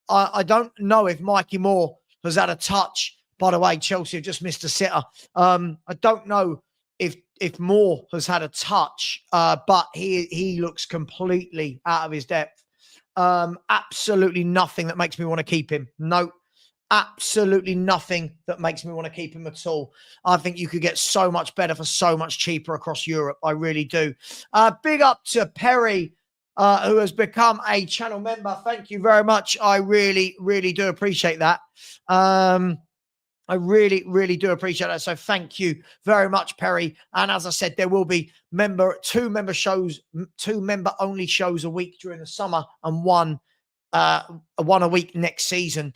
I don't know if Mikey Moore has had a touch. By the way, Chelsea have just missed a sitter. I don't know if Moore has had a touch, but he looks completely out of his depth. Absolutely nothing that makes me want to keep him. No, absolutely nothing that makes me want to keep him at all. I think you could get so much better for so much cheaper across Europe. I really do. Big up to Perry, who has become a channel member. Thank you very much. I really, really do appreciate that. I really, really do appreciate that. So thank you very much, Perry. And as I said, there will be two member only shows a week during the summer, and one a week next season.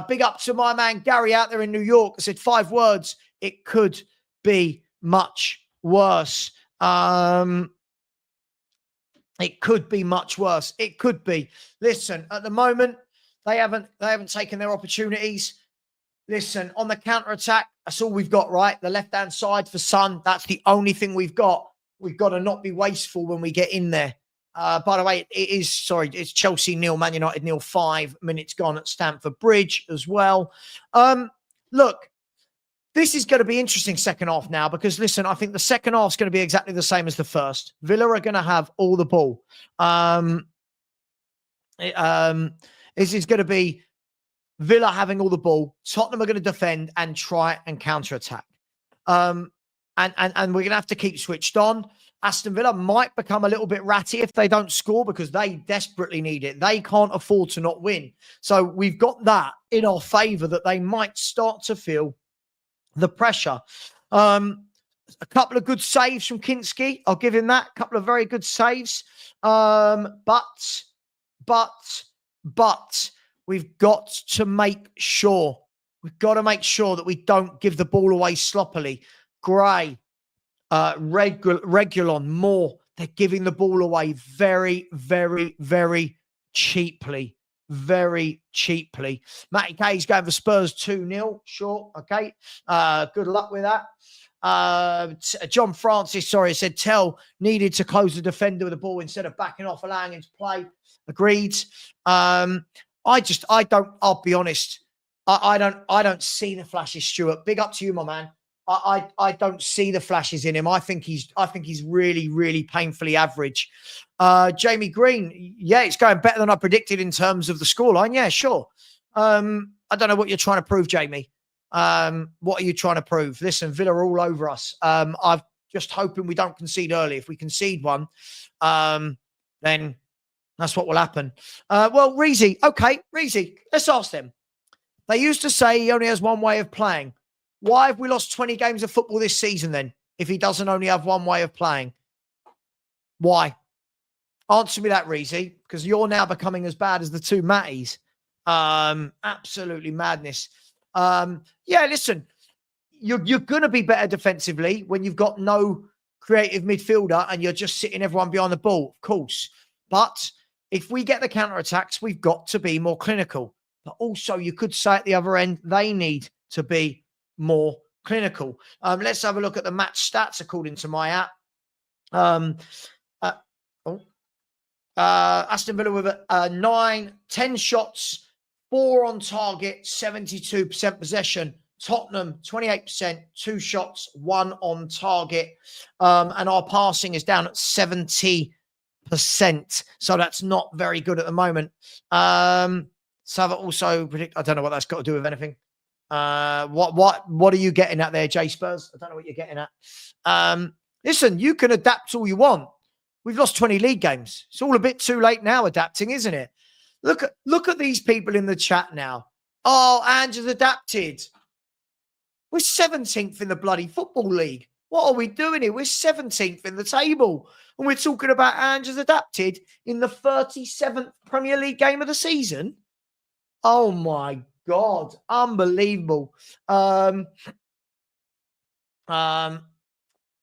Big up to my man Gary out there in New York. I said 5 words. It could be much worse. It could be much worse. It could be. Listen, at the moment, they haven't taken their opportunities. Listen, on the counter-attack, that's all we've got, right? The left-hand side for Son, that's the only thing we've got. We've got to not be wasteful when we get in there. By the way, it's Chelsea 0, Man United 0, 5 minutes gone at Stamford Bridge as well. Look, this is going to be interesting second half now because, listen, I think the second half is going to be exactly the same as the first. Villa are going to have all the ball. This is going to be Villa having all the ball. Tottenham are going to defend and try and counter-attack. And we're going to have to keep switched on. Aston Villa might become a little bit ratty if they don't score because they desperately need it. They can't afford to not win. So we've got that in our favour that they might start to feel the pressure. A couple of good saves from Kinski. I'll give him that. A couple of very good saves. But we've got to make sure. We've got to make sure that we don't give the ball away sloppily. Gray, Regulon, Moore, they're giving the ball away very, very, very cheaply. Very cheaply. Matty K's going for Spurs 2-0. Sure. Okay. Good luck with that. John Francis, said Tell needed to close the defender with the ball instead of backing off, allowing him to play. Agreed. I'll be honest. I don't see the flashes, Stuart. Big up to you, my man. I don't see the flashes in him. I think he's really, really painfully average. Jamie Green, yeah, it's going better than I predicted in terms of the scoreline. Yeah, sure. I don't know what you're trying to prove, Jamie. What are you trying to prove? Listen, Villa are all over us. I'm just hoping we don't concede early. If we concede one, then that's what will happen. Well, Reezy, okay, Reezy, let's ask them. They used to say he only has one way of playing. Why have we lost 20 games of football this season then, if he doesn't only have one way of playing? Why? Answer me that, Reezy, because you're now becoming as bad as the two Matties. Absolutely madness. Yeah, listen, you're going to be better defensively when you've got no creative midfielder and you're just sitting everyone behind the ball, of course. But if we get the counter-attacks, we've got to be more clinical. But also, you could say at the other end, they need to be more clinical. Let's have a look at the match stats according to my app. Aston Villa with 10 shots, 4 on target, 72% possession. Tottenham, 28%, 2 shots, 1 on target. And our passing is down at 70%. So that's not very good at the moment. Savva also predict. I don't know what that's got to do with anything. What are you getting at there, J Spurs? I don't know what you're getting at. Listen, you can adapt all you want. We've lost 20 league games. It's all a bit too late now adapting, isn't it? Look at these people in the chat now. Oh, Ange has adapted. We're 17th in the bloody Football League. What are we doing here? We're 17th in the table. And we're talking about Ange has adapted in the 37th Premier League game of the season. Oh, my God. Unbelievable. Ollie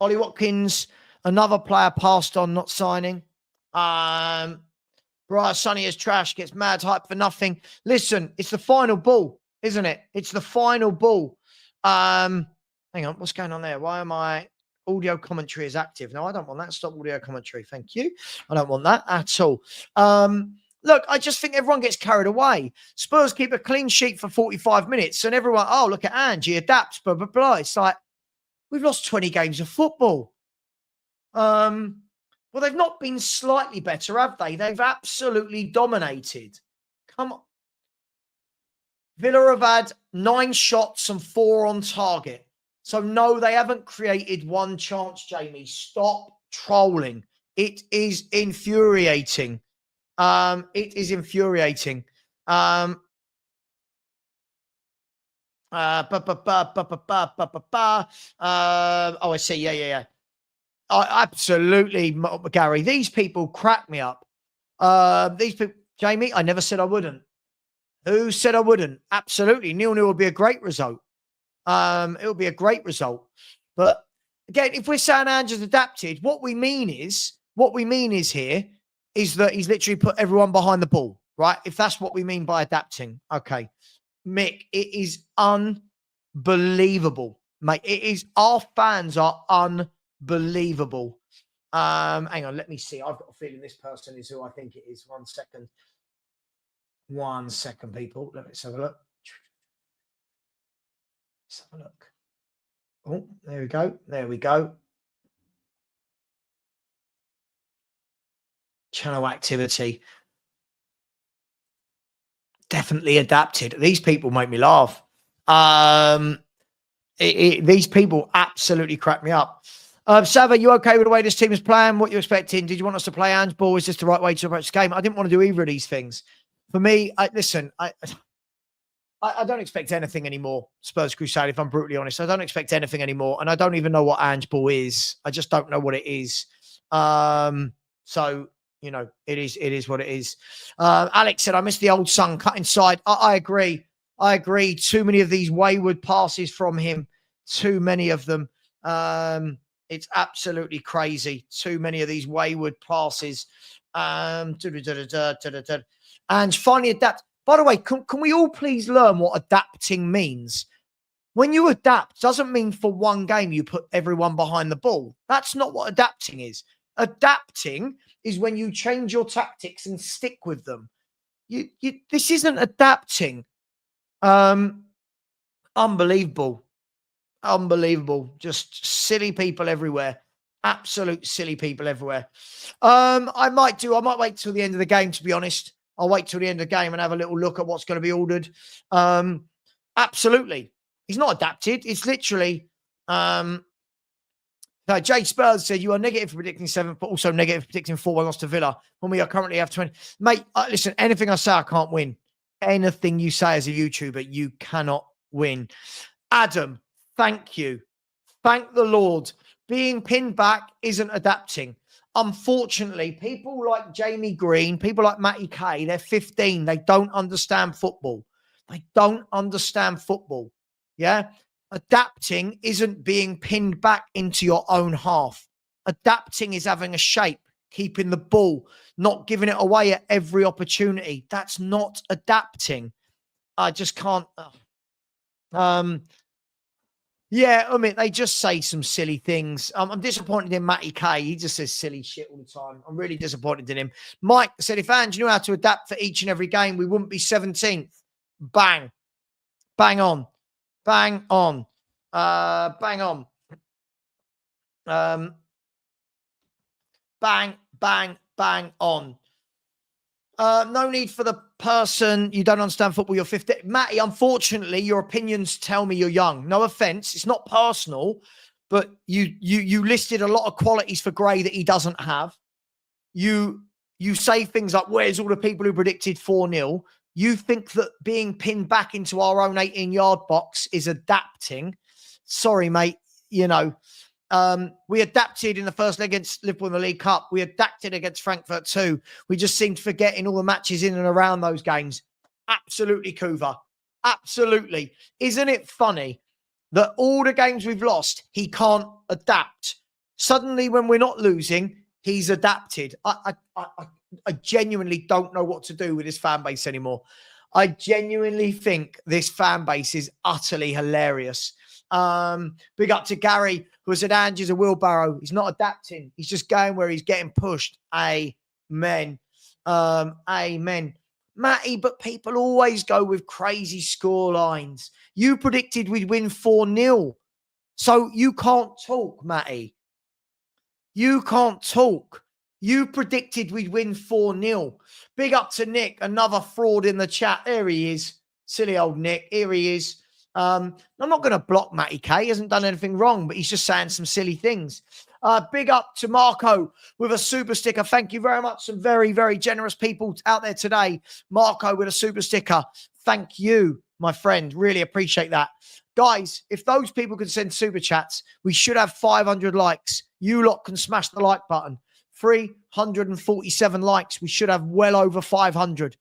Watkins, another player passed on, not signing. Brian Sonny is trash, gets mad hype for nothing. Listen, it's the final ball, isn't it? It's the final ball. Hang on, what's going on there? Why am I... Audio commentary is active. No, I don't want that. Stop audio commentary. Thank you. I don't want that at all. Look, I just think everyone gets carried away. Spurs keep a clean sheet for 45 minutes and everyone, oh, look at Ange, he adapts, blah, blah, blah. It's like, we've lost 20 games of football. Well, they've not been slightly better, have they? They've absolutely dominated. Come on. Villa have had 9 shots and 4 on target. So, no, they haven't created one chance, Jamie. Stop trolling. It is infuriating. It is infuriating. Oh, I see. Yeah. Absolutely, Gary. These people crack me up. These people, Jamie, I never said I wouldn't. Who said I wouldn't? Absolutely. 0-0 would be a great result. It would be a great result. But again, if we're saying Ange has adapted, what we mean is here is that he's literally put everyone behind the ball, right? If that's what we mean by adapting. Okay. Mick, it is unbelievable, mate. It is, our fans are unbelievable. Hang on, let me see. I've got a feeling this person is who I think it is. 1 second. 1 second, people. Let's have a look. Let's have a look. Oh, there we go. There we go. Channel activity. Definitely adapted. These people make me laugh. These people absolutely crack me up. Savva, you okay with the way this team is playing? What you expecting? Did you want us to play Ange ball? Is this the right way to approach the game? I didn't want to do either of these things. For me, I don't expect anything anymore, Spurs Crusade, if I'm brutally honest. I don't expect anything anymore. And I don't even know what Ange ball is. I just don't know what it is. So, you know, it is what it is. Alex said, I miss the old son cut inside. I agree. Too many of these wayward passes from him. Too many of them. It's absolutely crazy. Too many of these wayward passes. And finally adapt. By the way, can we all please learn what adapting means? When you adapt, doesn't mean for one game you put everyone behind the ball. That's not what adapting is. Adapting is when you change your tactics and stick with them. This isn't adapting. Unbelievable. Unbelievable. Just silly people everywhere. Absolute silly people everywhere. I might wait till the end of the game, to be honest. I'll wait till the end of the game and have a little look at what's going to be ordered. Absolutely. He's not adapted. It's literally no, Jay Spurs said you are negative for predicting 7th, but also negative for predicting 4-1 loss to Villa when we are currently have 20. Mate, listen, anything I say, I can't win. Anything you say as a YouTuber, you cannot win. Adam, thank you. Thank the Lord. Being pinned back isn't adapting. Unfortunately, people like Jamie Green, people like Matty Kay, they're 15. They don't understand football. They don't understand football. Yeah? Adapting isn't being pinned back into your own half. Adapting is having a shape, keeping the ball, not giving it away at every opportunity. That's not adapting. I just can't. Yeah, I mean, they just say some silly things. I'm disappointed in Matty Kay. He just says silly shit all the time. I'm really disappointed in him. Mike said, if Ange knew how to adapt for each and every game, we wouldn't be 17th. Bang. Bang on. Bang on. Bang on. Bang, bang, bang on. No need for the person. You don't understand football. You're 50. Matty, unfortunately, your opinions tell me you're young. No offense. It's not personal, but you listed a lot of qualities for Gray that he doesn't have. You say things like, where's all the people who predicted 4-0? You think that being pinned back into our own 18-yard box is adapting. Sorry, mate. You know, we adapted in the first leg against Liverpool in the League Cup. We adapted against Frankfurt too. We just seem to forget in all the matches in and around those games. Absolutely, Kuva. Absolutely. Isn't it funny that all the games we've lost, he can't adapt? Suddenly, when we're not losing, he's adapted. I genuinely don't know what to do with this fan base anymore. I genuinely think this fan base is utterly hilarious. Big up to Gary, who said Ange is a wheelbarrow. He's not adapting. He's just going where he's getting pushed. Amen. Amen. Matty, but people always go with crazy score lines. You predicted we'd win 4-0. So you can't talk, Matty. You can't talk. You predicted we'd win 4-0. Big up to Nick, another fraud in the chat. There he is. Silly old Nick. Here he is. I'm not going to block Matty K. He hasn't done anything wrong, but he's just saying some silly things. Big up to Marco with a super sticker. Thank you very much. Some very, very generous people out there today. Marco with a super sticker. Thank you, my friend. Really appreciate that. Guys, if those people can send super chats, we should have 500 likes. You lot can smash the like button. 347 likes. We should have well over 500.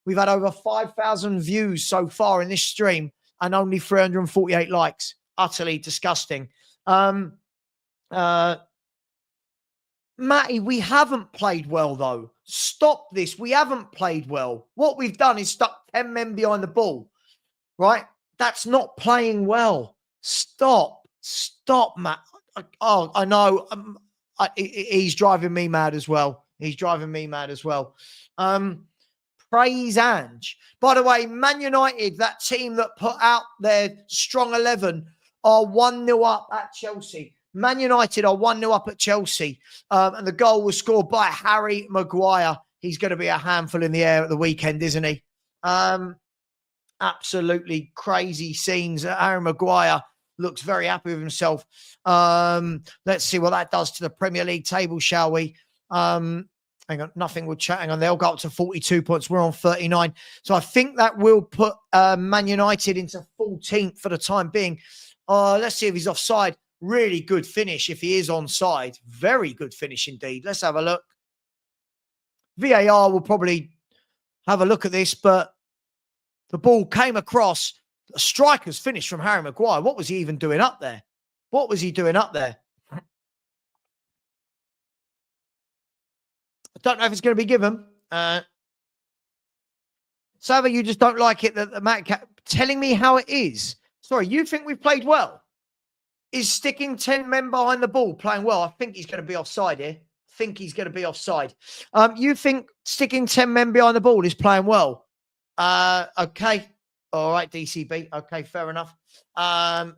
We've had over 5,000 views so far in this stream and only 348 likes. Utterly disgusting. Matty, we haven't played well, though. Stop this. We haven't played well. What we've done is stuck 10 men behind the ball, right? That's not playing well. Stop, Matt. Oh, I know. He's driving me mad as well. He's driving me mad as well. Praise Ange. By the way, Man United, that team that put out their strong 11, are 1-0 up at Chelsea. Man United are 1-0 up at Chelsea. And the goal was scored by Harry Maguire. He's going to be a handful in the air at the weekend, isn't he? Absolutely crazy scenes. Harry Maguire looks very happy with himself. Let's see what that does to the Premier League table, shall we? Hang on, nothing will chat. Hang on, they'll go up to 42 points. We're on 39. So I think that will put Man United into 14th for the time being. Let's see if he's offside. Really good finish if he is onside. Very good finish indeed. Let's have a look. VAR will probably have a look at this, but the ball came across. A striker's finish from Harry Maguire. What was he even doing up there? What was he doing up there? I don't know if it's going to be given. Savva, you just don't like it that the Matt telling me how it is. Sorry, you think we've played well? Is sticking 10 men behind the ball playing well? I think he's going to be offside here. I think he's going to be offside. You think sticking 10 men behind the ball is playing well? Okay. All right, DCB. Okay, fair enough. I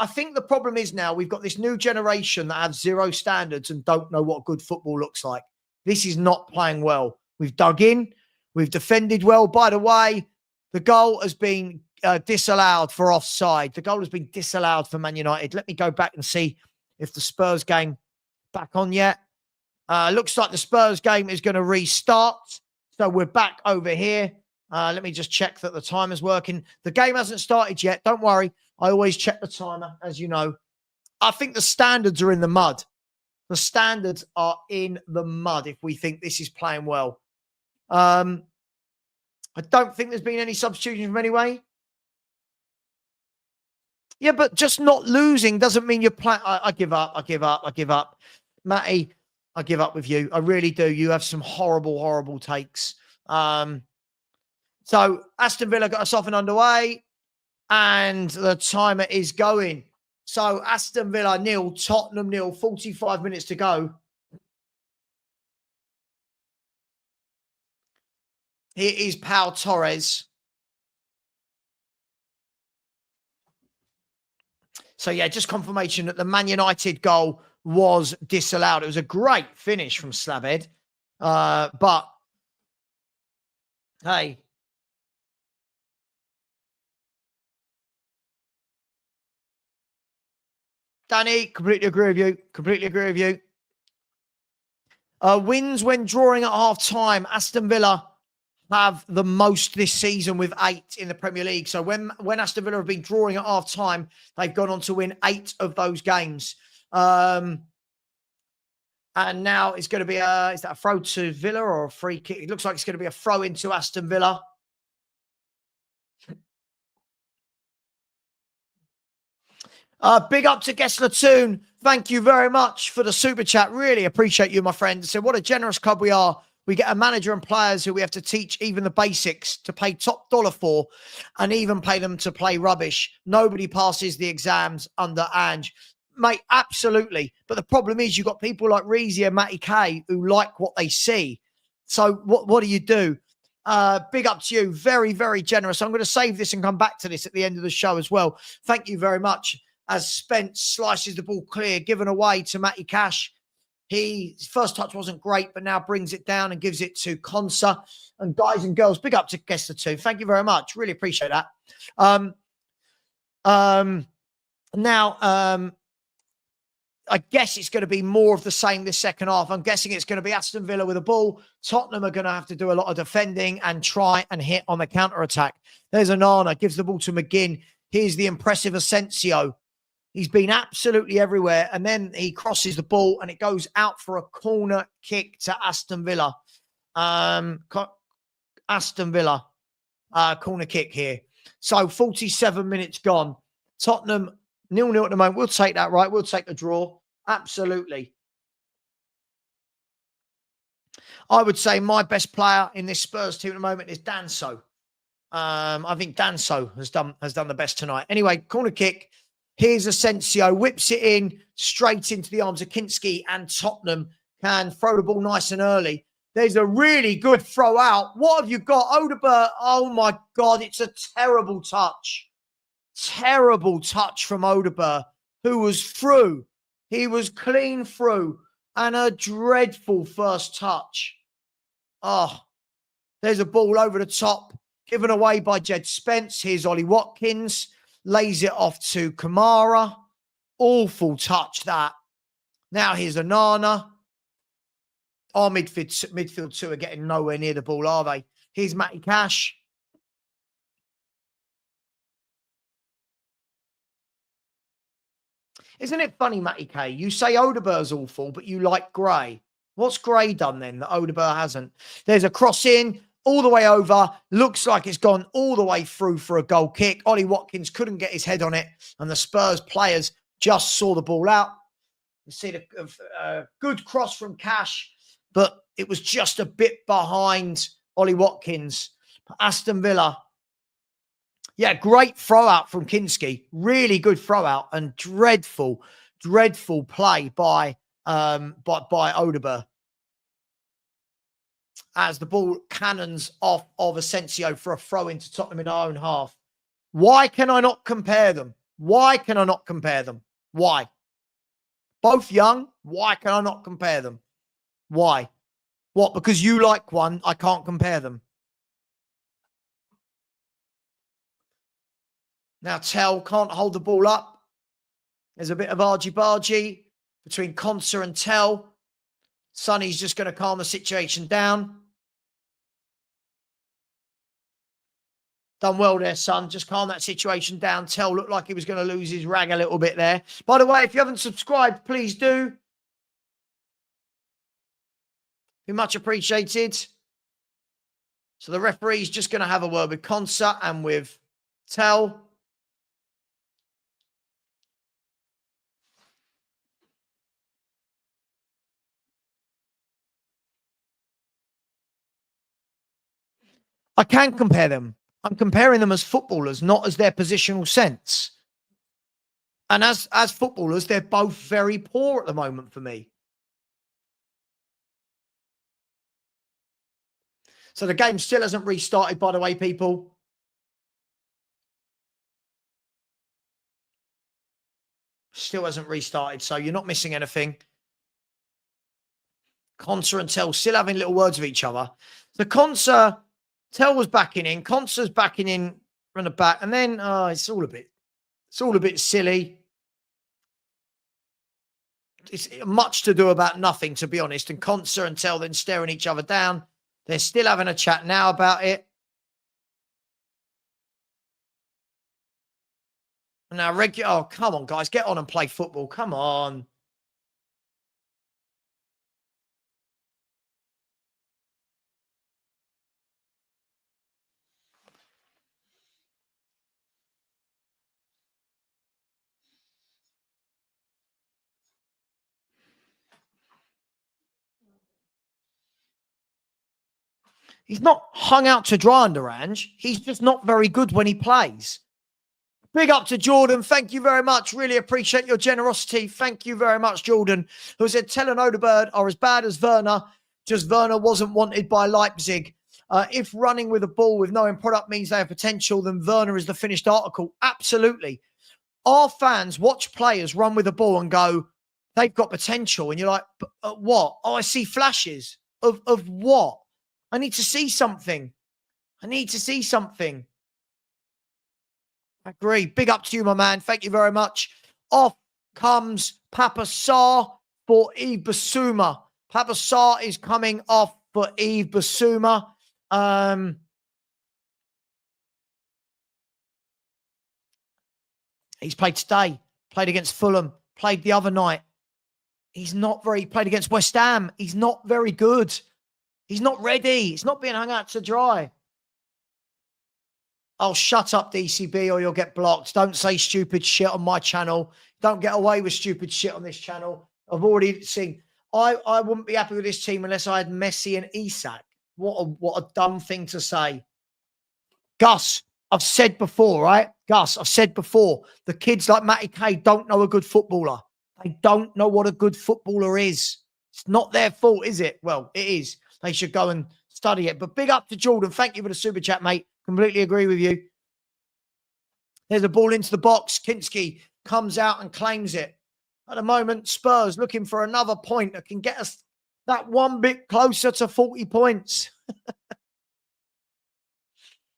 think the problem is now we've got this new generation that have zero standards and don't know what good football looks like. This is not playing well. We've dug in. We've defended well. By the way, the goal has been disallowed for offside. The goal has been disallowed for Man United. Let me go back and see if the Spurs game back on yet. Looks like the Spurs game is going to restart. So we're back over here. Let me just check that the timer's working. The game hasn't started yet. Don't worry. I always check the timer, as you know. I think the standards are in the mud. The standards are in the mud if we think this is playing well. I don't think there's been any substitutions from anyway. Yeah, but just not losing doesn't mean you're playing. I give up. I give up. I give up. Matty, I give up with you. I really do. You have some horrible, horrible takes. So Aston Villa got us off and underway, and the timer is going. So Aston Villa 0, Tottenham 0, 45 minutes to go. Here is Pau Torres. So, yeah, just confirmation that the Man United goal was disallowed. It was a great finish from Slaved. But, hey. Danny, completely agree with you. Completely agree with you. Wins when drawing at half-time. Aston Villa have the most this season with 8 in the Premier League. So when Aston Villa have been drawing at half-time, they've gone on to win 8 of those games. And now it's going to be is that a throw to Villa or a free kick? It looks like it's going to be a throw into Aston Villa. Big up to Gessler Toon. Thank you very much for the super chat. Really appreciate you, my friend. So what a generous club we are. We get a manager and players who we have to teach even the basics to pay top dollar for and even pay them to play rubbish. Nobody passes the exams under Ange. Mate, absolutely. But the problem is you've got people like Reezy and Matty K who like what they see. So what do you do? Big up to you. Very, very generous. I'm going to save this and come back to this at the end of the show as well. Thank you very much. As Spence slices the ball clear, given away to Matty Cash. His first touch wasn't great, but now brings it down and gives it to Konsa. And guys and girls, big up to Gessler too. Thank you very much. Really appreciate that. Now, I guess it's going to be more of the same this second half. I'm guessing it's going to be Aston Villa with a ball. Tottenham are going to have to do a lot of defending and try and hit on the counter-attack. There's Onana, gives the ball to McGinn. Here's the impressive Asensio. He's been absolutely everywhere. And then he crosses the ball and it goes out for a corner kick to Aston Villa. Aston Villa, corner kick here. So 47 minutes gone. Tottenham 0-0 at the moment. We'll take that, right? We'll take a draw. Absolutely. I would say my best player in this Spurs team at the moment is Danso. I think Danso has done the best tonight. Anyway, corner kick. Here's Asensio, whips it in straight into the arms of Kinski, and Tottenham can throw the ball nice and early. There's a really good throw out. What have you got? Odegaard, oh my God, it's a terrible touch. Terrible touch from Odegaard, who was through. He was clean through, and a dreadful first touch. Oh, there's a ball over the top, given away by Jed Spence. Here's Ollie Watkins. Lays it off to Kamara. Awful touch, that. Now here's Onana. Our midfield two are getting nowhere near the ball, are they? Here's Matty Cash. Isn't it funny, Matty K? You say Odegaard's awful, but you like Gray. What's Gray done then that Odegaard hasn't? There's a cross in. All the way over. Looks like it's gone all the way through for a goal kick. Ollie Watkins couldn't get his head on it, and the Spurs players just saw the ball out. You see the good cross from Cash, but it was just a bit behind Ollie Watkins. Aston Villa. Yeah, great throw out from Kinski. Really good throw out, and dreadful play by Odegaard. as the ball cannons off of Asensio for a throw into Tottenham in our own half. Why can I not compare them? Why can I not compare them? Why? Both young. Why can I not compare them? Why? What? Because you like one, I can't compare them. Now Tell can't hold the ball up. There's a bit of argy-bargy between Konsa and Tell. Sonny's just going to calm the situation down. Done well there, son. Just calm that situation down. Tell looked like he was going to lose his rag a little bit there. By the way, if you haven't subscribed, please do. Be much appreciated. So the referee's just going to have a word with Konsa and with Tell. I can compare them. I'm comparing them as footballers, not as their positional sense. And as footballers, they're both very poor at the moment for me. So the game still hasn't restarted, by the way, people. Still hasn't restarted, so you're not missing anything. Konsa and Tell still having little words with each other. So Konsa, Tell was backing in. Konsa's backing in from the back. And then it's all a bit silly. It's much to do about nothing, to be honest. And Konsa and Tell then staring each other down. They're still having a chat now about it. And now oh, come on, guys. Get on and play football. Come on. He's not hung out to dry under Ange. He's just not very good when he plays. Big up to Jordan. Thank you very much. Really appreciate your generosity. Thank you very much, Jordan, who said Tell and Odegaard are as bad as Werner, just Werner wasn't wanted by Leipzig. If running with a ball with no end product means they have potential, then Werner is the finished article. Absolutely. Our fans watch players run with a ball and go, they've got potential. And you're like, what? Oh, I see flashes. Of what? I need to see something. I need to see something. I agree. Big up to you, my man. Thank you very much. Off comes Papa Sarr for Yves Bissouma. Papa Sarr is coming off for Yves Bissouma. He's played today, played against Fulham, played the other night. He's not very, played against West Ham. He's not very good. He's not ready. He's not being hung out to dry. Oh, shut up, DCB, or you'll get blocked. Don't say stupid shit on my channel. Don't get away with stupid shit on this channel. I've already seen. I wouldn't be happy with this team unless I had Messi and Isak. What a dumb thing to say. Gus, I've said before, right? Gus, I've said before, the kids like Matty Kay don't know a good footballer. They don't know what a good footballer is. It's not their fault, is it? Well, it is. They should go and study it. But big up to Jordan. Thank you for the super chat, mate. Completely agree with you. There's a ball into the box. Kinski comes out and claims it. At the moment, Spurs looking for another point that can get us that one bit closer to 40 points.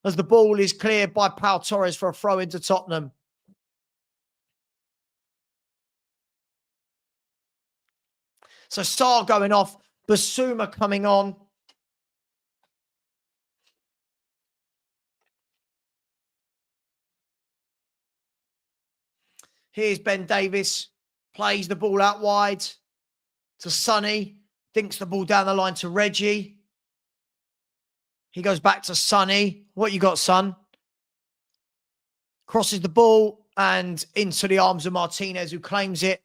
As the ball is cleared by Pau Torres for a throw into Tottenham. So Sarr going off, Bissouma coming on. Here's Ben Davis, plays the ball out wide to Sonny, dinks the ball down the line to Reggie. He goes back to Sonny. What you got, son? Crosses the ball and into the arms of Martinez, who claims it.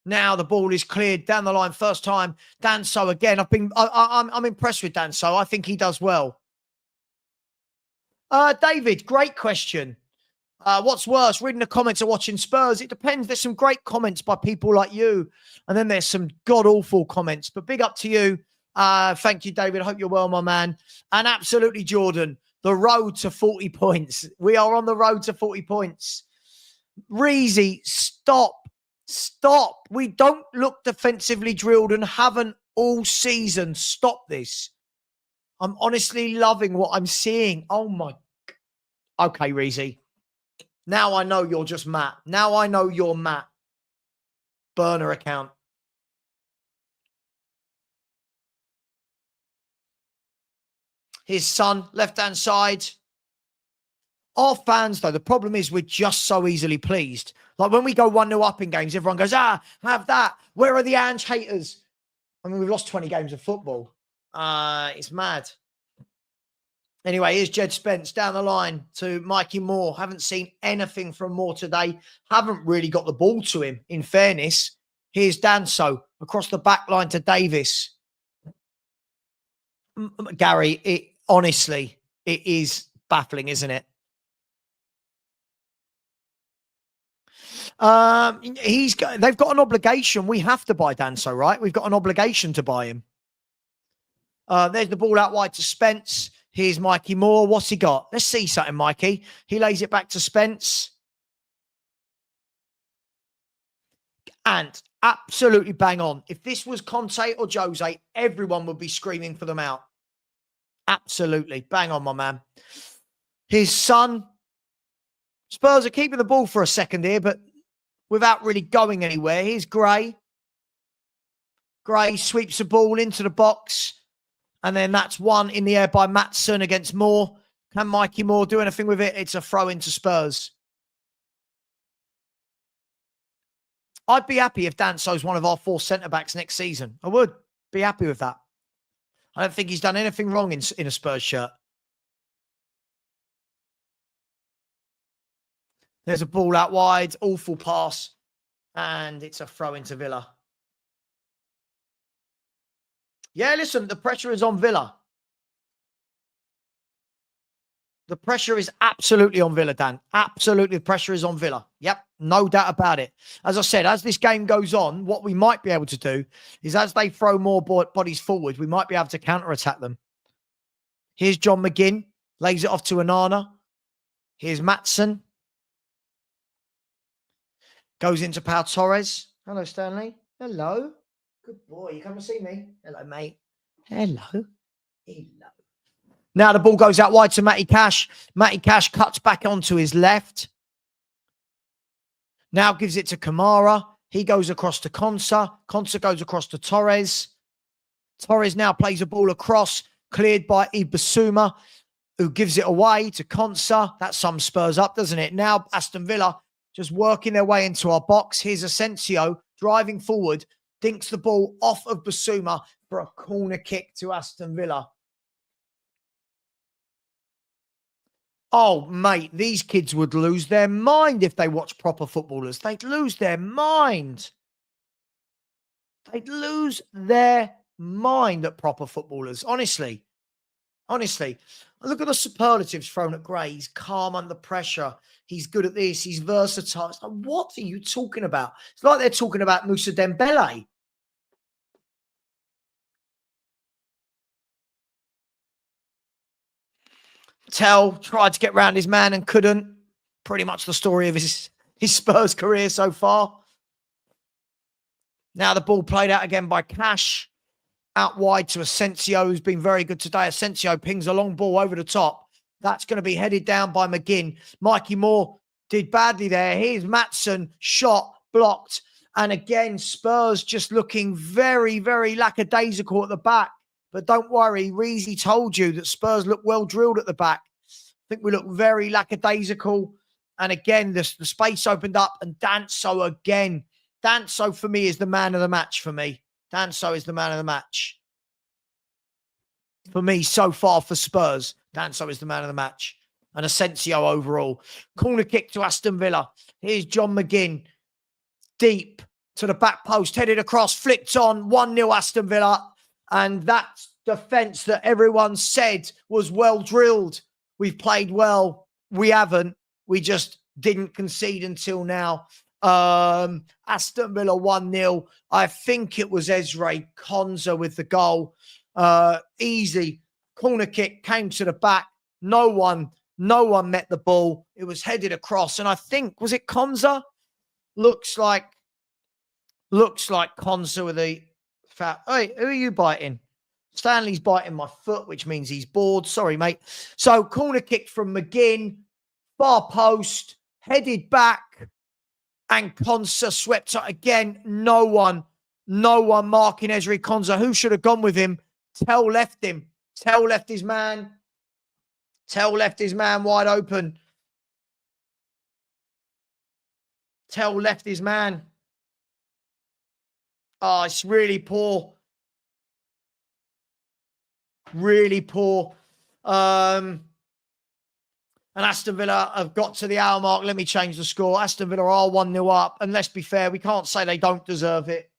Now the ball is cleared down the line. First time. Danso again. I'm impressed with Danso. I think he does well. David, great question. What's worse, reading the comments or watching Spurs? It depends. There's some great comments by people like you, and then there's some god-awful comments. But big up to you. Thank you, David. Hope you're well, my man. And absolutely, Jordan, the road to 40 points. We are on the road to 40 points. Reezy, stop. Stop. We don't look defensively drilled and haven't all season. Stop this. I'm honestly loving what I'm seeing. Oh, my. Okay, Reezy. Now I know you're just Matt. Now I know you're Matt. Burner account. His son, left-hand side. Our fans, though, the problem is we're just so easily pleased. Like when we go 1-0 up in games, everyone goes, have that. Where are the Ange haters? I mean, we've lost 20 games of football. It's mad. Anyway, here's Jed Spence down the line to Mikey Moore. Haven't seen anything from Moore today. Haven't really got the ball to him, in fairness. Here's Danso across the back line to Davis. Gary, honestly, it is baffling, isn't it? They've got an obligation. We have to buy Danso, right? We've got an obligation to buy him. There's the ball out wide to Spence. Here's Mikey Moore. What's he got? Let's see something, Mikey. He lays it back to Spence. And absolutely bang on. If this was Conte or Jose, everyone would be screaming for them out. Absolutely. Bang on, my man. His son. Spurs are keeping the ball for a second here, but without really going anywhere. Here's Gray. Gray sweeps the ball into the box. And then that's one in the air by Maatson against Moore. Can Mikey Moore do anything with it? It's a throw into Spurs. I'd be happy if Danso's one of our 4 centre-backs next season. I would be happy with that. I don't think he's done anything wrong in a Spurs shirt. There's a ball out wide. Awful pass. And it's a throw into Villa. Yeah, listen, the pressure is on Villa. The pressure is absolutely on Villa, Dan. Absolutely, the pressure is on Villa. Yep, no doubt about it. As I said, as this game goes on, what we might be able to do is as they throw more bodies forward, we might be able to counter-attack them. Here's John McGinn. Lays it off to Anana. Here's Maatson. Goes into Pau Torres. Hello, Stanley. Hello. Good boy. You come and see me? Hello, mate. Hello. Hello. Now the ball goes out wide to Matty Cash. Matty Cash cuts back onto his left. Now gives it to Kamara. He goes across to Konsa. Konsa goes across to Torres. Torres now plays a ball across, cleared by Ibasuma, who gives it away to Konsa. That sums Spurs up, doesn't it? Now Aston Villa just working their way into our box. Here's Asensio driving forward, dinks the ball off of Basuma for a corner kick to Aston Villa. Oh, mate, these kids would lose their mind if they watch proper footballers. They'd lose their mind. They'd lose their mind at proper footballers. Honestly. Honestly. Look at the superlatives thrown at Gray. He's calm under pressure. He's good at this. He's versatile. It's like, what are you talking about? It's like they're talking about Moussa Dembele. Tell tried to get round his man and couldn't. Pretty much the story of his Spurs career so far. Now the ball played out again by Cash. Out wide to Asensio, who's been very good today. Asensio pings a long ball over the top. That's going to be headed down by McGinn. Mikey Moore did badly there. Here's Maatson, shot, blocked. And again, Spurs just looking very, very lackadaisical at the back. But don't worry, Reezy told you that Spurs look well drilled at the back. I think we look very lackadaisical. And again, the space opened up and Danso again. Danso for me is the man of the match for me. Danso is the man of the match. For me, so far for Spurs, Danso is the man of the match. And Asensio overall. Corner kick to Aston Villa. Here's John McGinn. Deep to the back post, headed across, flicked on, 1-0 Aston Villa. And that defence that everyone said was well drilled. We've played well. We haven't. We just didn't concede until now. Aston Villa 1-0. I think it was Ezra Konsa with the goal. Easy corner kick came to the back. No one met the ball. It was headed across, and I think, was it Konza? Looks like Konza with the foul. Hey, who are you biting? Stanley's biting my foot, which means he's bored. Sorry, mate. So corner kick from McGinn, far post, headed back, and Konza swept it again. No one marking Ezri Konza. Who should have gone with him? Tell left him. Tell left his man. Tell left his man wide open. Tell left his man. Oh, it's really poor. Really poor. And Aston Villa have got to the hour mark. Let me change the score. Aston Villa are 1-0 up. And let's be fair, we can't say they don't deserve it.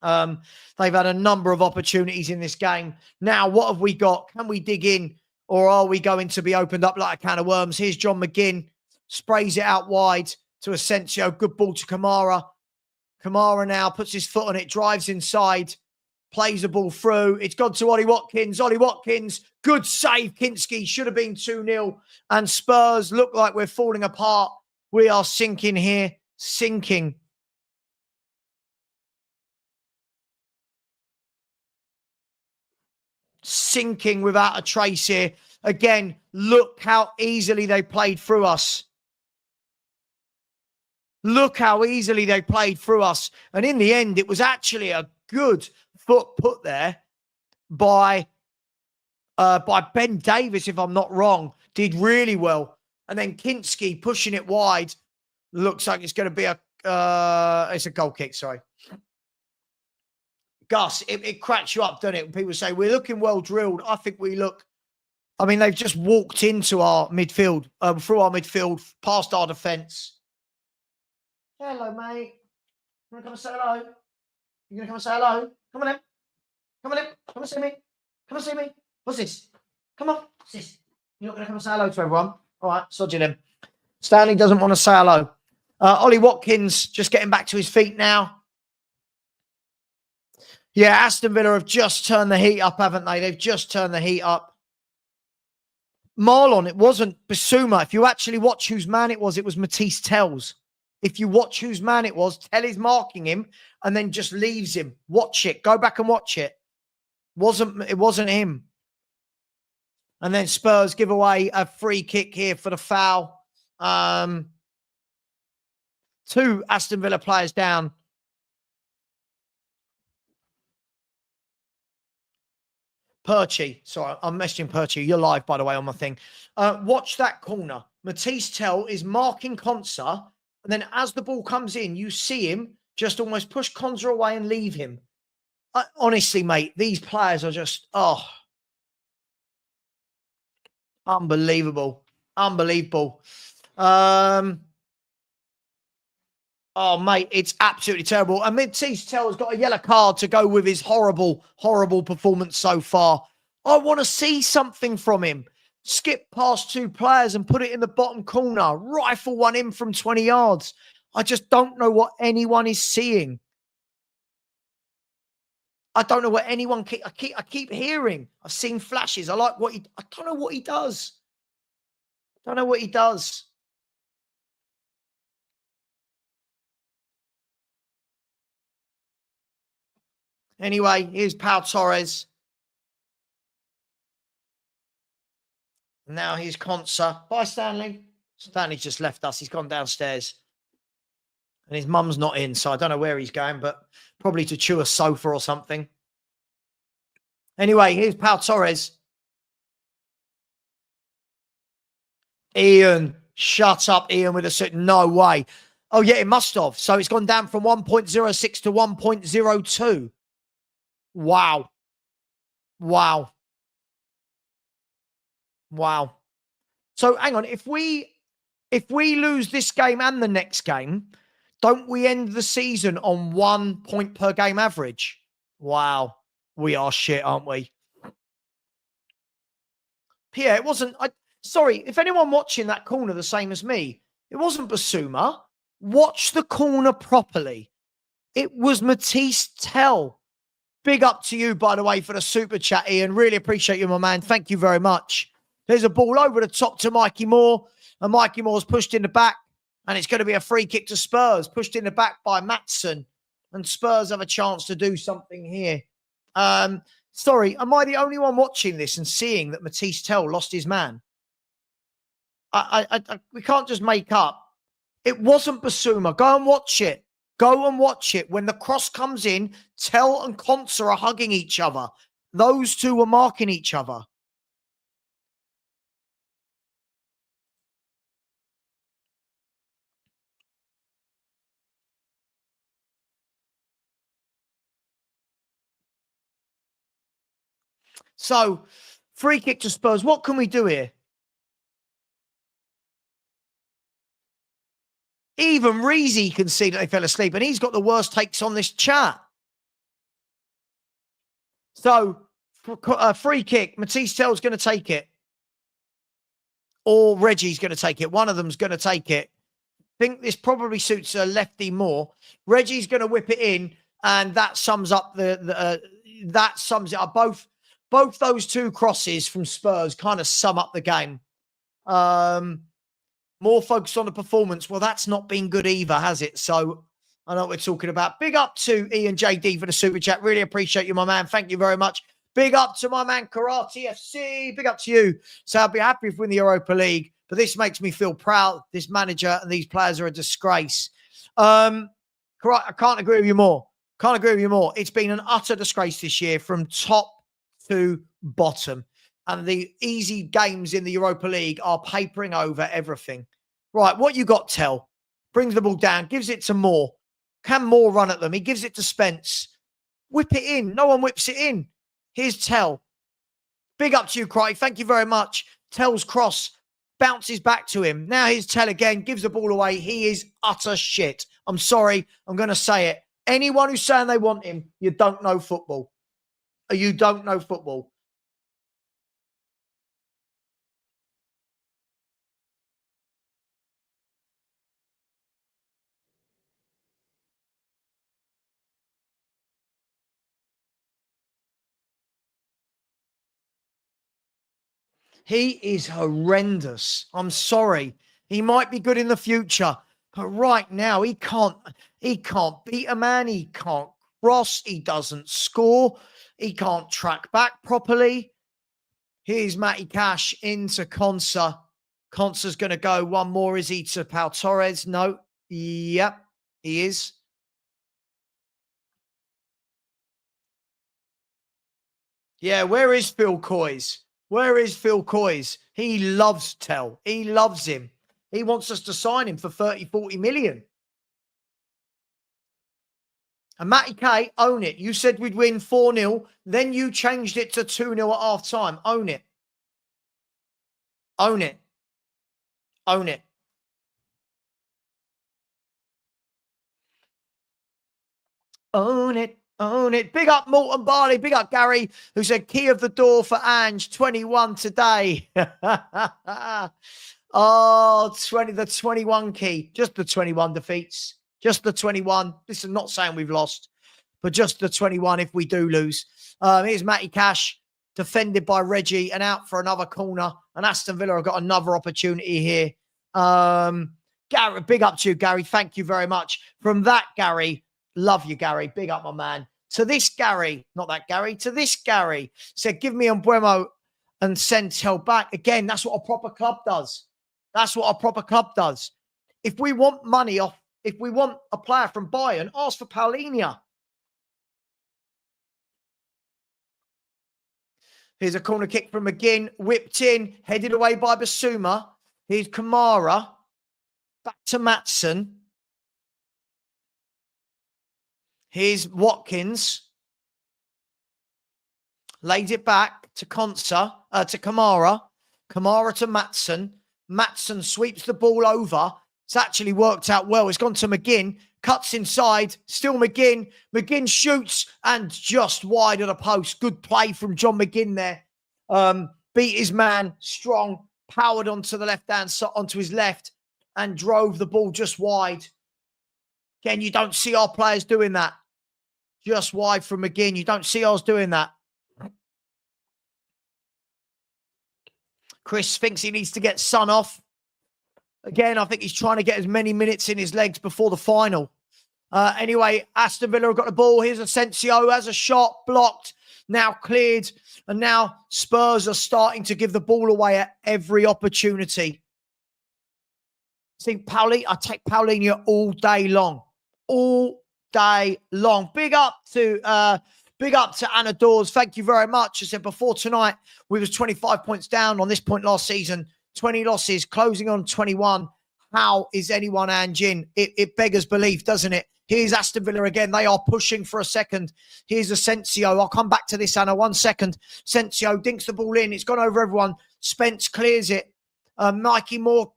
They've had a number of opportunities in this game. Now, what have we got? Can we dig in, or are we going to be opened up like a can of worms? Here's John McGinn. Sprays it out wide to Asensio. Good ball to Kamara. Kamara now puts his foot on it, drives inside, plays the ball through. It's gone to Ollie Watkins. Ollie Watkins, good save. Kinski should have been 2-0. And Spurs look like we're falling apart. We are sinking here. Sinking. Sinking without a trace here. Again, look how easily they played through us. Look how easily they played through us. And in the end, it was actually a good foot put there by Ben Davis, if I'm not wrong. Did really well. And then Kinski pushing it wide. Looks like it's going to be it's a goal kick, sorry. Gus, it cracks you up, doesn't it? When people say, we're looking well drilled. I think we look... I mean, they've just walked into our midfield, through our midfield, past our defence. Hello, mate. You want to come and say hello? You going to come and say hello? Come on in. Come on in. Come and see me. Come and see me. What's this? Come on. What's this? You're not going to come and say hello to everyone? All right, sod you then. Stanley doesn't want to say hello. Ollie Watkins just getting back to his feet now. Yeah, Aston Villa have just turned the heat up, haven't they? They've just turned the heat up. Marlon, it wasn't Basuma. If you actually watch whose man it was Matisse Tells. If you watch whose man it was, Tell is marking him and then just leaves him. Watch it. Go back and watch it. It wasn't him. And then Spurs give away a free kick here for the foul. 2 Aston Villa players down. Perchy. Sorry, I'm messaging Perchy. You're live, by the way, on my thing. Watch that corner. Matisse Tell is marking Konsa. And then as the ball comes in, you see him just almost push Konsa away and leave him. Honestly, mate, these players are just, unbelievable. Unbelievable. Mate, it's absolutely terrible. And Matisse Tell has got a yellow card to go with his horrible, horrible performance so far. I want to see something from him. Skip past 2 players and put it in the bottom corner. Rifle one in from 20 yards. I just don't know what anyone is seeing. I don't know what anyone... I keep hearing. I've seen flashes. I like what he... I don't know what he does. I don't know what he does. Anyway, here's Pau Torres. Now here's Konsa. Bye, Stanley. Stanley's just left us. He's gone downstairs. And his mum's not in, so I don't know where he's going, but probably to chew a sofa or something. Anyway, here's Pau Torres. Ian. Shut up, Ian, with a certain... No way. Oh, yeah, it must have. So it's gone down from 1.06 to 1.02. Wow. Wow. Wow. So hang on, if we lose this game and the next game, don't we end the season on 1 point per game average? Wow. We are shit, aren't we? Pierre, it wasn't... sorry, if anyone watching that corner the same as me, it wasn't Basuma. Watch the corner properly. It was Matisse Tell. Big up to you, by the way, for the super chat, Ian. Really appreciate you, my man. Thank you very much. There's a ball over the top to Mikey Moore, and Mikey Moore's pushed in the back, and it's going to be a free kick to Spurs, pushed in the back by Maatsen, and Spurs have a chance to do something here. Sorry, am I the only one watching this and seeing that Matisse Tell lost his man? We can't just make up. It wasn't Basuma. Go and watch it. Go and watch it. When the cross comes in, Tell and Konsa are hugging each other. Those two were marking each other. So, free kick to Spurs. What can we do here? Even Reezy can see that they fell asleep, and he's got the worst takes on this chat. So, free kick. Matisse Tell's going to take it. Or Reggie's going to take it. One of them's going to take it. I think this probably suits a lefty more. Reggie's going to whip it in, and that sums up that sums it up. Both those two crosses from Spurs kind of sum up the game. More focus on the performance. Well, that's not been good either, has it? So I know what we're talking about. Big up to Ian JD for the super chat. Really appreciate you, my man. Thank you very much. Big up to my man, Karate FC. Big up to you. So I'll be happy if we win the Europa League, but this makes me feel proud. This manager and these players are a disgrace. I can't agree with you more. Can't agree with you more. It's been an utter disgrace this year from top to bottom. And the easy games in the Europa League are papering over everything. Right, what you got, Tell? Brings the ball down, gives it to Moore. Can Moore run at them? He gives it to Spence. Whip it in. No one whips it in. Here's Tell. Big up to you, Cry. Thank you very much. Tell's cross bounces back to him. Now here's Tell again, gives the ball away. He is utter shit. I'm sorry. I'm going to say it. Anyone who's saying they want him, you don't know football. You don't know football. He is horrendous. I'm sorry. He might be good in the future, but right now he can't beat a man. He can't cross. He doesn't score. He can't track back properly. Here's Matty Cash into Konsa. Konsa's going to go one more. Is he to Pau Torres? No. Yep, he is. Yeah, where is Phil Coys? Where is Phil Coys? He loves Tell. He loves him. He wants us to sign him for 30, 40 million. And Matty K, own it. You said we'd win 4-0. Then you changed it to 2-0 at half time. Own it. Own it. Own it. Own it. Own it. Big up Morton Barley. Big up Gary, who said key of the door for Ange, 21 today. Oh, the 21 key. Just the 21 defeats. Just the 21. This is not saying we've lost, but just the 21 if we do lose. Here's Matty Cash, defended by Reggie and out for another corner. And Aston Villa have got another opportunity here. Gary, big up to you, Gary. Thank you very much. From that, Gary, love you, Gary. Big up, my man. To this Gary, not that Gary, to this Gary, said, give me Mbuemo and send Tell back. Again, that's what a proper club does. That's what a proper club does. If we want money off, if we want a player from Bayern, ask for Paulinho. Here's a corner kick from McGinn, whipped in, headed away by Basuma. Here's Kamara, back to Maatsen. Here's Watkins. Laid it back to Konsa, to Kamara. Kamara to Maatsen. Maatsen sweeps the ball over. It's actually worked out well. It's gone to McGinn. Cuts inside. Still McGinn. McGinn shoots and just wide of the post. Good play from John McGinn there. Beat his man strong. Powered onto the left-hand side, onto his left, and drove the ball just wide. Again, you don't see our players doing that. Just wide from McGinn. You don't see us doing that. Chris thinks he needs to get Son off. Again, I think he's trying to get as many minutes in his legs before the final. Anyway, Aston Villa have got the ball. Here's Asensio, has a shot, blocked, now cleared. And now Spurs are starting to give the ball away at every opportunity. See, I take Paulinho all day long. All day long. Big up to Anna Dawes. Thank you very much. I said before tonight, we was 25 points down on this point last season. 20 losses, closing on 21. How is anyone Anjin? It beggars belief, doesn't it? Here's Aston Villa again. They are pushing for a second. Here's Asensio. I'll come back to this, Anna. 1 second. Asensio dinks the ball in. It's gone over everyone. Spence clears it. Mikey Moore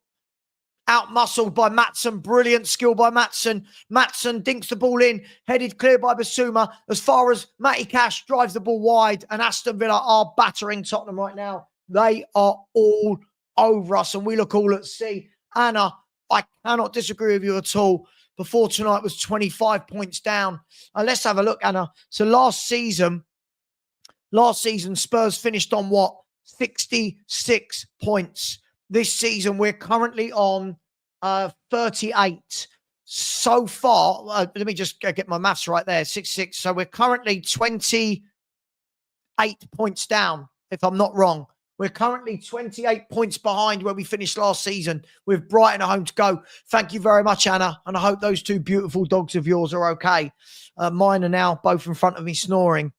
out-muscled by Matson. Brilliant skill by Matson. Matson dinks the ball in. Headed clear by Basuma. As far as Matty Cash drives the ball wide. And Aston Villa are battering Tottenham right now. They are all over us. And we look all at sea. Anna, I cannot disagree with you at all. Before tonight was 25 points down. Let's have a look, Anna. So last season, Spurs finished on what? 66 points. This season, we're currently on 38. So far, let me just get my maths right there. 66. So we're currently 28 points down, if I'm not wrong. We're currently 28 points behind where we finished last season with Brighton at home to go. Thank you very much, Anna. And I hope those two beautiful dogs of yours are okay. Mine are now both in front of me snoring.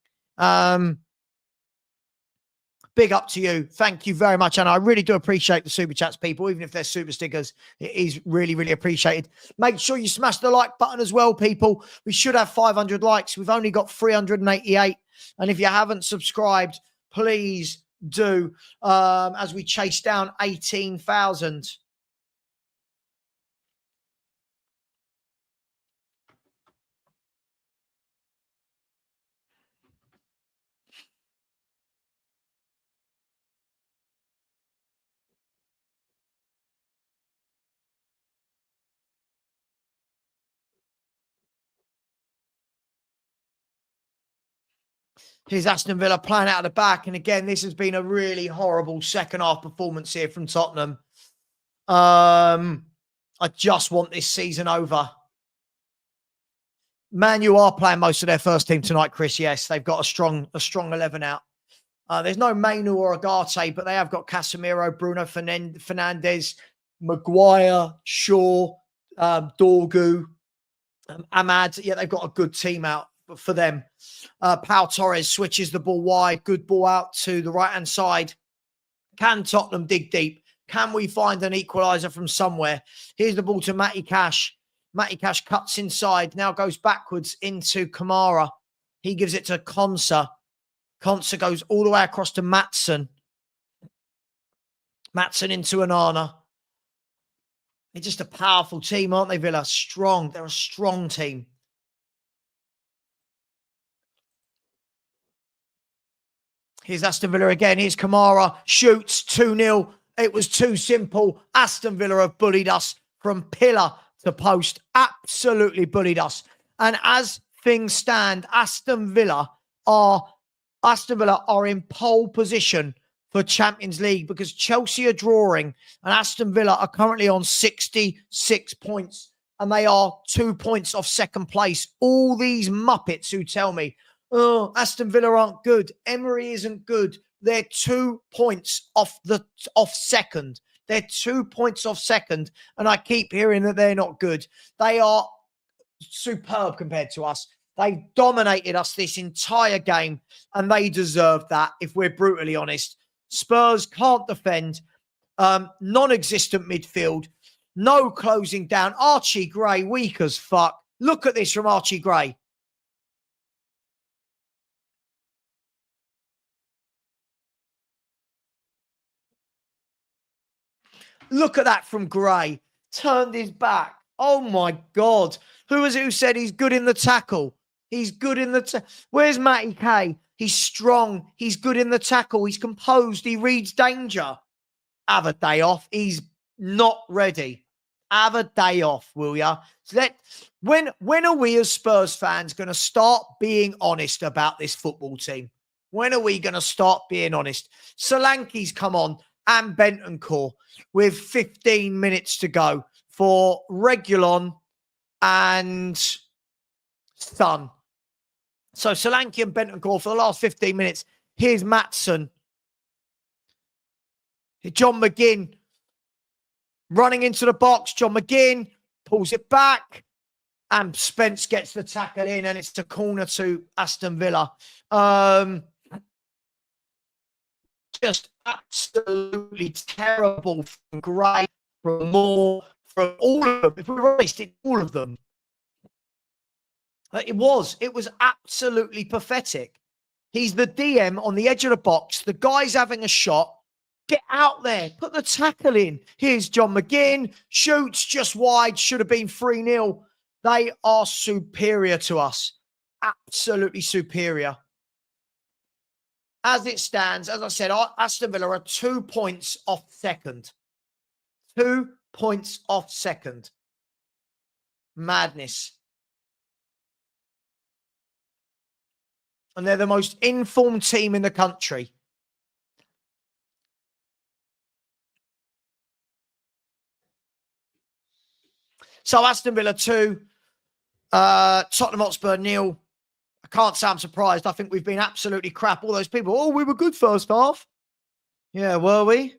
Big up to you. Thank you very much, Anna. I really do appreciate the super chats, people, even if they're super stickers. It is really, really appreciated. Make sure you smash the like button as well, people. We should have 500 likes. We've only got 388. And if you haven't subscribed, please do, as we chase down 18,000. Here's Aston Villa playing out of the back. And again, this has been a really horrible second half performance here from Tottenham. I just want this season over. Man U are playing most of their first team tonight, Chris. Yes, they've got a strong 11 out. There's no Mainu or Agate, but they have got Casemiro, Bruno Fernandes, Maguire, Shaw, Dorgu, Ahmad. Yeah, they've got a good team out for them. Pau Torres switches the ball wide. Good ball out to the right-hand side. Can Tottenham dig deep? Can we find an equaliser from somewhere? Here's the ball to Matty Cash. Matty Cash cuts inside. Now goes backwards into Kamara. He gives it to Konsa. Konsa goes all the way across to Matson. Matson into Onana. They're just a powerful team, aren't they, Villa? Strong. They're a strong team. Here's Aston Villa again. Here's Kamara. Shoots 2-0. It was too simple. Aston Villa have bullied us from pillar to post. Absolutely bullied us. And as things stand, Aston Villa are in pole position for Champions League because Chelsea are drawing and Aston Villa are currently on 66 points and they are 2 points off second place. All these muppets who tell me, oh, Aston Villa aren't good. Emery isn't good. They're 2 points off second. They're 2 points off second. And I keep hearing that they're not good. They are superb compared to us. They dominated us this entire game and they deserved that, if we're brutally honest. Spurs can't defend. Non-existent midfield. No closing down. Archie Gray, weak as fuck. Look at this from Archie Gray. Look at that from Gray. Turned his back. Oh, my God. Who was it who said he's good in the tackle? He's good in the Where's Matty K? He's strong. He's good in the tackle. He's composed. He reads danger. Have a day off. He's not ready. Have a day off, will ya? So when are we as Spurs fans going to start being honest about this football team? When are we going to start being honest? Solanke's come on and Bentancur with 15 minutes to go for Regulon and Son. So Solanke and Bentancur for the last 15 minutes. Here's Maatsen. John McGinn running into the box. John McGinn pulls it back. And Spence gets the tackle in, and it's a corner to Aston Villa. Just absolutely terrible from Gray, from Moore, from all of them. If we're honest, all of them. It was absolutely pathetic. He's the DM on the edge of the box. The guy's having a shot. Get out there. Put the tackle in. Here's John McGinn. Shoots just wide. Should have been 3-0. They are superior to us. Absolutely superior. As it stands, as I said, Aston Villa are 2 points off second. 2 points off second. Madness. And they're the most informed team in the country. So Aston Villa 2, Tottenham Hotspur 0. I can't say I'm surprised. I think we've been absolutely crap. All those people, oh, we were good first half. Yeah, were we?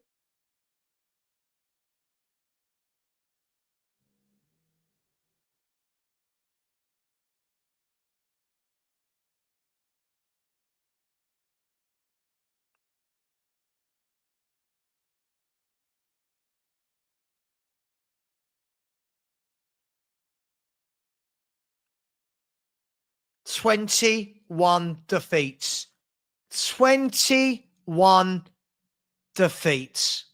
"21 defeats. 21 defeats.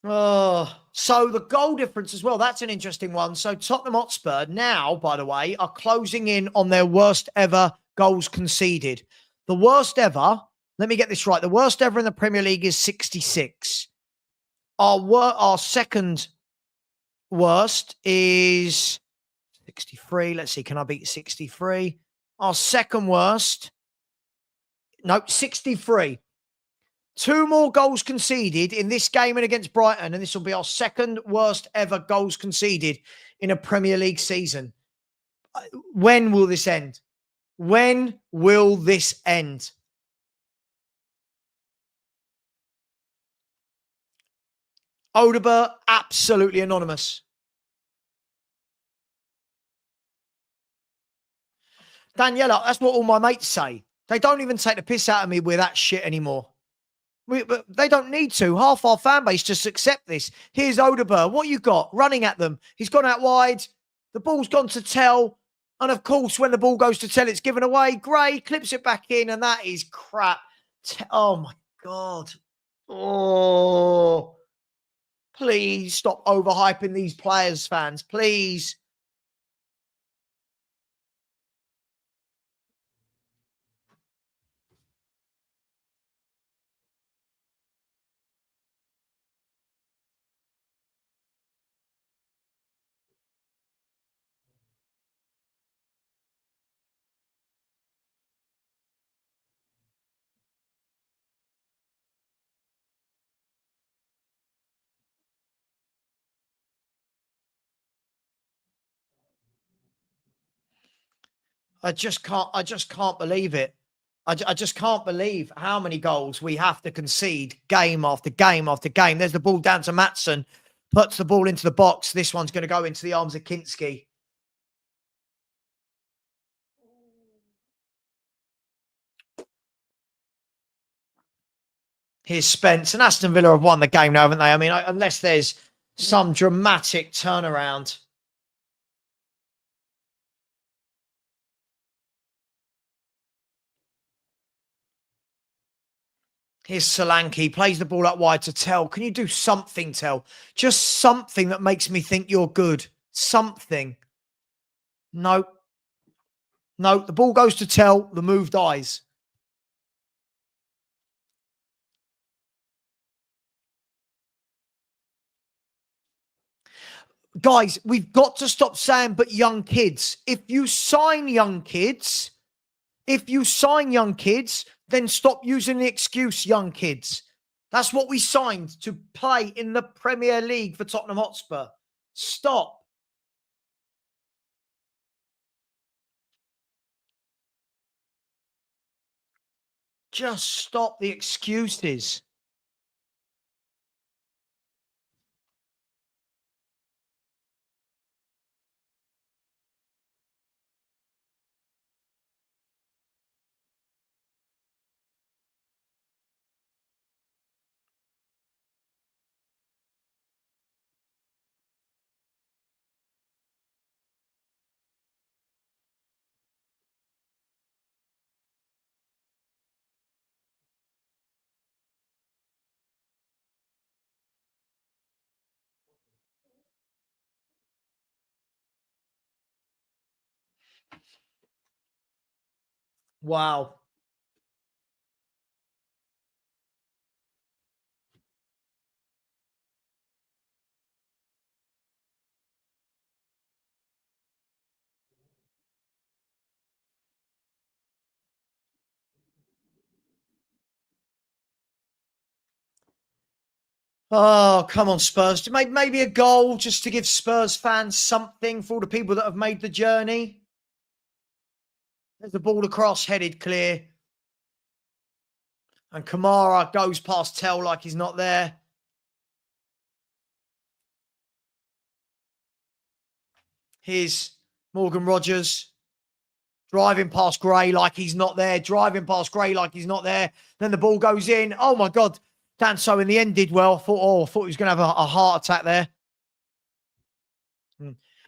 Oh, so the goal difference as well. That's an interesting one. So Tottenham Hotspur now, by the way, are closing in on their worst ever goals conceded. The worst ever, let me get this right. The worst ever in the Premier League is 66. Our second worst is 63. Let's see. Can I beat 63? Our second worst. Nope, 63. 2 more goals conceded in this game and against Brighton, and this will be our second worst ever goals conceded in a Premier League season. When will this end? When will this end? Odegaard, absolutely anonymous. Daniela, that's what all my mates say. They don't even take the piss out of me with that shit anymore. But they don't need to. Half our fan base just accept this. Here's Odegaard. What you got? Running at them. He's gone out wide. The ball's gone to Tell. And of course, when the ball goes to Tell, it's given away. Gray clips it back in, and that is crap. Oh, my God. Oh. Please stop overhyping these players, fans. Please. I just can't believe it. I just can't believe how many goals we have to concede game after game after game. There's the ball down to Maatsen, puts the ball into the box. This one's going to go into the arms of Kinski. Here's Spence. And Aston Villa have won the game now, haven't they? I mean, unless there's some dramatic turnaround. Here's Solanke, plays the ball up wide to Tell. Can you do something, Tell? Just something that makes me think you're good. Something. No. No, the ball goes to Tell. The move dies. Guys, we've got to stop saying, but young kids. If you sign young kids, then stop using the excuse young kids. That's what we signed to play in the Premier League for Tottenham Hotspur. Stop. Just stop the excuses. Wow. Oh, come on, Spurs. Maybe a goal just to give Spurs fans something for all the people that have made the journey. There's the ball across, headed clear. And Kamara goes past Tell like he's not there. Here's Morgan Rogers driving past Gray like he's not there. Driving past Gray like he's not there. Then the ball goes in. Oh, my God. Danso in the end did well. I thought he was going to have a heart attack there.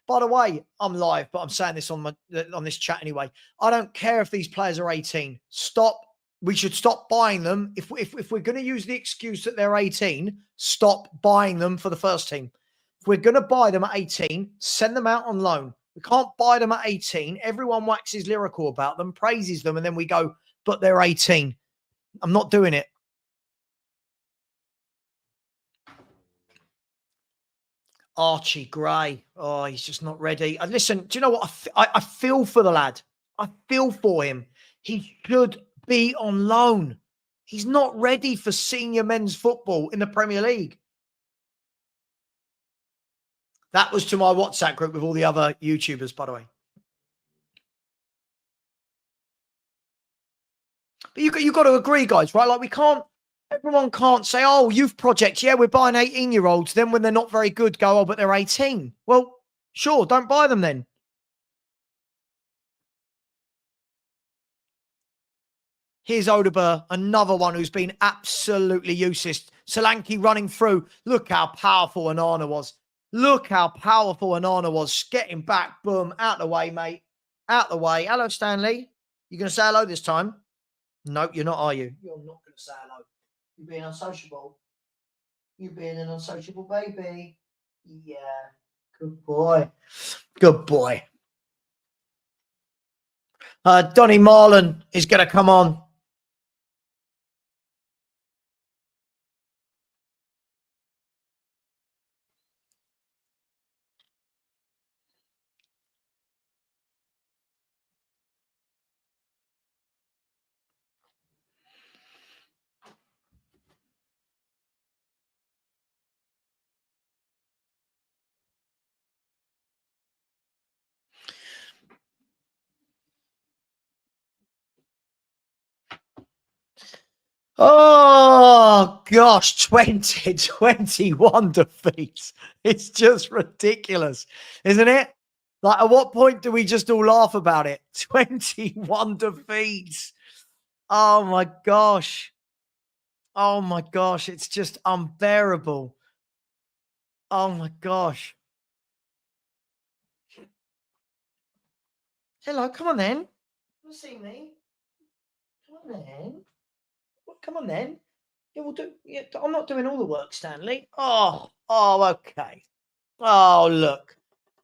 By the way, I'm live, but I'm saying this on this chat anyway. I don't care if these players are 18. Stop. We should stop buying them. If we're going to use the excuse that they're 18, stop buying them for the first team. If we're going to buy them at 18, send them out on loan. We can't buy them at 18. Everyone waxes lyrical about them, praises them, and then we go, but they're 18. I'm not doing it. Archie Gray. Oh, he's just not ready. Listen, do you know what? I feel for the lad. I feel for him. He should be on loan. He's not ready for senior men's football in the Premier League. That was to my WhatsApp group with all the other YouTubers, by the way. But you got to agree, guys, right? Like everyone can't say, oh, youth projects. Yeah, we're buying 18-year-olds. Then when they're not very good, go, oh, but they're 18. Well, sure, don't buy them then. Here's Odeber, another one who's been absolutely useless. Solanke running through. Look how powerful Onana was. Look how powerful Onana was. Getting back, boom, out the way, mate. Out the way. Hello, Stanley. You going to say hello this time? Nope, you're not, are you? You're not going to say hello. You're being unsociable. You're being an unsociable baby. Yeah. Good boy. Good boy. Donny Marlon is going to come on. Oh, gosh, 21 defeats. It's just ridiculous, isn't it? Like, at what point do we just all laugh about it? 21 defeats. Oh, my gosh. Oh, my gosh. It's just unbearable. Oh, my gosh. Hello, come on then. You see me? Come on then. Come on then. Yeah, we'll do. Yeah, I'm not doing all the work, Stanley. Oh, okay. Oh, look.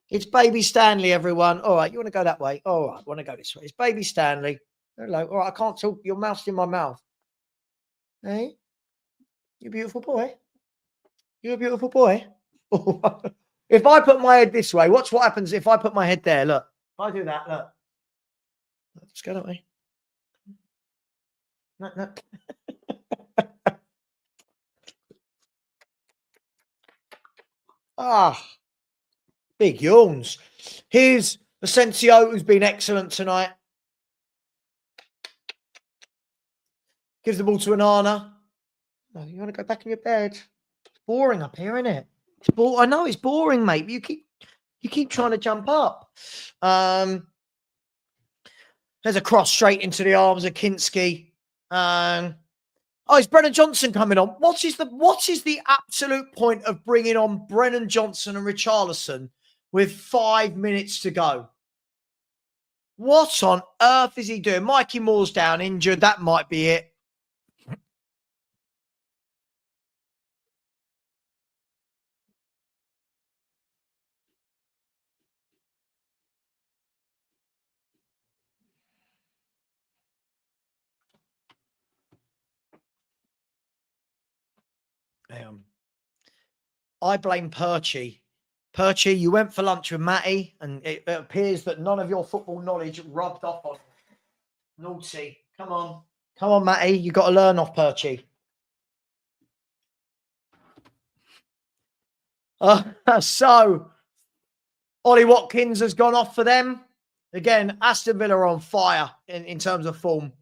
It's baby Stanley, everyone. All right, you want to go that way? All right, I want to go this way. It's baby Stanley. Hello. All right, I can't talk. Your mouth's in my mouth. Hey, you beautiful boy. You're a beautiful boy. If I put my head this way, watch what happens if I put my head there. Look, if I do that, look. Let's go that way. No. Big yawns. Here's Asensio, who's been excellent tonight. Gives the ball to Anana. No, you want to go back in your bed? It's boring up here, isn't it? I know it's boring, mate. But you keep trying to jump up. There's a cross straight into the arms of Kinski. It's Brennan Johnson coming on. What is the absolute point of bringing on Brennan Johnson and Richarlison with 5 minutes to go? What on earth is he doing? Mikey Moore's down injured. That might be it. I blame Perchy. Perchy, you went for lunch with Matty, and it appears that none of your football knowledge rubbed off on you. Naughty. Come on, Matty. You got to learn off Perchy. So, Ollie Watkins has gone off for them. Again, Aston Villa are on fire in terms of form.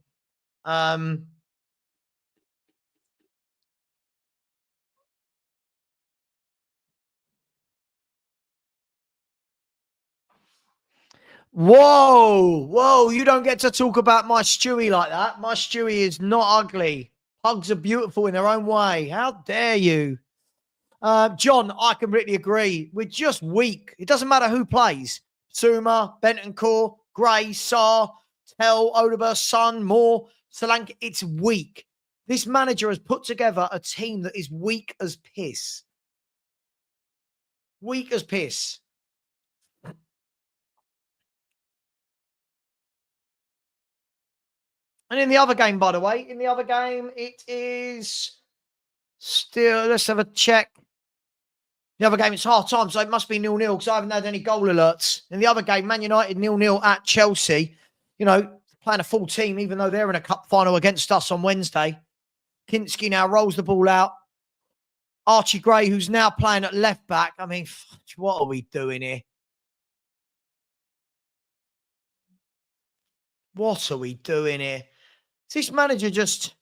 Whoa, you don't get to talk about my Stewie like that. My Stewie is not ugly. Pugs are beautiful in their own way. How dare you? John, I completely agree. We're just weak. It doesn't matter who plays. Suma, Bentancur, Gray, Sarr, Tell, Odeber, Son, Moore, Solanke. It's weak. This manager has put together a team that is weak as piss. Weak as piss. And in the other game, by the way, it is still, let's have a check. The other game, it's half time, so it must be 0-0 because I haven't had any goal alerts. In the other game, Man United 0-0 at Chelsea. You know, playing a full team, even though they're in a cup final against us on Wednesday. Kinski now rolls the ball out. Archie Gray, who's now playing at left back. I mean, what are we doing here? What are we doing here? This manager just...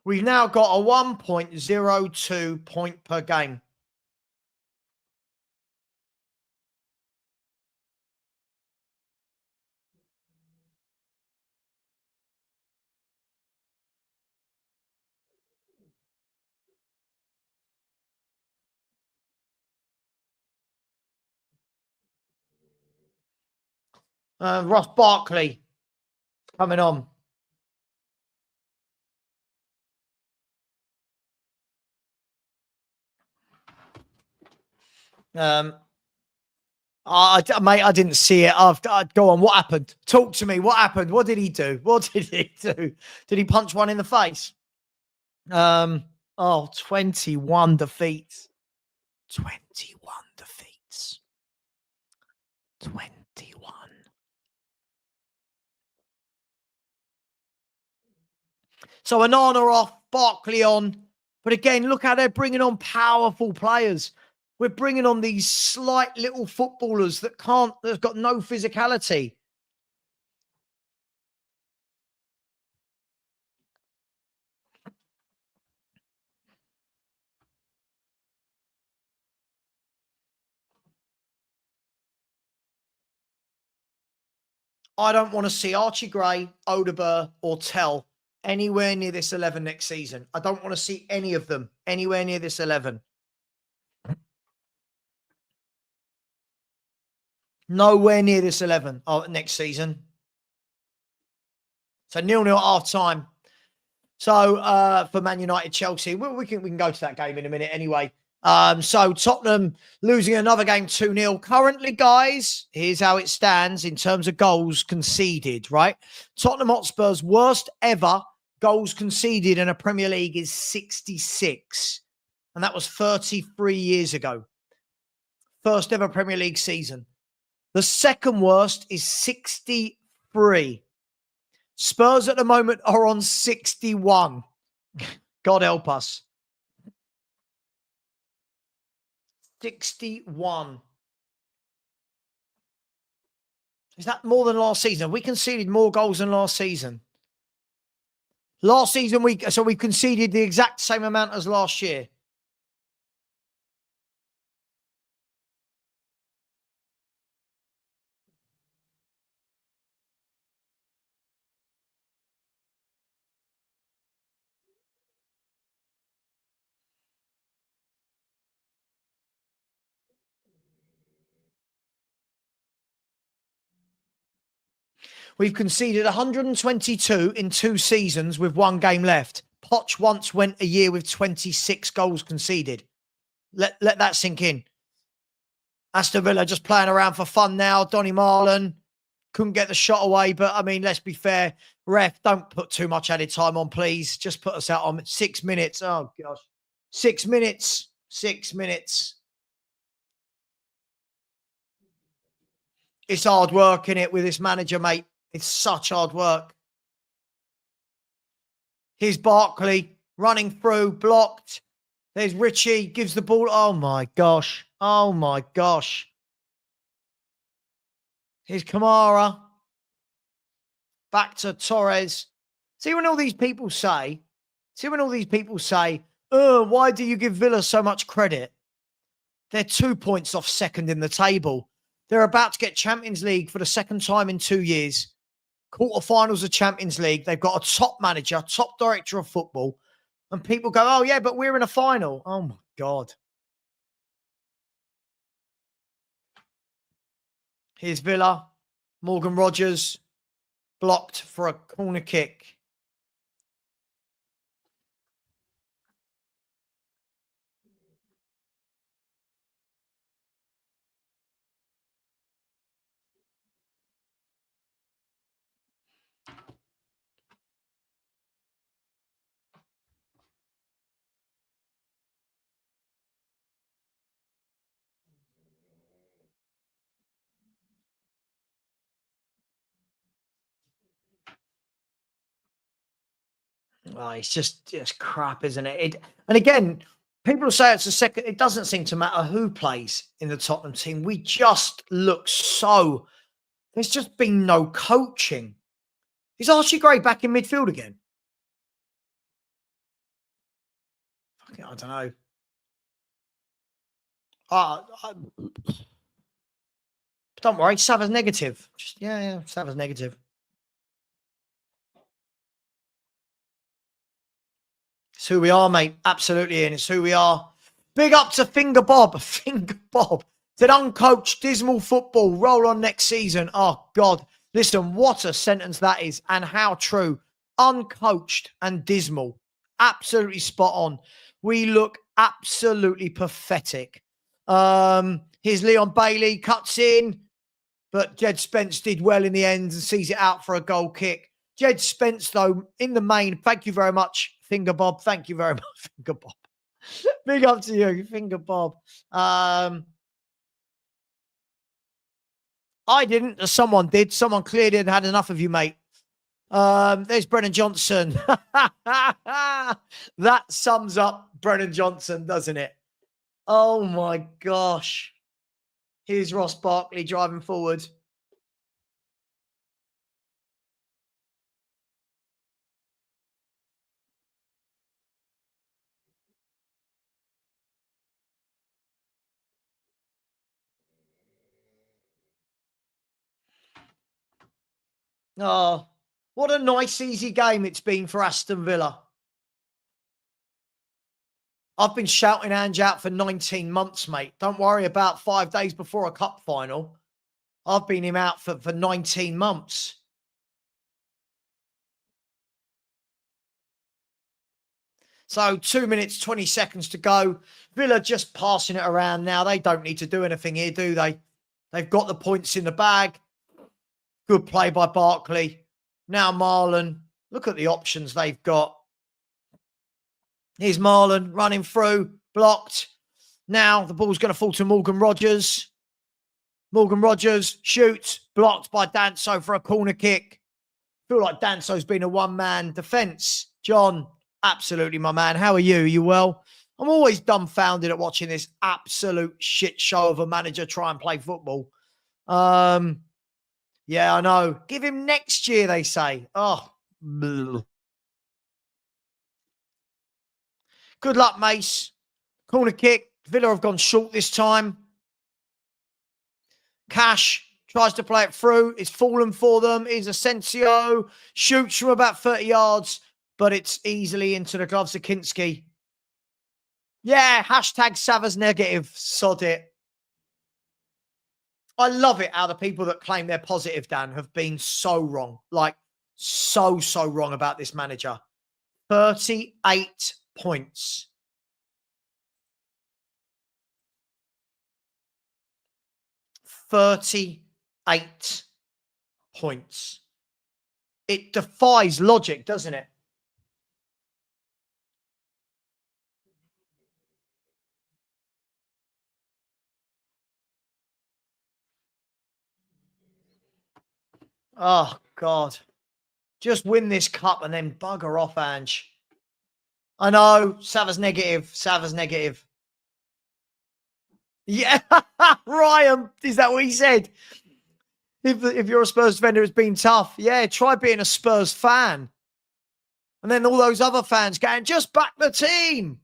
We've now got a 1.02 point per game. Ross Barkley coming on. Mate, I didn't see it. Go on. What happened? Talk to me. What happened? What did he do? What did he do? Did he punch one in the face? 21 defeats. 21 defeats. 21. So Anana off, Barkley on. But again, look how they're bringing on powerful players. We're bringing on these slight little footballers that they've got no physicality. I don't want to see Archie Gray, Odeber, or Tell anywhere near this 11 next season. I don't want to see any of them anywhere near this 11. Nowhere near this 11 next season. So 0-0 at half time. So for Man United, Chelsea, we can go to that game in a minute anyway. So Tottenham losing another game 2-0. Currently, guys, here's how it stands in terms of goals conceded, right? Tottenham Hotspur's worst ever goals conceded in a Premier League is 66. And that was 33 years ago. First ever Premier League season. The second worst is 63. Spurs at the moment are on 61. God help us. 61. Is that more than last season? We conceded more goals than last season. Last season, we conceded the exact same amount as last year. We've conceded 122 in 2 seasons with 1 game left. Poch once went a year with 26 goals conceded. Let that sink in. Aston Villa just playing around for fun now. Donny Marlon couldn't get the shot away, but I mean, let's be fair. Ref, don't put too much added time on, please. Just put us out on 6 minutes. Oh, gosh. 6 minutes. 6 minutes. It's hard work, innit, with this manager, mate. It's such hard work. Here's Barkley running through, blocked. There's Richie, gives the ball. Oh, my gosh. Oh, my gosh. Here's Kamara. Back to Torres. See when all these people say, oh, why do you give Villa so much credit? They're 2 points off second in the table. They're about to get Champions League for the second time in 2 years. Quarterfinals of Champions League. They've got a top manager, top director of football. And people go, oh, yeah, but we're in a final. Oh, my God. Here's Villa. Morgan Rogers blocked for a corner kick. Oh, it's just crap, isn't it? And again, people say it's a second. It doesn't seem to matter who plays in the Tottenham team. We just look so. There's just been no coaching. Is Archie Gray back in midfield again? I don't know. Don't worry, Savva's negative. Yeah, Savva's negative. It's who we are, mate. Absolutely, and it's who we are. Big up to Finger Bob. Finger Bob. Said uncoached, dismal football. Roll on next season. Oh, God. Listen, what a sentence that is, and how true. Uncoached and dismal. Absolutely spot on. We look absolutely pathetic. Here's Leon Bailey. Cuts in. But Jed Spence did well in the end and sees it out for a goal kick. Jed Spence, though, in the main, thank you very much, Finger Bob. Thank you very much, Finger Bob. Big up to you, Finger Bob. I didn't. Someone did. Someone clearly had enough of you, mate. There's Brennan Johnson. That sums up Brennan Johnson, doesn't it? Oh, my gosh. Here's Ross Barkley driving forward. Oh, what a nice, easy game it's been for Aston Villa. I've been shouting Ange out for 19 months, mate. Don't worry about 5 days before a cup final. I've been him out for 19 months. So 2 minutes, 20 seconds to go. Villa just passing it around now. They don't need to do anything here, do they? They've got the points in the bag. Good play by Barkley. Now Marlon. Look at the options they've got. Here's Marlon running through. Blocked. Now the ball's going to fall to Morgan Rogers. Morgan Rogers shoots. Blocked by Danso for a corner kick. Feel like Danso's been a one-man defence. John, absolutely, my man. How are you? You well? I'm always dumbfounded at watching this absolute shit show of a manager try and play football. Yeah, I know. Give him next year, they say. Oh. Bleh. Good luck, Mace. Corner kick. Villa have gone short this time. Cash tries to play it through. It's fallen for them. Is Asensio. Shoots from about 30 yards, but it's easily into the gloves of Kinski. Yeah, hashtag Savva's negative. Sod it. I love it how the people that claim they're positive, Dan, have been so wrong. Like, so wrong about this manager. 38 points. $38 points. It defies logic, doesn't it? Oh, God. Just win this cup and then bugger off, Ange. I know. Savva's negative. Savva's negative. Yeah. Ryan, is that what he said? If you're a Spurs defender, it's been tough. Yeah, try being a Spurs fan. And then all those other fans going, just back the team.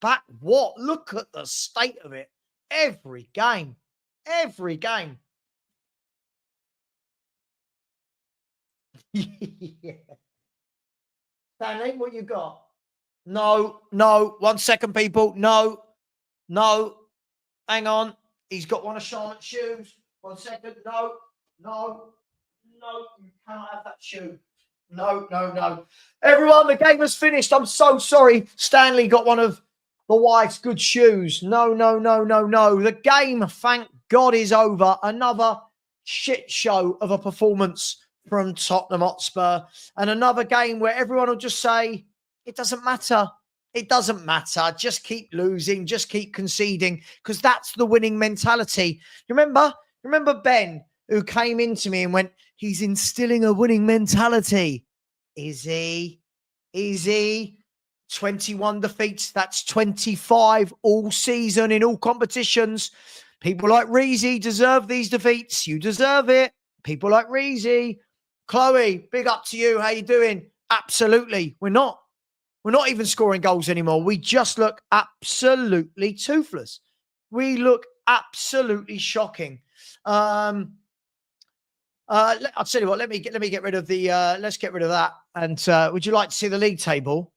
Back what? Look at the state of it. Every game. Every game. Yeah. Stanley, what you got? No. 1 second, people. No. Hang on. He's got one of Charlotte's shoes. 1 second. No. You cannot have that shoe. No. Everyone, the game has finished. I'm so sorry. Stanley got one of the wife's good shoes. No. The game, thank God, is over. Another shit show of a performance from Tottenham Hotspur. And another game where everyone will just say, it doesn't matter. It doesn't matter. Just keep losing. Just keep conceding. Because that's the winning mentality. Remember Ben, who came into me and went, he's instilling a winning mentality. Is he? 21 defeats. That's 25 all season in all competitions. People like Reezy deserve these defeats. You deserve it. People like Reezy. Chloe, big up to you. How you doing? Absolutely. We're not even scoring goals anymore. We just look absolutely toothless. We look absolutely shocking. I'll tell you what, let me get rid of the let's get rid of that. And would you like to see the league table?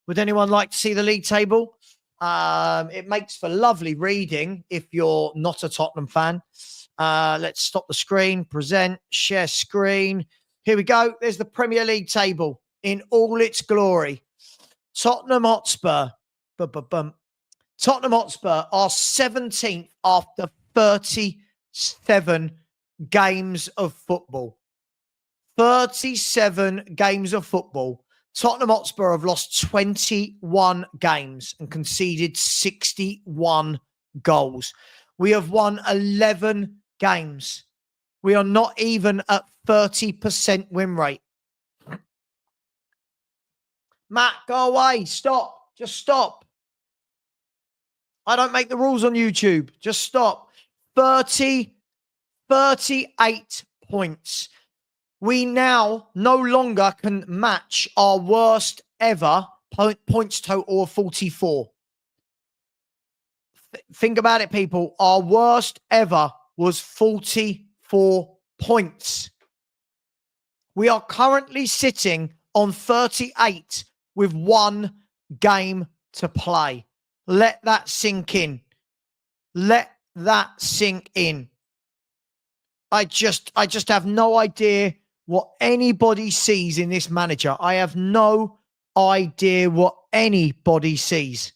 Would anyone like to see the league table? It makes for lovely reading if you're not a Tottenham fan. Let's stop the screen, present, share screen. Here we go. There's the Premier League table in all its glory. Tottenham Hotspur. Tottenham Hotspur are 17th after 37 games of football. 37 games of football. Tottenham Hotspur have lost 21 games and conceded 61 goals. We have won 11 games. We are not even at 30% win rate. Matt, go away. Stop. Just stop. I don't make the rules on YouTube. Just stop. 38 points. We now no longer can match our worst ever points total of 44. Think about it, people. Our worst ever was 44 points. We are currently sitting on 38 with one game to play. Let that sink in. Let that sink in. I just have no idea what anybody sees in this manager. I have no idea what anybody sees.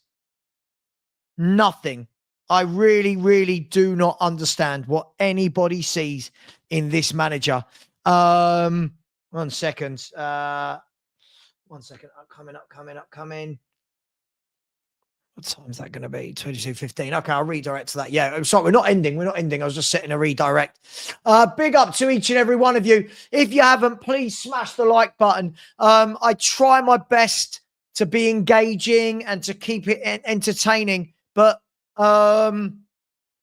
Nothing. I really, really do not understand what anybody sees in this manager. 1 second. 1 second. Coming. What time is that going to be? 22:15. Okay, I'll redirect to that. Yeah, I'm sorry. We're not ending. I was just setting a redirect. Big up to each and every one of you. If you haven't, please smash the like button. I try my best to be engaging and to keep it entertaining, but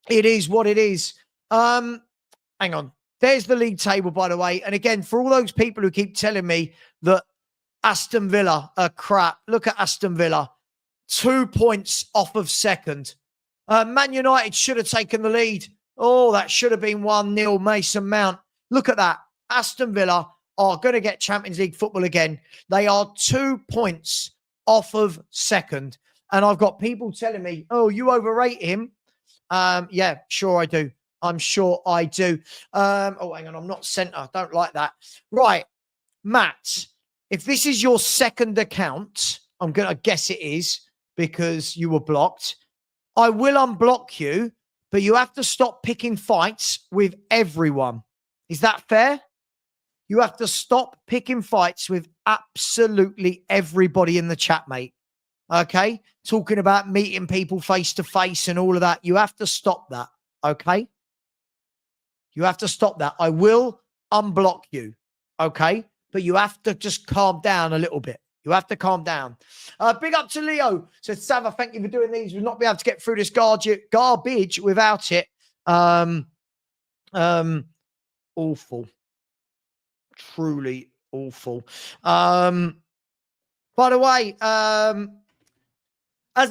it is what it is. Hang on. There's the league table, by the way. And again, for all those people who keep telling me that Aston Villa are crap, look at Aston Villa. 2 points off of second. Man United should have taken the lead. Oh, that should have been 1-0 Mason Mount. Look at that. Aston Villa are going to get Champions League football again. They are 2 points off of second. And I've got people telling me, oh, you overrate him. Yeah, sure I do. I'm sure I do. Oh, hang on. I'm not centre. I don't like that. Right. Matt, if this is your second account, I'm going to guess it is because you were blocked. I will unblock you, but you have to stop picking fights with everyone. Is that fair? You have to stop picking fights with absolutely everybody in the chat, mate. Okay? Talking about meeting people face to face and all of that. You have to stop that. Okay? You have to stop that. I will unblock you. Okay? But you have to just calm down a little bit. You have to calm down. Big up to Leo. Said, Savva, thank you for doing these. We'll not be able to get through this garbage without it. Awful. Truly awful. By the way, as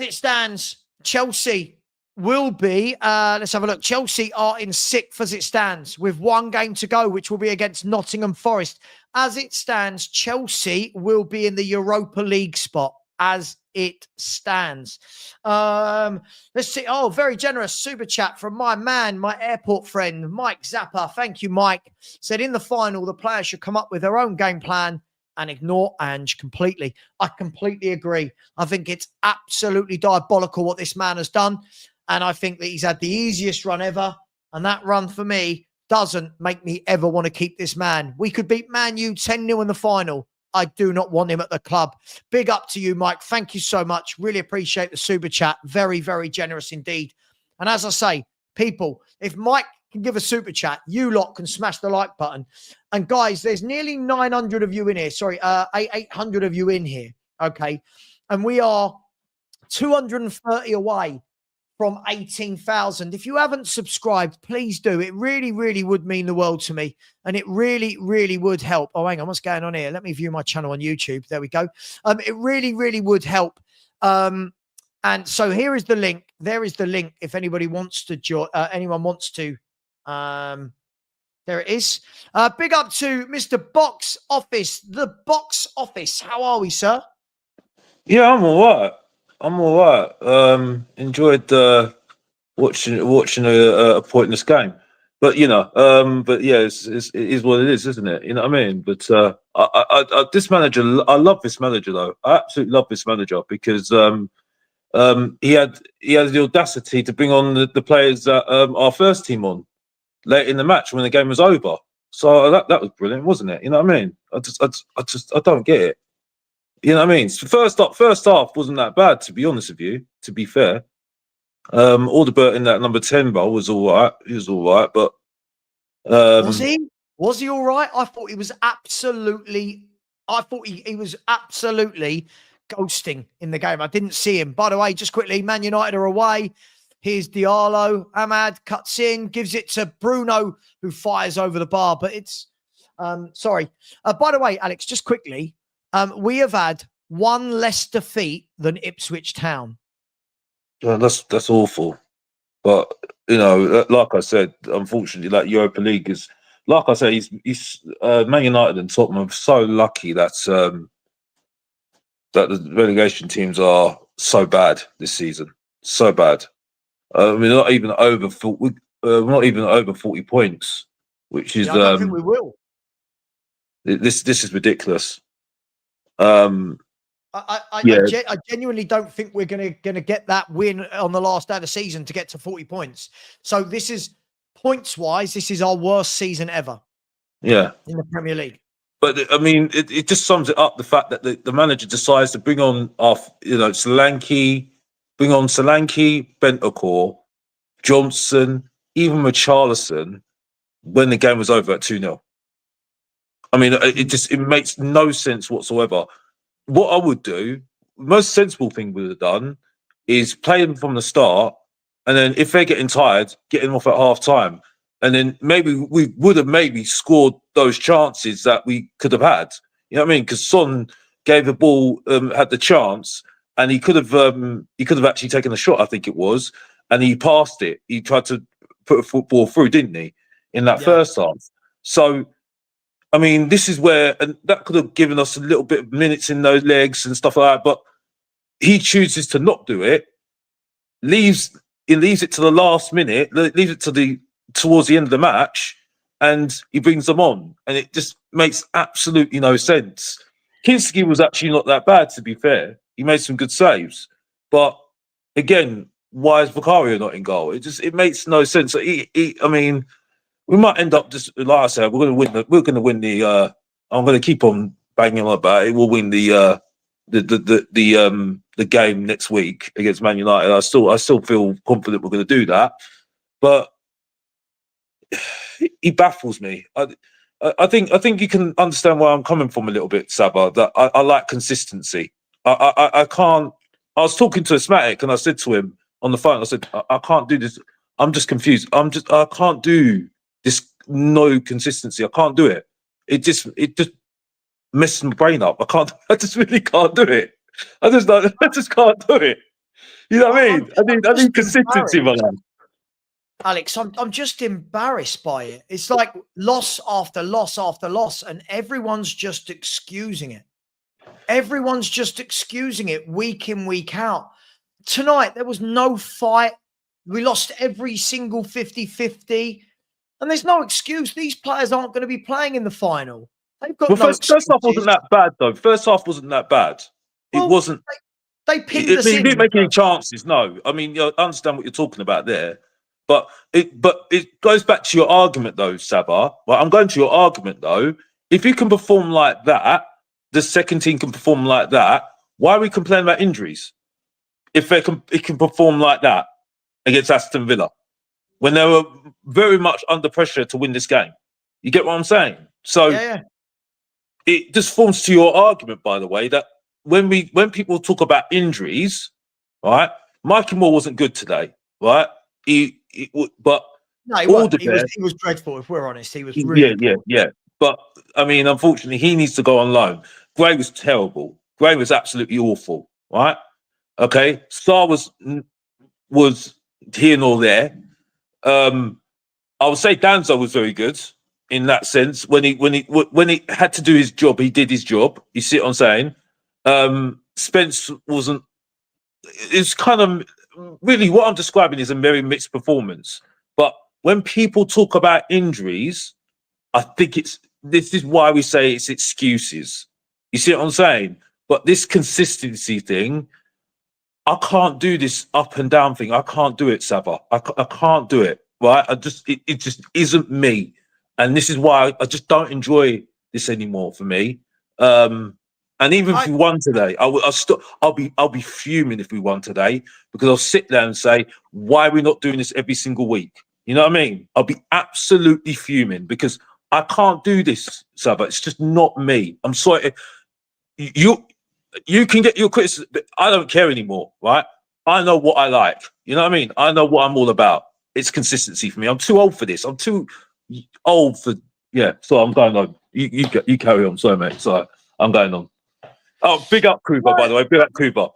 it stands, Chelsea will be, let's have a look. Chelsea are in 6th as it stands with 1 game to go, which will be against Nottingham Forest. As it stands, Chelsea will be in the Europa League spot as it stands. Let's see. Oh, very generous super chat from my man, my airport friend, Mike Zappa. Thank you, Mike. Said in the final, the players should come up with their own game plan and ignore Ange completely. I completely agree. I think it's absolutely diabolical what this man has done. And I think that he's had the easiest run ever. And that run for me doesn't make me ever want to keep this man. We could beat Man U 10-0 in the final. I do not want him at the club. Big up to you, Mike. Thank you so much. Really appreciate the super chat. Very, very generous indeed. And as I say, people, if Mike can give a super chat, you lot can smash the like button. And guys, there's nearly 900 of you in here. Sorry, 800 of you in here. Okay. And we are 230 away from 18,000. If you haven't subscribed, please do. It really, really would mean the world to me. And it really, really would help. Oh, hang on. What's going on here? Let me view my channel on YouTube. There we go. It really, really would help. And so here is the link. There is the link. If anybody wants to join, anyone wants to, there it is. Big up to Mr. Box Office, the Box Office. How are we, sir? Yeah, I'm all right. Enjoyed watching a pointless game, but you know, but yeah, it is what it is, isn't it? You know what I mean? But I this manager, I love this manager though. I absolutely love this manager because he had the audacity to bring on the players that our first team on late in the match when the game was over. So that was brilliant, wasn't it? You know what I mean? I don't get it. You know what I mean? So first half wasn't that bad, to be honest with you, to be fair. Alderbert in that number 10 role was all right. He was all right, but Was he all right? I thought he was absolutely ghosting in the game. I didn't see him. By the way, just quickly, Man United are away. Here's Diallo. Ahmad cuts in, gives it to Bruno, who fires over the bar. But it's sorry. By the way, Alex, just quickly. We have had 1 less defeat than Ipswich Town. well, that's awful. But you know, like I said, unfortunately, that Europa League is, like I said, he's Man United and Tottenham are so lucky that that the relegation teams are so bad this season, so bad. I mean, not even over 40, not even over 40 points, which is Yeah, I don't think we will. this is ridiculous. Yeah. I genuinely don't think we're gonna get that win on the last day of the season to get to 40 points. So this is points wise, this is our worst season ever Yeah. in the Premier League. But I mean, it just sums it up, the fact that the manager decides to bring on Solanke, Bentancur, Johnson, even Richarlison when the game was over at 2-0. I mean, it makes no sense whatsoever. What I would do, most sensible thing we would have done, is play them from the start, and then if they're getting tired, get them off at half time. And then maybe we would have maybe scored those chances that we could have had. You know what I mean? Because Son gave the ball, had the chance, and he could have actually taken a shot, I think it was, and he passed it. He tried to put a football through, didn't he, in that first half? So, I mean, this is where, and that could have given us a little bit of minutes in those legs and stuff like that. But he chooses to not do it. Leaves it to the last minute. Leaves it towards the end of the match, and he brings them on, and it just makes absolutely no sense. Kinski was actually not that bad, to be fair. He made some good saves, but again, why is Vicario not in goal? It makes no sense. I mean, we might end up just like I said, we're going to win the. I'm going to keep on banging on about it. We'll win the game next week against Man United. I still feel confident we're going to do that, but he baffles me. I think you can understand where I'm coming from a little bit, Savva. That I like consistency. I can't. I was talking to Asmatic and I said to him on the phone, I said, I can't do this. I'm just confused. I can't do this. No consistency. I can't do it. It just messes my brain up. I just really can't do it. I just can't do it. You know what I mean? I need consistency, my man. Alex, I'm just embarrassed by it. It's like loss after loss after loss, and everyone's just excusing it. Everyone's just excusing it week in, week out. Tonight, there was no fight. We lost every single 50-50, and there's no excuse. These players aren't going to be playing in the final. They've got first half wasn't that bad, though. First half wasn't that bad. It wasn't. They pinned us in. He didn't make any chances, no. I mean, I understand what you're talking about there. But it goes back to your argument, though, Savva. Well, I'm going to your argument, though. If you can perform like that, the second team can perform like that, why are we complaining about injuries? If it can perform like that against Aston Villa, when they were very much under pressure to win this game. You get what I'm saying? So it just forms to your argument, by the way, that when people talk about injuries, right? Mikey Moore wasn't good today, right? He was dreadful. If we're honest, he was really yeah. But I mean, unfortunately, he needs to go on loan. Gray was terrible. Gray was absolutely awful, right? Okay, Star was here nor there. I would say Danzo was very good in that sense. When he had to do his job, he did his job. You see what I'm saying? Spence wasn't. It's kind of really what I'm describing is a very mixed performance. But when people talk about injuries, I think this is why we say it's excuses. You see what I'm saying? But this consistency thing, I can't do this up and down thing. I can't do it, Savva. I can't do it. Right? It just isn't me, and this is why I just don't enjoy this anymore for me. And even if we won today, I'll be fuming if we won today, because I'll sit there and say, why are we not doing this every single week? You know what I mean? I'll be absolutely fuming because I can't do this, Savva. It's just not me. I'm sorry. You can get your criticism, but I don't care anymore, right? I know what I like. You know what I mean? I know what I'm all about. It's consistency for me. I'm too old for this. I'm too old for So I'm going on. You carry on. Sorry, mate. Sorry, I'm going on. Oh, big up Kuba, by the way. Big up Kuba,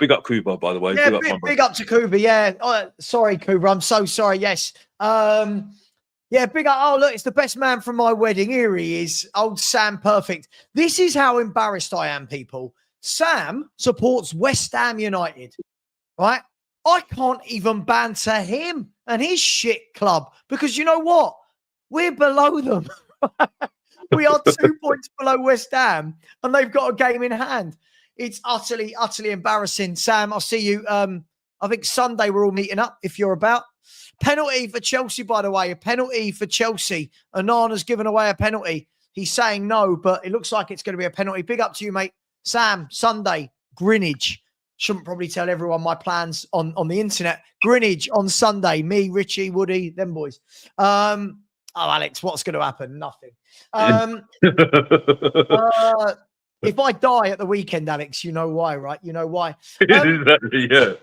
by the way. Yeah, big up to Kuba. Yeah. Oh, sorry, Kuba. I'm so sorry. Yes. Yeah, big up. Oh, look, it's the best man from my wedding. Here he is. Old Sam Perfect. This is how embarrassed I am, people. Sam supports West Ham United, right? I can't even banter him and his shit club because you know what? We're below them. We are 2 points below West Ham and they've got a game in hand. It's utterly, utterly embarrassing. Sam, I'll see you. I think Sunday we're all meeting up if you're about. Penalty for Chelsea, by the way. A penalty for Chelsea. Onana's given away a penalty. He's saying no, but it looks like it's going to be a penalty. Big up to you, mate. Sam, Sunday, Greenwich. Shouldn't probably tell everyone my plans on the internet. Greenwich on Sunday. Me, Richie, Woody, them boys. Oh, Alex, what's going to happen? Nothing. If I die at the weekend, Alex, you know why, right? You know why. Exactly, yeah.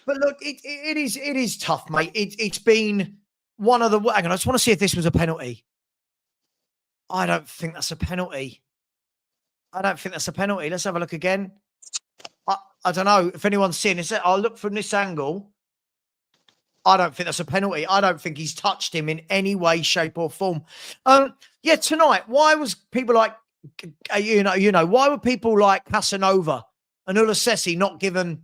But look, it is tough, mate. It's been one of the. Hang on, I just want to see if this was a penalty. I don't think that's a penalty. Let's have a look again. I don't know if anyone's seen this. I'll look from this angle. I don't think that's a penalty. I don't think he's touched him in any way, shape, or form. Yeah, tonight, why was people like, why were people like Casanova and Ulasesi not given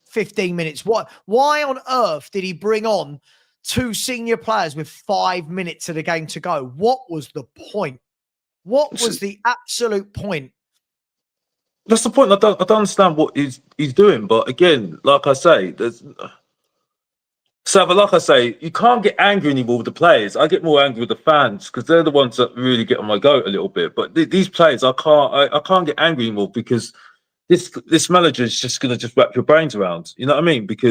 15 minutes? Why on earth did he bring on 2 senior players with 5 minutes of the game to go? What was the point? What was the absolute point? That's the point. I don't understand what he's doing. But again, like I say, Savva, like I say, you can't get angry anymore with the players. I get more angry with the fans because they're the ones that really get on my goat a little bit. But these players, I can't get angry anymore because this manager is just going to just wrap your brains around. You know what I mean? But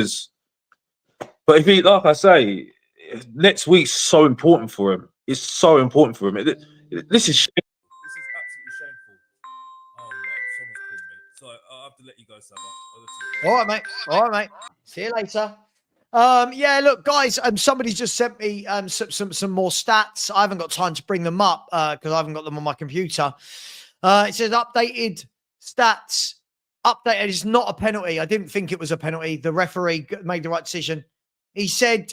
if he, like I say, next week's so important for him. It's so important for him. This is shameful. This is absolutely shameful. Oh no, someone's calling me. So I'll have to let you go, Savva. All right, mate. All right, mate. See you later. Yeah, look, guys, somebody's just sent me some more stats. I haven't got time to bring them up because I haven't got them on my computer. It says updated stats. Updated is not a penalty. I didn't think it was a penalty. The referee made the right decision. He said,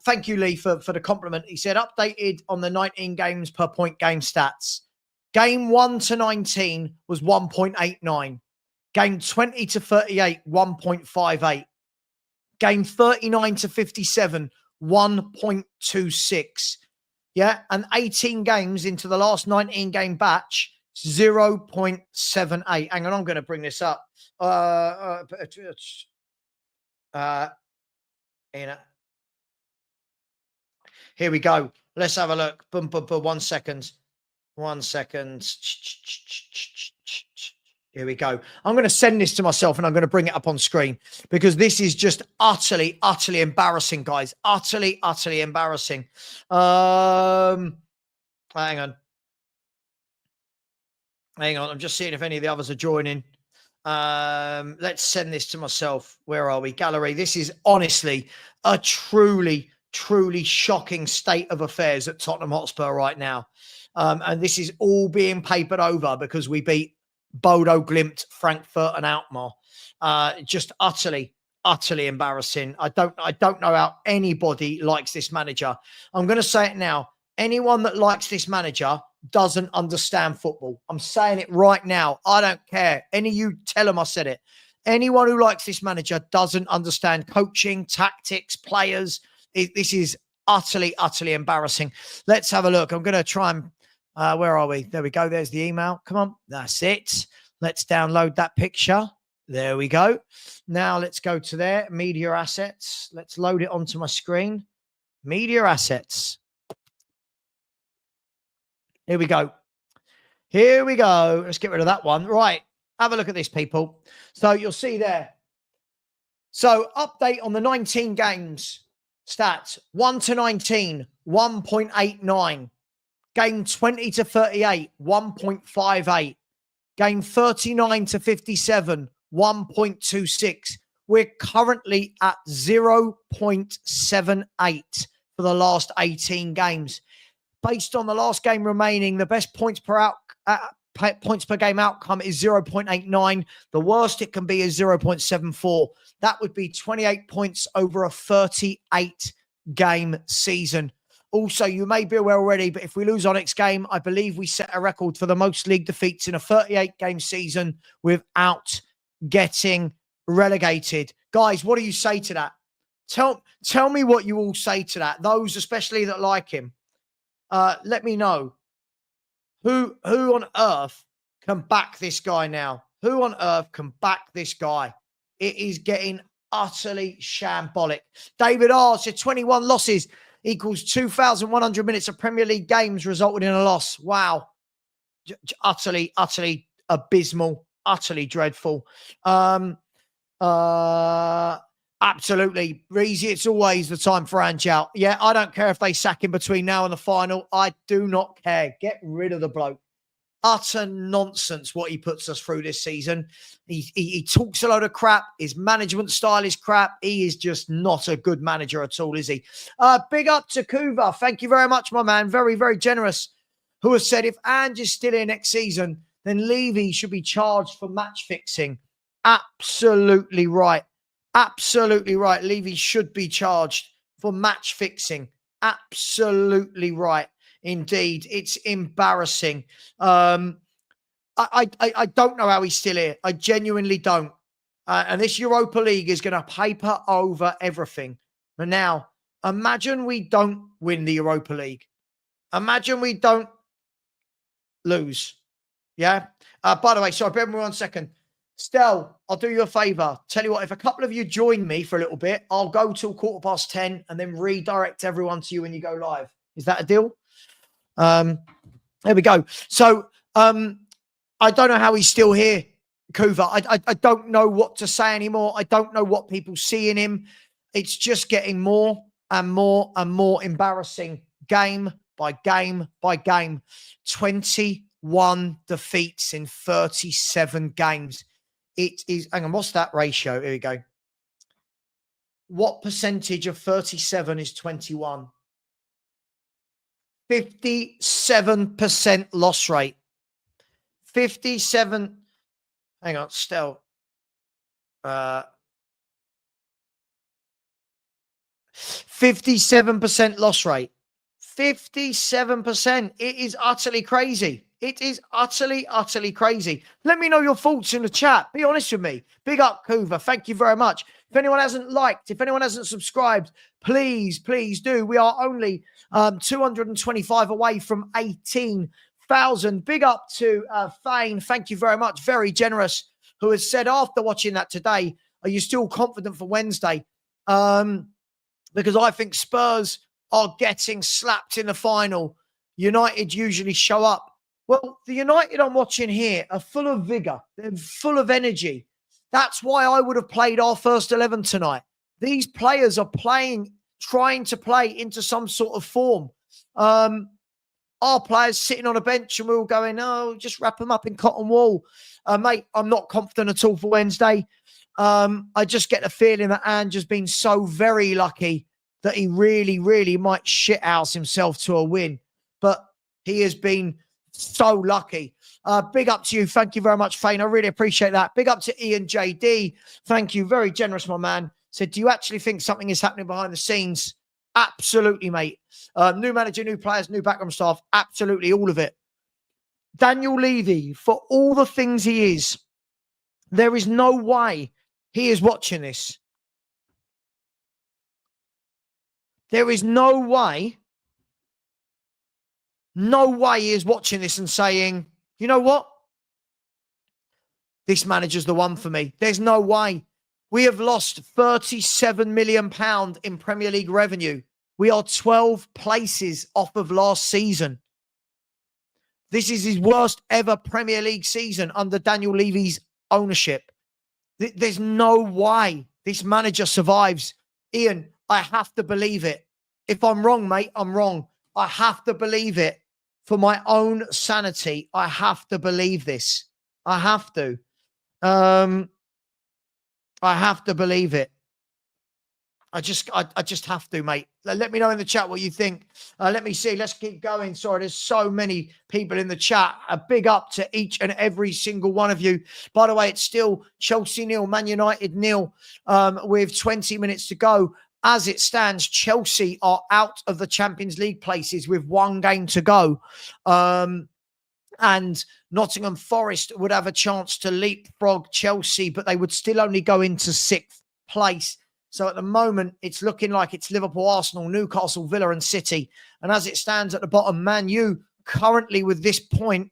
thank you, Lee, for the compliment. He said, updated on the 19 games per point game stats. Game 1 to 19 was 1.89. Game 20 to 38, 1.58. Game 39 to 57, 1.26. Yeah, and 18 games into the last 19 game batch, 0.78. Hang on, I'm going to bring this up. Here we go. Let's have a look. Boom, boom, boom. 1 second. 1 second. Here we go. I'm going to send this to myself and I'm going to bring it up on screen because this is just utterly, utterly embarrassing, guys. Utterly, utterly embarrassing. Hang on. I'm just seeing if any of the others are joining. Let's send this to myself. Where are we? Gallery. This is honestly a truly, truly shocking state of affairs at Tottenham Hotspur right now. And this is all being papered over because we beat Bodo Glimt, Frankfurt and Alkmaar. Just utterly, utterly embarrassing. I don't know how anybody likes this manager. I'm going to say it now. Anyone that likes this manager doesn't understand football. I'm saying it right now. I don't care. Any of you tell them I said it. Anyone who likes this manager doesn't understand coaching, tactics, players. This is utterly, utterly embarrassing. Let's have a look. I'm going to try and where are we? There we go. There's the email. Come on. That's it. Let's download that picture. There we go. Now let's go to there. Media assets. Let's load it onto my screen. Media assets. Here we go. Here we go. Let's get rid of that one. Right. Have a look at this, people. So you'll see there. So update on the 19 games stats. 1 to 19, 1.89. Game 20 to 38, 1.58. Game 39 to 57, 1.26. We're currently at 0.78 for the last 18 games. Based on the last game remaining, the best points per game outcome is 0.89. The worst it can be is 0.74. That would be 28 points over a 38 game season. Also, you may be aware already, but if we lose our next game, I believe we set a record for the most league defeats in a 38-game season without getting relegated. Guys, what do you say to that? Tell me what you all say to that. Those especially that like him. Let me know. Who on earth can back this guy now? Who on earth can back this guy? It is getting utterly shambolic. David R said 21 losses equals 2,100 minutes of Premier League games resulted in a loss. Wow. Utterly abysmal, utterly dreadful. Absolutely. Breezy, it's always the time for Ange out. Yeah, I don't care if they sack him between now and the final. I do not care. Get rid of the bloke. Utter nonsense what he puts us through this season. He talks a load of crap. His management style is crap. He is just not a good manager at all, is he? Big up to Kuva. Thank you very much, my man. Very, very generous. Who has said if Ange is still here next season, then Levy should be charged for match fixing. Absolutely right. Absolutely right. Levy should be charged for match fixing. Absolutely right. Indeed. It's embarrassing. I don't know how he's still here. I genuinely don't. And this Europa League is going to paper over everything. But now, imagine we don't win the Europa League. Imagine we don't lose. Yeah? By the way, sorry, bear with me 1 second. Stel, I'll do you a favor. Tell you what, if a couple of you join me for a little bit, I'll go till 10:15 and then redirect everyone to you when you go live. Is that a deal? There we go. So I don't know how he's still here, Kuva. I don't know what to say anymore. I don't know what people see in him. It's just getting more and more and more embarrassing game by game by game. 21 defeats in 37 games. It is, hang on, what's that ratio? Here we go. What percentage of 37 is 21? 57% loss rate. 57. Hang on, still. 57% loss rate. 57%. It is utterly crazy. It is utterly crazy. Let me know your thoughts in the chat. Be honest with me. Big up, Kuva. Thank you very much. If anyone hasn't liked, if anyone hasn't subscribed, please do. We are only 225 away from 18,000. Big up to Thane. Thank you very much. Very generous. Who has said after watching that today, are you still confident for Wednesday? Because I think Spurs are getting slapped in the final. United usually show up. Well, the United I'm watching here are full of vigour. They're full of energy. That's why I would have played our first 11 tonight. These players are trying to play into some sort of form. Our players sitting on a bench and we're all going, oh, just wrap them up in cotton wool. Mate, I'm not confident at all for Wednesday. I just get the feeling that Ange has been so very lucky that he really might shithouse himself to a win. But he has been so lucky. Big up to you. Thank you very much, Fane. I really appreciate that. Big up to Ian JD. Thank you. Very generous, my man. Said, do you actually think something is happening behind the scenes? Absolutely, mate. New manager, new players, new background staff. Absolutely, all of it. Daniel Levy, for all the things he is, there is no way he is watching this. There is no way he is watching this and saying, you know what? This manager's the one for me. There's no way. We have lost £37 million in Premier League revenue. We are 12 places off of last season. This is his worst ever Premier League season under Daniel Levy's ownership. There's no way this manager survives. Ian, I have to believe it. If I'm wrong, mate, I'm wrong. I have to believe it. For my own sanity, I have to believe this. I have to. I have to believe it. I just have to, mate. Let me know in the chat what you think. Let me see. Let's keep going. Sorry, there's so many people in the chat. A big up to each and every single one of you. By the way, it's still Chelsea 0, Man United 0, with 20 minutes to go. As it stands, Chelsea are out of the Champions League places with one game to go. And Nottingham Forest would have a chance to leapfrog Chelsea, but they would still only go into 6th place. So at the moment, it's looking like it's Liverpool, Arsenal, Newcastle, Villa and City. And as it stands at the bottom, Man U currently with this point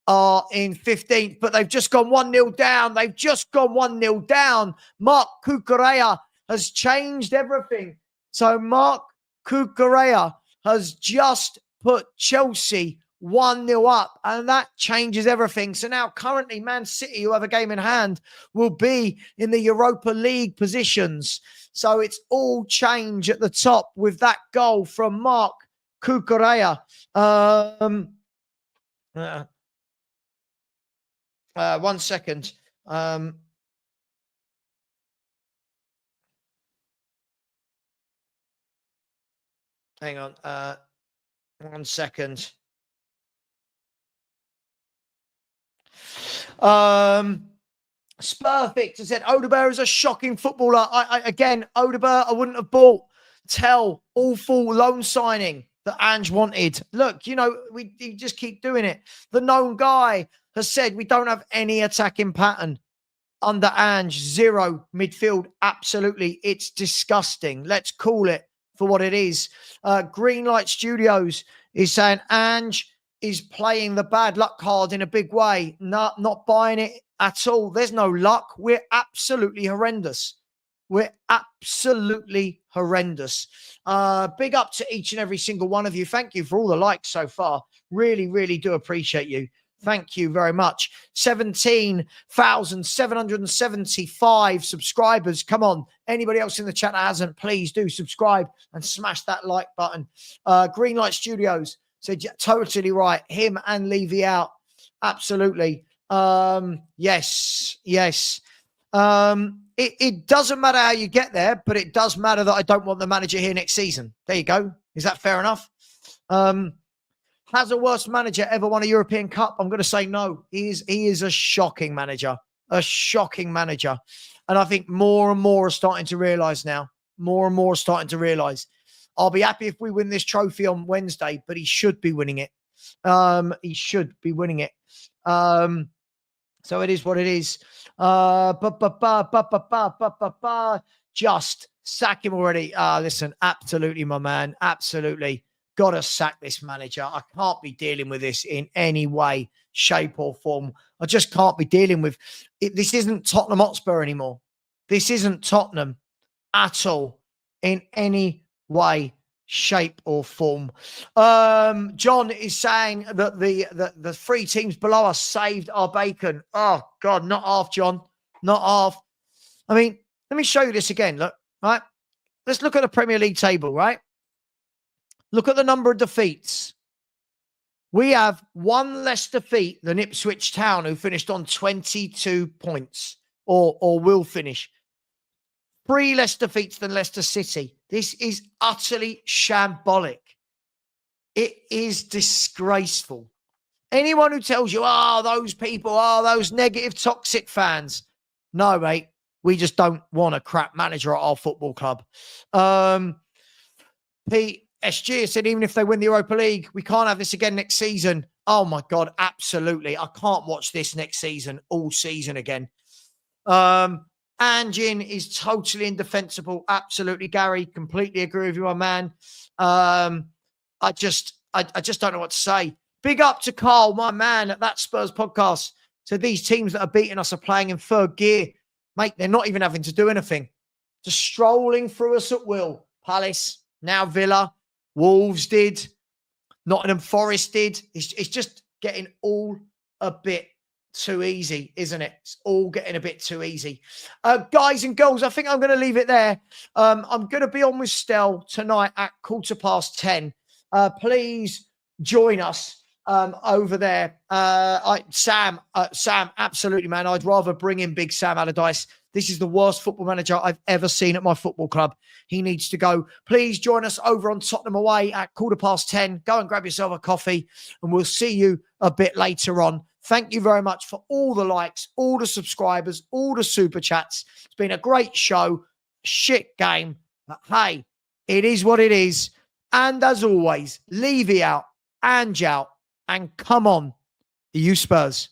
are in 15th, but they've just gone 1-0 down. They've just gone 1-0 down. Mark Cucurella has changed everything. So Mark Cucurella has just put Chelsea 1-0 up, and that changes everything. So now currently Man City, who have a game in hand, will be in the Europa League positions. So it's all change at the top with that goal from Mark Cucurella. 1 second. Hang on. 1 second. Spurfix has said Odegaard is a shocking footballer. Again, Odegaard, I wouldn't have bought. Tell awful loan signing that Ange wanted. Look, you just keep doing it. The known guy has said we don't have any attacking pattern under Ange. Zero midfield. Absolutely, it's disgusting. Let's call it for what it is. Greenlight Studios is saying Ange is playing the bad luck card in a big way. Not buying it at all. There's no luck. We're absolutely horrendous. We're absolutely horrendous. Big up to each and every single one of you. Thank you for all the likes so far. Really, really do appreciate you. Thank you very much. 17,775 subscribers. Come on. Anybody else in the chat that hasn't, please do subscribe and smash that like button. Greenlight Studios said, totally right. Him and Levy out. Absolutely. Yes. It doesn't matter how you get there, but it does matter that I don't want the manager here next season. There you go. Is that fair enough? Has a worst manager ever won a European Cup? I'm going to say no. He is a shocking manager. A shocking manager. And I think more and more are starting to realise now. More and more are starting to realise. I'll be happy if we win this trophy on Wednesday, but he should be winning it. He should be winning it. So it is what it is. Just sack him already. Listen, absolutely, my man. Absolutely. Got to sack this manager. I can't be dealing with this in any way, shape or form. I just can't be dealing with it. This isn't Tottenham Hotspur anymore. This isn't Tottenham at all in any way, shape or form. John is saying that the three teams below us saved our bacon. Oh, God, not half, John. Not half. I mean, let me show you this again. Look, right? Let's look at the Premier League table, right? Look at the number of defeats. We have one less defeat than Ipswich Town, who finished on 22 points or will finish. 3 less defeats than Leicester City. This is utterly shambolic. It is disgraceful. Anyone who tells you, those people, those negative, toxic fans. No, mate. We just don't want a crap manager at our football club. Pete SG said, even if they win the Europa League, we can't have this again next season. Oh, my God. Absolutely. I can't watch this next season, all season again. Anjin is totally indefensible. Absolutely, Gary. Completely agree with you, my man. I just don't know what to say. Big up to Carl, my man, at that Spurs podcast. So these teams that are beating us are playing in third gear. Mate, they're not even having to do anything. Just strolling through us at will. Palace, now Villa, Wolves did. Nottingham Forest did. It's just getting all a bit too easy, isn't it? It's all getting a bit too easy. Guys and girls, I think I'm going to leave it there. I'm going to be on with Stel tonight at 10:15. Please join us over there. Sam, absolutely, man. I'd rather bring in Big Sam Allardyce. This is the worst football manager I've ever seen at my football club. He needs to go. Please join us over on Tottenham Away at 10:15. Go and grab yourself a coffee, and we'll see you a bit later on. Thank you very much for all the likes, all the subscribers, all the super chats. It's been a great show. Shit game. But hey, it is what it is. And as always, Levy out, Ange out, and come on, you Spurs.